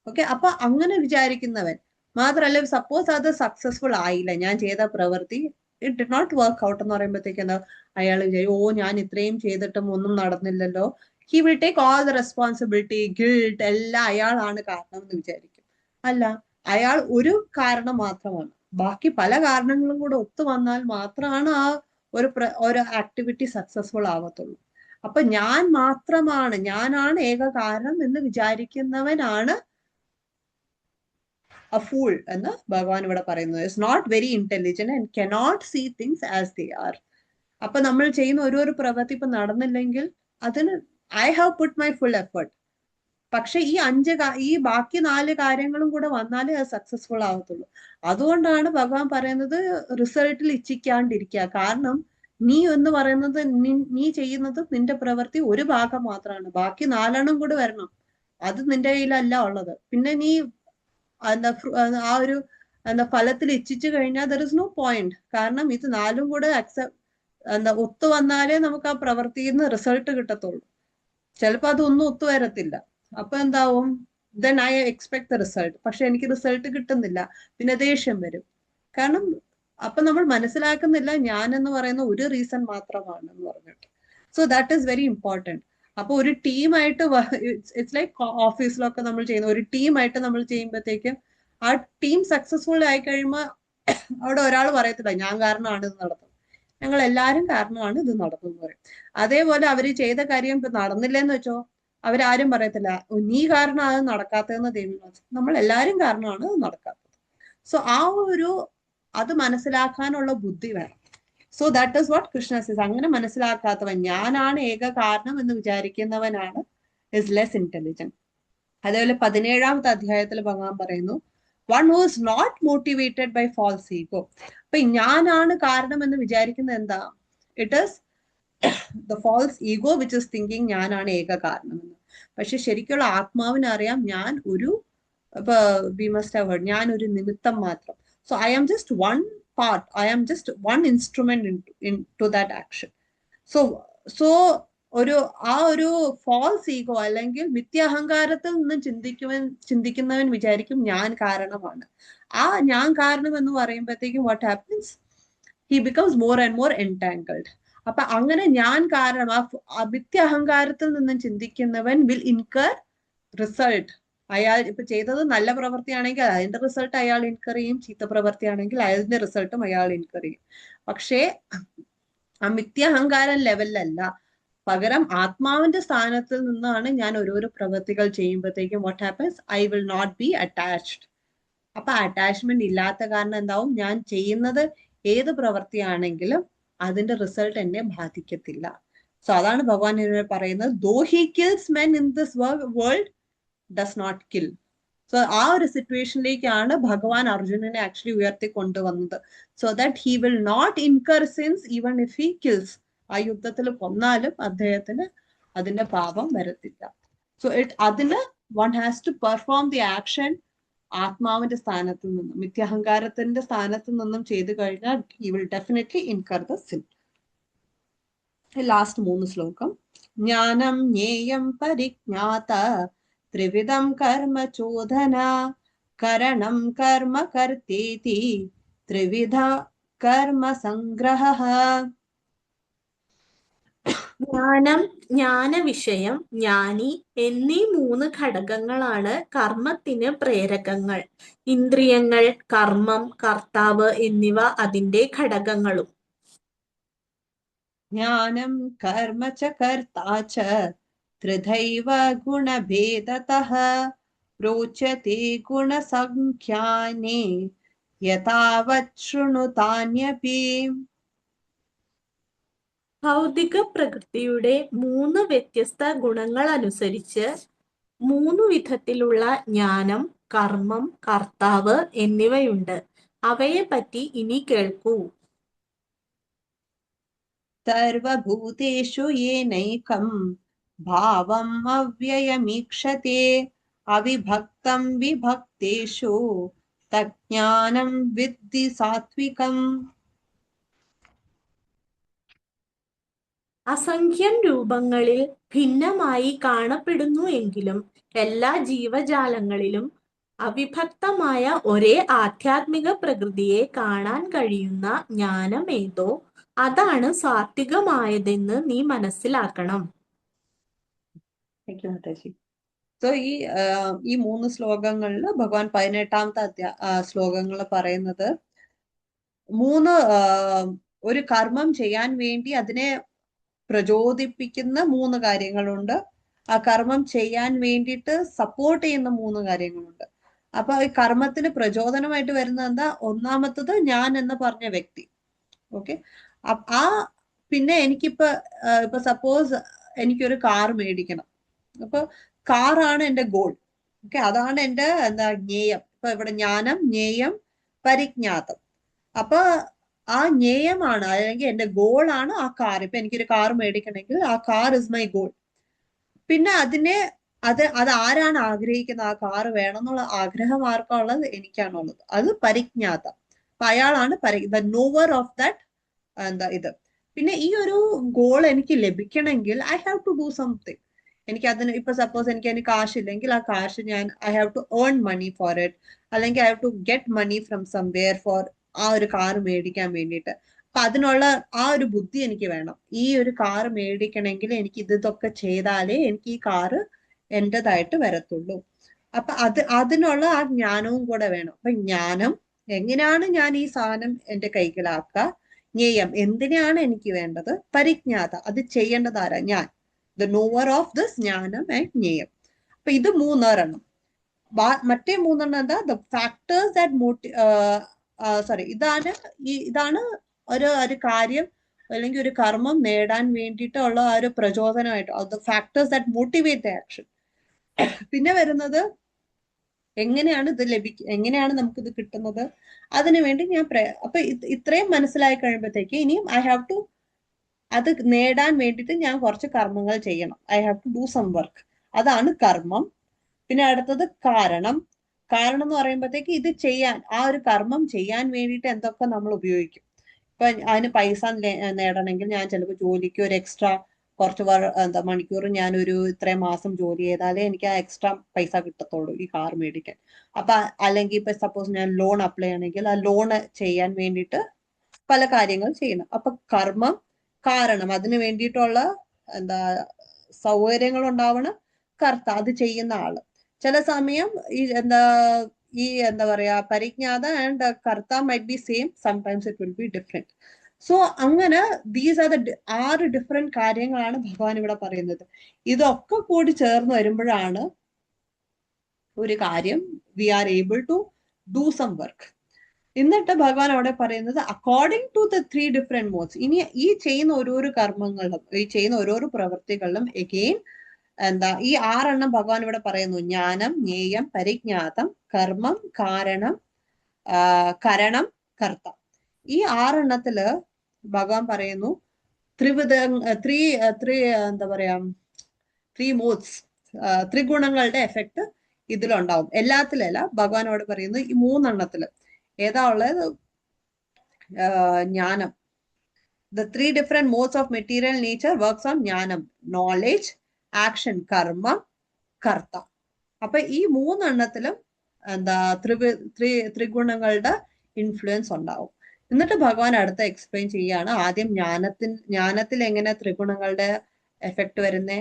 Okay, അപ്പൊ അങ്ങനെ വിചാരിക്കുന്നവൻ മാത്രല്ല, സപ്പോസ് അത് സക്സസ്ഫുൾ ആയില്ല, ഞാൻ ചെയ്ത പ്രവൃത്തി it did not work out എന്ന് പറയുമ്പോഴത്തേക്ക് എന്താ, അയാൾ വിചാരിക്കും ഓ ഞാൻ ഇത്രയും ചെയ്തിട്ടും ഒന്നും നടന്നില്ലല്ലോ. He will take all the responsibility, guilt എല്ലാം അയാളാണ് കാരണം എന്ന് വിചാരിക്കും. അല്ല, അയാൾ ഒരു കാരണം മാത്രമാണ്, ബാക്കി പല കാരണങ്ങളും കൂടെ ഒത്തു വന്നാൽ മാത്രമാണ് ആ ഒരു ആക്ടിവിറ്റി സക്സസ്ഫുൾ ആവത്തുള്ളൂ. അപ്പൊ ഞാൻ മാത്രമാണ്, ഞാനാണ് ഏക കാരണം എന്ന് വിചാരിക്കുന്നവനാണ് a fool എന്ന് ഭഗവാൻ ഇവിടെ പറയുന്നത്. Is not very intelligent and cannot see things as they are. അപ്പൊ നമ്മൾ ചെയ്യുന്ന ഒരു പ്രവൃത്തി ഇപ്പൊ നടന്നില്ലെങ്കിൽ അതിന് I have put my full effort. പക്ഷെ ഈ ബാക്കി 4 കാര്യങ്ങളും കൂടെ വന്നാലേ അത് സക്സസ്ഫുൾ ആവത്തുള്ളൂ. അതുകൊണ്ടാണ് ഭഗവാൻ പറയുന്നത് റിസൾട്ടിൽ ഇച്ഛിക്കാണ്ടിരിക്കുക. കാരണം നീ എന്ന് പറയുന്നത് നീ ചെയ്യുന്നത് നിന്റെ പ്രവൃത്തി ഒരു ഭാഗം മാത്രമാണ്, ബാക്കി 4 കൂടെ വരണം. അത് നിന്റെ കയ്യിലല്ല ഉള്ളത്. പിന്നെ നീ ആ ഒരു ഫലത്തിൽ ഇച്ഛിച്ചു കഴിഞ്ഞാൽ ദർ ഇസ് നോ പോയിന്റ്. കാരണം ഇത് 4 കൂടെ ഒത്തു വന്നാലേ നമുക്ക് ആ പ്രവൃത്തിയിൽ നിന്ന് റിസൾട്ട് കിട്ടത്തുള്ളൂ. ചിലപ്പോ അതൊന്നും ഒത്തു വരത്തില്ല. അപ്പൊ എന്താവും, then I expect the result, പക്ഷെ എനിക്ക് റിസൾട്ട് കിട്ടുന്നില്ല, പിന്നെ ദേഷ്യം വരും. കാരണം അപ്പൊ നമ്മൾ മനസ്സിലാക്കുന്നില്ല ഞാൻ എന്ന് പറയുന്ന ഒരു റീസൺ മാത്രമാണ് എന്ന് പറഞ്ഞിട്ട്. So that is very important. അപ്പൊ ഒരു ടീമായിട്ട് ഇറ്റ്സ് ലൈക്ക് ഓഫീസിലൊക്കെ നമ്മൾ ചെയ്യുന്ന ഒരു ടീമായിട്ട് നമ്മൾ ചെയ്യുമ്പോഴത്തേക്കും ആ ടീം സക്സസ്ഫുൾ ആയി കഴിയുമ്പോൾ അവിടെ ഒരാൾ പറയത്തില്ല ഞാൻ കാരണമാണ് ഇത് നടത്തുന്നത്, ഞങ്ങൾ എല്ലാവരും കാരണമാണ് ഇത് നടത്തുന്നത് പറയും. അതേപോലെ അവര് ചെയ്ത കാര്യം ഇപ്പൊ നടന്നില്ലെന്ന് വെച്ചോ, അവരാരും പറയത്തില്ല നീ കാരണമാണ് അത് നടക്കാത്തതെന്ന് ദൈവം, നമ്മൾ എല്ലാവരും കാരണമാണ് അത് നടക്കാത്തത്. സോ ആ അത് മനസ്സിലാക്കാനുള്ള ബുദ്ധി വേണം. So that is what Krishna സീസ്. അങ്ങനെ മനസ്സിലാക്കാത്തവൻ, ഞാനാണ് ഏക കാരണം എന്ന് വിചാരിക്കുന്നവനാണ് ഇസ് ലെസ് ഇന്റലിജന്റ്. അതേപോലെ 17ാമത്തെ അധ്യായത്തിൽ ഭഗവാൻ പറയുന്നു one who is not motivated by false ego. അപ്പൊ ഞാനാണ് കാരണം എന്ന് വിചാരിക്കുന്നത് എന്താ, it is the false ego which is thinking ഞാനാണ് ഏക കാരണം എന്ന്. പക്ഷെ ശരിക്കുള്ള ആത്മാവിന് അറിയാം ഞാൻ ഇപ്പൊ വി മസ്റ്റ് ഹാവ് ഹേർഡ്, ഞാൻ ഒരു നിമിത്തം മാത്രം. So I am just one part, I am just one instrument into that action. So ഒരു ഫാൾസ് ഈഗോ അല്ലെങ്കിൽ മിഥ്യാഹങ്കാരത്തിൽ നിന്ന് ചിന്തിക്കുന്നവൻ വിചാരിക്കും ഞാൻ കാരണമാണ്. ആ ഞാൻ കാരണം എന്ന് പറയുമ്പോഴത്തേക്കും what happens, he becomes more and more entangled. അപ്പൊ അങ്ങനെ ഞാൻ കാരണം ആ മിഥ്യാഹങ്കാരത്തിൽ നിന്നും ചിന്തിക്കുന്നവൻ വിൽ ഇൻകർ റിസൾട്ട്. അയാൾ ഇപ്പൊ ചെയ്തത് നല്ല പ്രവൃത്തിയാണെങ്കിൽ അതിന്റെ റിസൾട്ട് അയാൾ ഇൻകർ ചെയ്യും, ചീത്ത പ്രവൃത്തിയാണെങ്കിൽ അതിന്റെ റിസൾട്ടും അയാൾ ഇൻകർ ചെയ്യും. പക്ഷേ ആ മിഥ്യാഹങ്കാരം ലെവലിലല്ല, പകരം ആത്മാവിന്റെ സ്ഥാനത്തിൽ നിന്നാണ് ഞാൻ ഓരോരോ പ്രവൃത്തികൾ ചെയ്യുമ്പോഴത്തേക്കും what happens, I will not be attached. അപ്പൊ അറ്റാച്ച്മെന്റ് ഇല്ലാത്ത കാരണം എന്താവും, ഞാൻ ചെയ്യുന്നത് ഏത് പ്രവൃത്തിയാണെങ്കിലും അതിന്റെ റിസൾട്ട് എന്നെ ബാധിക്കത്തില്ല. സോ അതാണ് ഭഗവാൻ പറയുന്നത്, though he kills men in this world does not kill. So ആ ഒരു സിറ്റുവേഷനിലേക്കാണ് ഭഗവാൻ അർജുനനെ ആക്ച്വലി ഉയർത്തി കൊണ്ടുവന്നത്. So that he will not incur sins even if he kills. ആ യുദ്ധത്തിൽ കൊന്നാലും അദ്ദേഹത്തിന് അതിന്റെ പാപം വരത്തില്ല. സോ അതിന് one has to perform the action ആത്മാവിന്റെ സ്ഥാനത്ത് നിന്നും, മിഥ്യാഹങ്കാരത്തിന്റെ സ്ഥാനത്ത് നിന്നും ചെയ്തു കഴിഞ്ഞാൽ he will definitely incur the sin. Last 3 ശ്ലോകം. ജ്ഞാനം ജ്ഞേയം പരിജ്ഞാത ത്രിവിധം കർമ്മ ചോദന കരണം കർമ്മ കർത്തേതി ത്രിവിധ കർമ്മ സംഗ്രഹ. ജ്ഞാനം, ജ്ഞാനവിഷയം, ജ്ഞാനി എന്നീ 3 ഘടകങ്ങളാണ് കർമ്മത്തിന് പ്രേരകങ്ങൾ. ഇന്ദ്രിയങ്ങൾ, കർമ്മം, കർത്താവ് എന്നിവ അതിന്റെ ഘടകങ്ങളും. ജ്ഞാനം കർമ്മ ച കർത്താ ച ത്രിധൈവ ഗുണഭേദതഃ പ്രോച്യത്തെ ഗുണസംഖ്യാനേ യഥാവത് ശൃണുതാന്യപി. ഭൗതിക പ്രകൃതിയുടെ 3 വ്യത്യസ്ത ഗുണങ്ങൾ അനുസരിച്ച് 3 വിധത്തിലുള്ള ജ്ഞാനം, കർമ്മം, കർത്താവ് എന്നിവയുണ്ട്. അവയെ പറ്റി ഇനി കേൾക്കൂ. സർവഭൂതേഷു യേനൈകം ഭാവം അവ്യയമീക്ഷത്തെ അവിഭക്തം വിഭക്തേഷു തജ്ഞാനം വിദ്ധി സാത്വികം. അസംഖ്യം രൂപങ്ങളിൽ ഭിന്നമായി കാണപ്പെടുന്നു എങ്കിലും എല്ലാ ജീവജാലങ്ങളിലും അവിഭക്തമായ ഒരേ ആധ്യാത്മിക പ്രകൃതിയെ കാണാൻ കഴിയുന്ന ജ്ഞാനം ഏതോ അതാണ് സാത്വികമായതെന്ന് നീ മനസ്സിലാക്കണം. Thank you, Mataji. സോ ഈ 3 ശ്ലോകങ്ങളിൽ ഭഗവാൻ 18ാമത്തെ ശ്ലോകങ്ങൾ പറയുന്നത് 3 ഒരു കർമ്മം ചെയ്യാൻ വേണ്ടി അതിനെ പ്രചോദിപ്പിക്കുന്ന 3 കാര്യങ്ങളുണ്ട്. ആ കർമ്മം ചെയ്യാൻ വേണ്ടിയിട്ട് സപ്പോർട്ട് ചെയ്യുന്ന 3 കാര്യങ്ങളുണ്ട്. അപ്പൊ ഈ കർമ്മത്തിന് പ്രചോദനമായിട്ട് വരുന്നത് എന്താ? ഒന്നാമത്തത് ഞാൻ എന്ന് പറഞ്ഞ വ്യക്തി. ഓക്കെ, ആ പിന്നെ ഇപ്പൊ സപ്പോസ് എനിക്കൊരു കാർ മേടിക്കണം. അപ്പൊ കാറാണ് എന്റെ ഗോൾ. ഓക്കെ, അതാണ് എന്റെ ജ്ഞേയം. ഇപ്പൊ ഇവിടെ ജ്ഞാനം, ജ്ഞേയം, പരിജ്ഞാതം. അപ്പൊ ആ ജ്ഞേയമാണ് അല്ലെങ്കിൽ എന്റെ ഗോളാണ് ആ കാർ. ഇപ്പൊ എനിക്കൊരു കാർ മേടിക്കണമെങ്കിൽ ആ കാർ ഇസ് മൈ ഗോൾ. പിന്നെ അത് ആരാണ് ആഗ്രഹിക്കുന്നത്? ആ കാർ വേണം എന്നുള്ള ആഗ്രഹം ആർക്കാണുള്ളത്? എനിക്കാണുള്ളത്. അത് പരിജ്ഞാതം. അപ്പൊ അയാളാണ് ദ നോവർ ഓഫ് ദാറ്റ് ഇത്. പിന്നെ ഈ ഒരു ഗോൾ എനിക്ക് ലഭിക്കണമെങ്കിൽ I have to do something. എനിക്ക് അതിന് ഇപ്പൊ സപ്പോസ് എനിക്ക് കാശില്ലെങ്കിൽ ആ കാശ് I have to earn money for it, അല്ലെങ്കിൽ I have to get money from somewhere for ആ ഒരു കാർ മേടിക്കാൻ വേണ്ടിയിട്ട്. അപ്പൊ അതിനുള്ള ആ ഒരു ബുദ്ധി എനിക്ക് വേണം. ഈ ഒരു കാർ മേടിക്കണമെങ്കിൽ എനിക്ക് ഇതൊക്കെ ചെയ്താലേ എനിക്ക് ഈ കാറ് എന്റേതായിട്ട് വരത്തുള്ളൂ. അപ്പൊ അതിനുള്ള ആ ജ്ഞാനവും കൂടെ വേണം. അപ്പൊ ജ്ഞാനം, എങ്ങനെയാണ് ഞാൻ ഈ സാധനം എന്റെ കൈകളാക്കുക. ജ്ഞേയം, എന്തിനാണ് എനിക്ക് വേണ്ടത്. പരിജ്ഞാത, അത് ചെയ്യേണ്ടതാരാ? ഞാൻ, ദ നോവർ ഓഫ് ദിസ് ജ്ഞാനം ആൻഡ് ജ്ഞേയം. അപ്പൊ ഇത് 3 മറ്റേ 3 എന്താ? ദ ഫാക്ടേഴ്സ് ദാറ്റ് ഇതാണ് ഒരു കാര്യം അല്ലെങ്കിൽ ഒരു കർമ്മം നേടാൻ വേണ്ടിയിട്ടുള്ള ആ ഒരു പ്രചോദനമായിട്ട്, the factors that motivate the action. പിന്നെ വരുന്നത് എങ്ങനെയാണ് എങ്ങനെയാണ് നമുക്കിത് കിട്ടുന്നത്? അതിനുവേണ്ടി അപ്പൊ ഇത്രയും മനസ്സിലായി കഴിയുമ്പോഴത്തേക്ക് ഇനിയും ഐ ഹാവ് ടു അത് നേടാൻ വേണ്ടിയിട്ട് ഞാൻ കുറച്ച് കർമ്മങ്ങൾ ചെയ്യണം. I have to do some work. അതാണ് കർമ്മം. പിന്നെ അടുത്തത് കാരണം. കാരണം എന്ന് പറയുമ്പോഴത്തേക്ക് ഇത് ചെയ്യാൻ, ആ ഒരു കർമ്മം ചെയ്യാൻ വേണ്ടിയിട്ട് എന്തൊക്കെ നമ്മൾ ഉപയോഗിക്കും. ഇപ്പൊ അതിന് പൈസ നേടണമെങ്കിൽ ഞാൻ ചിലപ്പോൾ ജോലിക്ക് ഒരു എക്സ്ട്രാ കുറച്ച് മണിക്കൂർ ഞാൻ ഇത്രയും മാസം ജോലി ചെയ്താലേ എനിക്ക് ആ എക്സ്ട്രാ പൈസ കിട്ടത്തുള്ളൂ ഈ കാർ മേടിക്കാൻ. അപ്പൊ അല്ലെങ്കിൽ ഇപ്പൊ സപ്പോസ് ഞാൻ ലോൺ അപ്ലൈ ചെയ്യണമെങ്കിൽ ആ ലോണ് ചെയ്യാൻ വേണ്ടിയിട്ട് പല കാര്യങ്ങൾ ചെയ്യണം. അപ്പൊ കർമ്മം, കാരണം, അതിന് വേണ്ടിയിട്ടുള്ള സൗകര്യങ്ങൾ ഉണ്ടാവണം. കർത്ത, അത് ചെയ്യുന്ന ആള്. ചില സമയം എന്താ പറയാ, പരിജ്ഞാത ആൻഡ് കർത്ത might be same, sometimes it will be different. So അങ്ങനെ ദീസ് ആർ 6 ഡിഫറെന്റ് കാര്യങ്ങളാണ് ഭഗവാൻ ഇവിടെ പറയുന്നത്. ഇതൊക്കെ കൂടി ചേർന്ന് വരുമ്പോഴാണ് ഒരു കാര്യം we are able to do some work. എന്നിട്ട് ഭഗവാൻ അവിടെ പറയുന്നത് according to the 3 different modes. ഇനി ഈ ചെയ്യുന്ന ഓരോരോ കർമ്മങ്ങളിലും, ഈ ചെയ്യുന്ന ഓരോരോ പ്രവൃത്തികളിലും എഗെയിൻ ഈ 6 ഭഗവാൻ ഇവിടെ പറയുന്നു. ജ്ഞാനം, ജ്ഞേയം, പരിജ്ഞാതം, കർമ്മം, കാരണം, കരണം, കർത്ത. ഈ 6 ഭഗവാൻ പറയുന്നു എന്താ പറയാ, 3 മോഡ്സ്, ത്രിഗുണങ്ങളുടെ എഫക്ട് ഇതിലുണ്ടാവും. എല്ലാത്തിലല്ല, ഭഗവാനോട് പറയുന്നു ഈ 3 ഏതാ ഉള്ളത്? ജ്ഞാനം. The 3 different modes of material nature works on ജ്ഞാനം, knowledge, action, കർമ്മ, കർത്ത. അപ്പൊ ഈ 3 ത്രിഗുണങ്ങളുടെ ഇൻഫ്ലുവൻസ് ഉണ്ടാവും. എന്നിട്ട് ഭഗവാൻ അടുത്ത എക്സ്പ്ലെയിൻ ചെയ്യാണ്. ആദ്യം ജ്ഞാനത്തിൽ എങ്ങനെ ത്രിഗുണങ്ങളുടെ എഫക്ട് വരുന്നേ,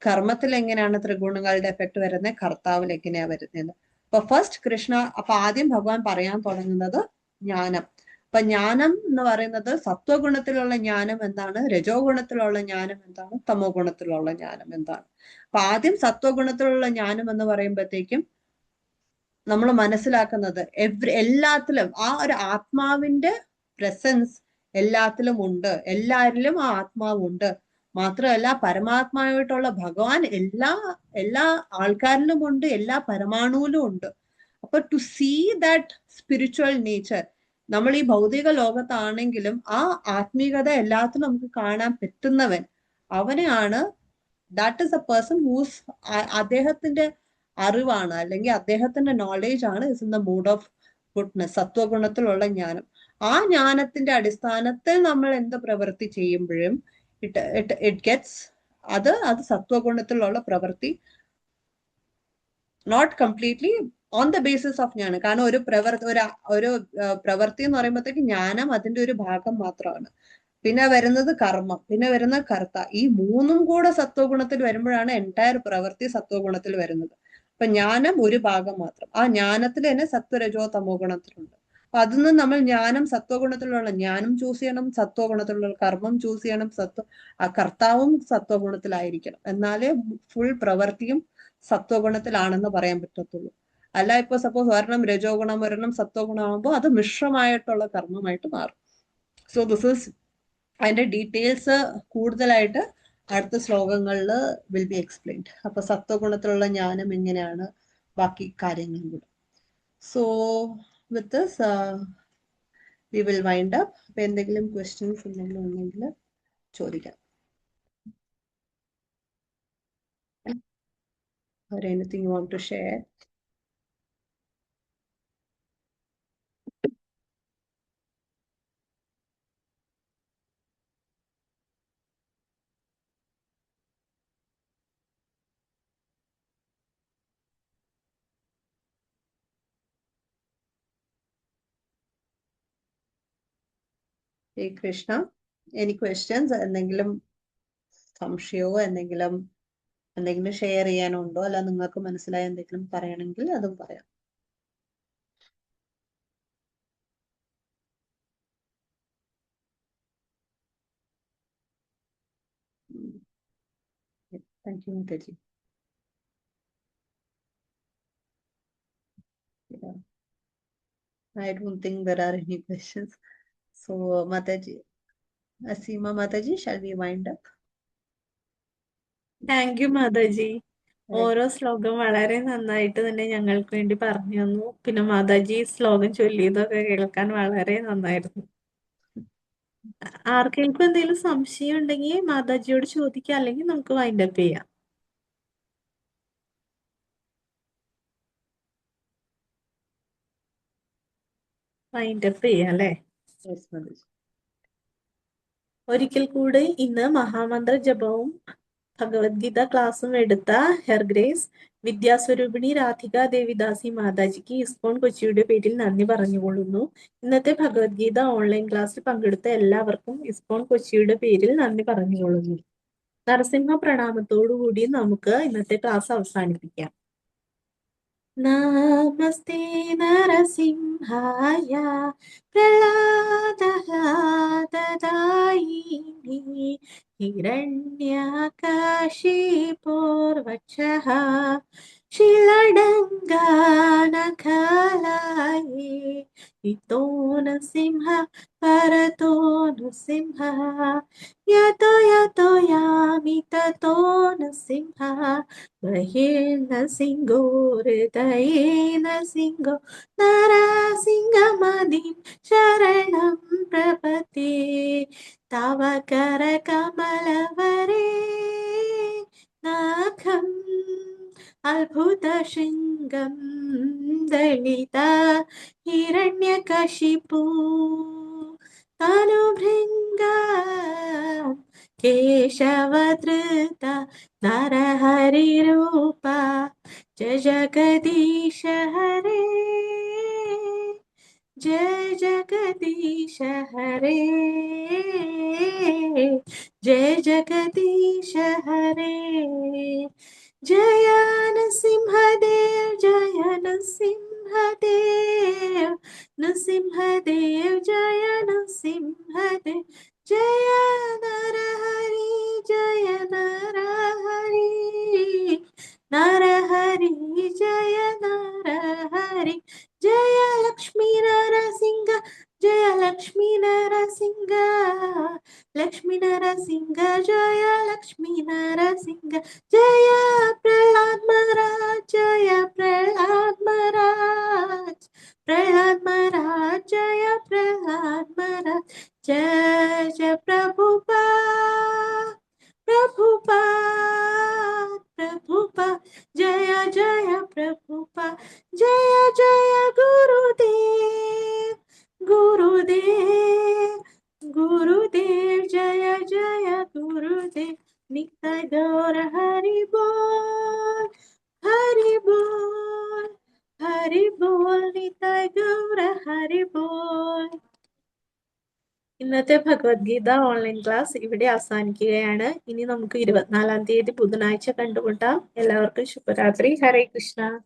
കർമ്മത്തിൽ എങ്ങനെയാണ് ത്രിഗുണങ്ങളുടെ എഫക്ട് വരുന്നത്, കർത്താവിൽ എങ്ങനെയാ വരുന്നത്. അപ്പൊ ഫസ്റ്റ് കൃഷ്ണ, അപ്പൊ ആദ്യം ഭഗവാൻ പറയാൻ തുടങ്ങുന്നത് ജ്ഞാനം. അപ്പൊ ജ്ഞാനം എന്ന് പറയുന്നത് സത്വഗുണത്തിലുള്ള ജ്ഞാനം എന്താണ്, രജോ ഗുണത്തിലുള്ള ജ്ഞാനം എന്താണ്, തമോ ഗുണത്തിലുള്ള ജ്ഞാനം എന്താണ്. അപ്പൊ ആദ്യം സത്വഗുണത്തിലുള്ള ജ്ഞാനം എന്ന് പറയുമ്പോഴത്തേക്കും നമ്മൾ മനസ്സിലാക്കുന്നത് എല്ലാത്തിലും ആ ഒരു ആത്മാവിന്റെ പ്രസൻസ് എല്ലാത്തിലും ഉണ്ട്, എല്ലാരിലും ആ ആത്മാവുണ്ട്. മാത്രമല്ല പരമാത്മാവായിട്ടുള്ള ഭഗവാൻ എല്ലാ ആൾക്കാരിലും ഉണ്ട്, എല്ലാ പരമാണുവിലും ഉണ്ട്. അപ്പൊ to see that spiritual nature, നമ്മൾ ഈ ഭൗതിക ലോകത്താണെങ്കിലും ആ ആത്മീകത എല്ലാത്തിലും നമുക്ക് കാണാൻ പറ്റുന്നവൻ അവനെയാണ്, that is a person whose, അദ്ദേഹത്തിന്റെ അറിവാണ് അല്ലെങ്കിൽ അദ്ദേഹത്തിന്റെ നോളേജ് ആണ് is in the mood of goodness, സത്വഗുണത്തിലുള്ള ജ്ഞാനം. ആ ജ്ഞാനത്തിന്റെ അടിസ്ഥാനത്തിൽ നമ്മൾ എന്ത് പ്രവൃത്തി ചെയ്യുമ്പോഴും ഇറ്റ് ഗെറ്റ്സ് അത് സത്വഗുണത്തിലുള്ള പ്രവൃത്തി not completely on the basis of ജ്ഞാനം. കാരണം ഒരു പ്രവൃത്തി എന്ന് പറയുമ്പോഴത്തേക്ക് ജ്ഞാനം അതിന്റെ ഒരു ഭാഗം മാത്രമാണ്. പിന്നെ വരുന്നത് കർമ്മം, പിന്നെ വരുന്ന കർത്ത. ഈ മൂന്നും കൂടെ സത്വഗുണത്തിൽ വരുമ്പോഴാണ് എൻറ്റയർ പ്രവൃത്തി സത്വഗുണത്തിൽ വരുന്നത്. അപ്പൊ ജ്ഞാനം ഒരു ഭാഗം മാത്രം. ആ ജ്ഞാനത്തിൽ തന്നെ സത്വരജോ തമോ ഗുണത്തിലുണ്ട്. അപ്പൊ അതിൽ നമ്മൾ ജ്ഞാനം സത്വഗുണത്തിലുള്ള ജ്ഞാനം ചൂസ് ചെയ്യണം, സത്വഗുണത്തിലുള്ള കർമ്മം ചൂസ് ചെയ്യണം, ആ കർത്താവും സത്വഗുണത്തിലായിരിക്കണം. എന്നാലേ ഫുൾ പ്രവൃത്തിയും സത്വഗുണത്തിലാണെന്ന് പറയാൻ പറ്റത്തുള്ളൂ. അല്ല ഇപ്പൊ സപ്പോസ് ഒരെണ്ണം രജോ ഗുണം ഒരെണ്ണം സത്വഗുണം ആകുമ്പോൾ അത് മിശ്രമായിട്ടുള്ള കർമ്മമായിട്ട് മാറും. സോ ദിസ് ഈസ് അതിന്റെ ഡീറ്റെയിൽസ് കൂടുതലായിട്ട് അടുത്ത ശ്ലോകങ്ങളിൽ വിൽ ബി എക്സ്പ്ലെയിൻഡ്. അപ്പൊ സത്വഗുണത്തിലുള്ള ജ്ഞാനം എങ്ങനെയാണ്, ബാക്കി കാര്യങ്ങളും കൂടെ. So with this we will wind up. അപ്പൊ എന്തെങ്കിലും ക്വസ്റ്റ്യൻസ് എന്തെങ്കിലും ഉണ്ടെങ്കിൽ ചോദിക്കാം. or anything you want to share? Hey Krishna, any questions? എന്തെങ്കിലും സംശയമോ എന്തെങ്കിലും ഷെയർ ചെയ്യാനുണ്ടോ? അല്ല നിങ്ങൾക്ക് മനസ്സിലായ എന്തെങ്കിലും പറയണമെങ്കിൽ അതും പറയാം. Thank you, Mataji. Yeah. I don't think there are any questions. So Mataji, Asima Mataji, shall we wind up? Thank you Mataji. ഓരോ ശ്ലോകം വളരെ നന്നായിട്ട് തന്നെ ഞങ്ങൾക്ക് വേണ്ടി പറഞ്ഞു തന്നു. പിന്നെ മാതാജി ശ്ലോകം ചൊല്ലിയതൊക്കെ കേൾക്കാൻ വളരെ നന്നായിരുന്നു. ആർക്കെങ്കിലും എന്തെങ്കിലും സംശയം ഉണ്ടെങ്കിൽ മാതാജിയോട് ചോദിക്കാം, അല്ലെങ്കിൽ നമുക്ക് വൈൻഡ് അപ്പ് ചെയ്യാം. വൈൻഡ് അപ്പ് ചെയ്യാം അല്ലേ? Yes, Mataji. ഒരിക്കൽ കൂടി ഇന്ന് മഹാമന്ത്ര ജപവും ഭഗവത്ഗീത ക്ലാസ്സും എടുത്ത ഹെർഗ്രേസ് വിദ്യാസ്വരൂപിണി രാധിക ദേവിദാസി മാതാജിക്ക് ഇസ്കോൺ കൊച്ചിയുടെ പേരിൽ നന്ദി പറഞ്ഞുകൊള്ളുന്നു. ഇന്നത്തെ ഭഗവത്ഗീത ഓൺലൈൻ ക്ലാസ്സിൽ പങ്കെടുത്ത എല്ലാവർക്കും ഇസ്കോൺ കൊച്ചിയുടെ പേരിൽ നന്ദി പറഞ്ഞുകൊള്ളുന്നു. നരസിംഹ പ്രണാമത്തോടുകൂടി നമുക്ക് ഇന്നത്തെ ക്ലാസ് അവസാനിപ്പിക്കാം. നമസ്തേ നരസിംഹായ പ്രഹ്ലാദായിനി ഹിരണ്യകശിപുർവക്ഷഃ ശിലഡങ്കാനഖലായേ ഇതോ നൃസിംഹ പരതോ നൃസിംഹ യതോ യതോ യാമി തതോ നൃസിംഹ ബഹിർനൃസിംഹോ ഹൃദയേനൃസിംഹോ നരസിംഹമതിം ശരണം പ്രപദ്യേ തവ കരകമലവരേ നഖം അത്ഭുതശൃംഗം ദളിത ഹിരണ്യകശിപു തനുഭൃംഗം കേശവധൃത നരഹരിരൂപ ജയ ജഗദീശ ഹരേ जय जगदीश हरे जय जगदीश हरे जय नृसिंहदेव जय नृसिंहदेव नृसिंहदेव जय नृसिंहदेव जय नरहरि जय नरहरि नरहरि जय नरहरि जय लक्ष्मी नरसिंह जय लक्ष्मी नरसिंह लक्ष्मी नरसिंह जय लक्ष्मी नरसिंह जय प्रहलाद महाराज जय प्रहलाद महाराज प्रहलाद महाराज जय प्रहलाद महाराज जय जय प्रभुपाद प्रभुपाद प्रभुपाद जय जय प्रभुपाद जय जय गुरुदेव गुरुदेव ഗുരുദേവ് ജയ ജയ ഗുരുദേവ് നിത്യ ഗൗര ഹരി ബോൾ ഹരി ബോൾ ഹരി ബോൾ നിത്യ ഗൗര ഹരി ബോൾ. ഇന്നത്തെ ഭഗവത്ഗീത ഓൺലൈൻ ക്ലാസ് ഇവിടെ അവസാനിക്കുകയാണ്. ഇനി നമുക്ക് 24-ാം തീയതി ബുധനാഴ്ച കണ്ടുമുട്ടാം. എല്ലാവർക്കും ശുഭരാത്രി. ഹരേ കൃഷ്ണ.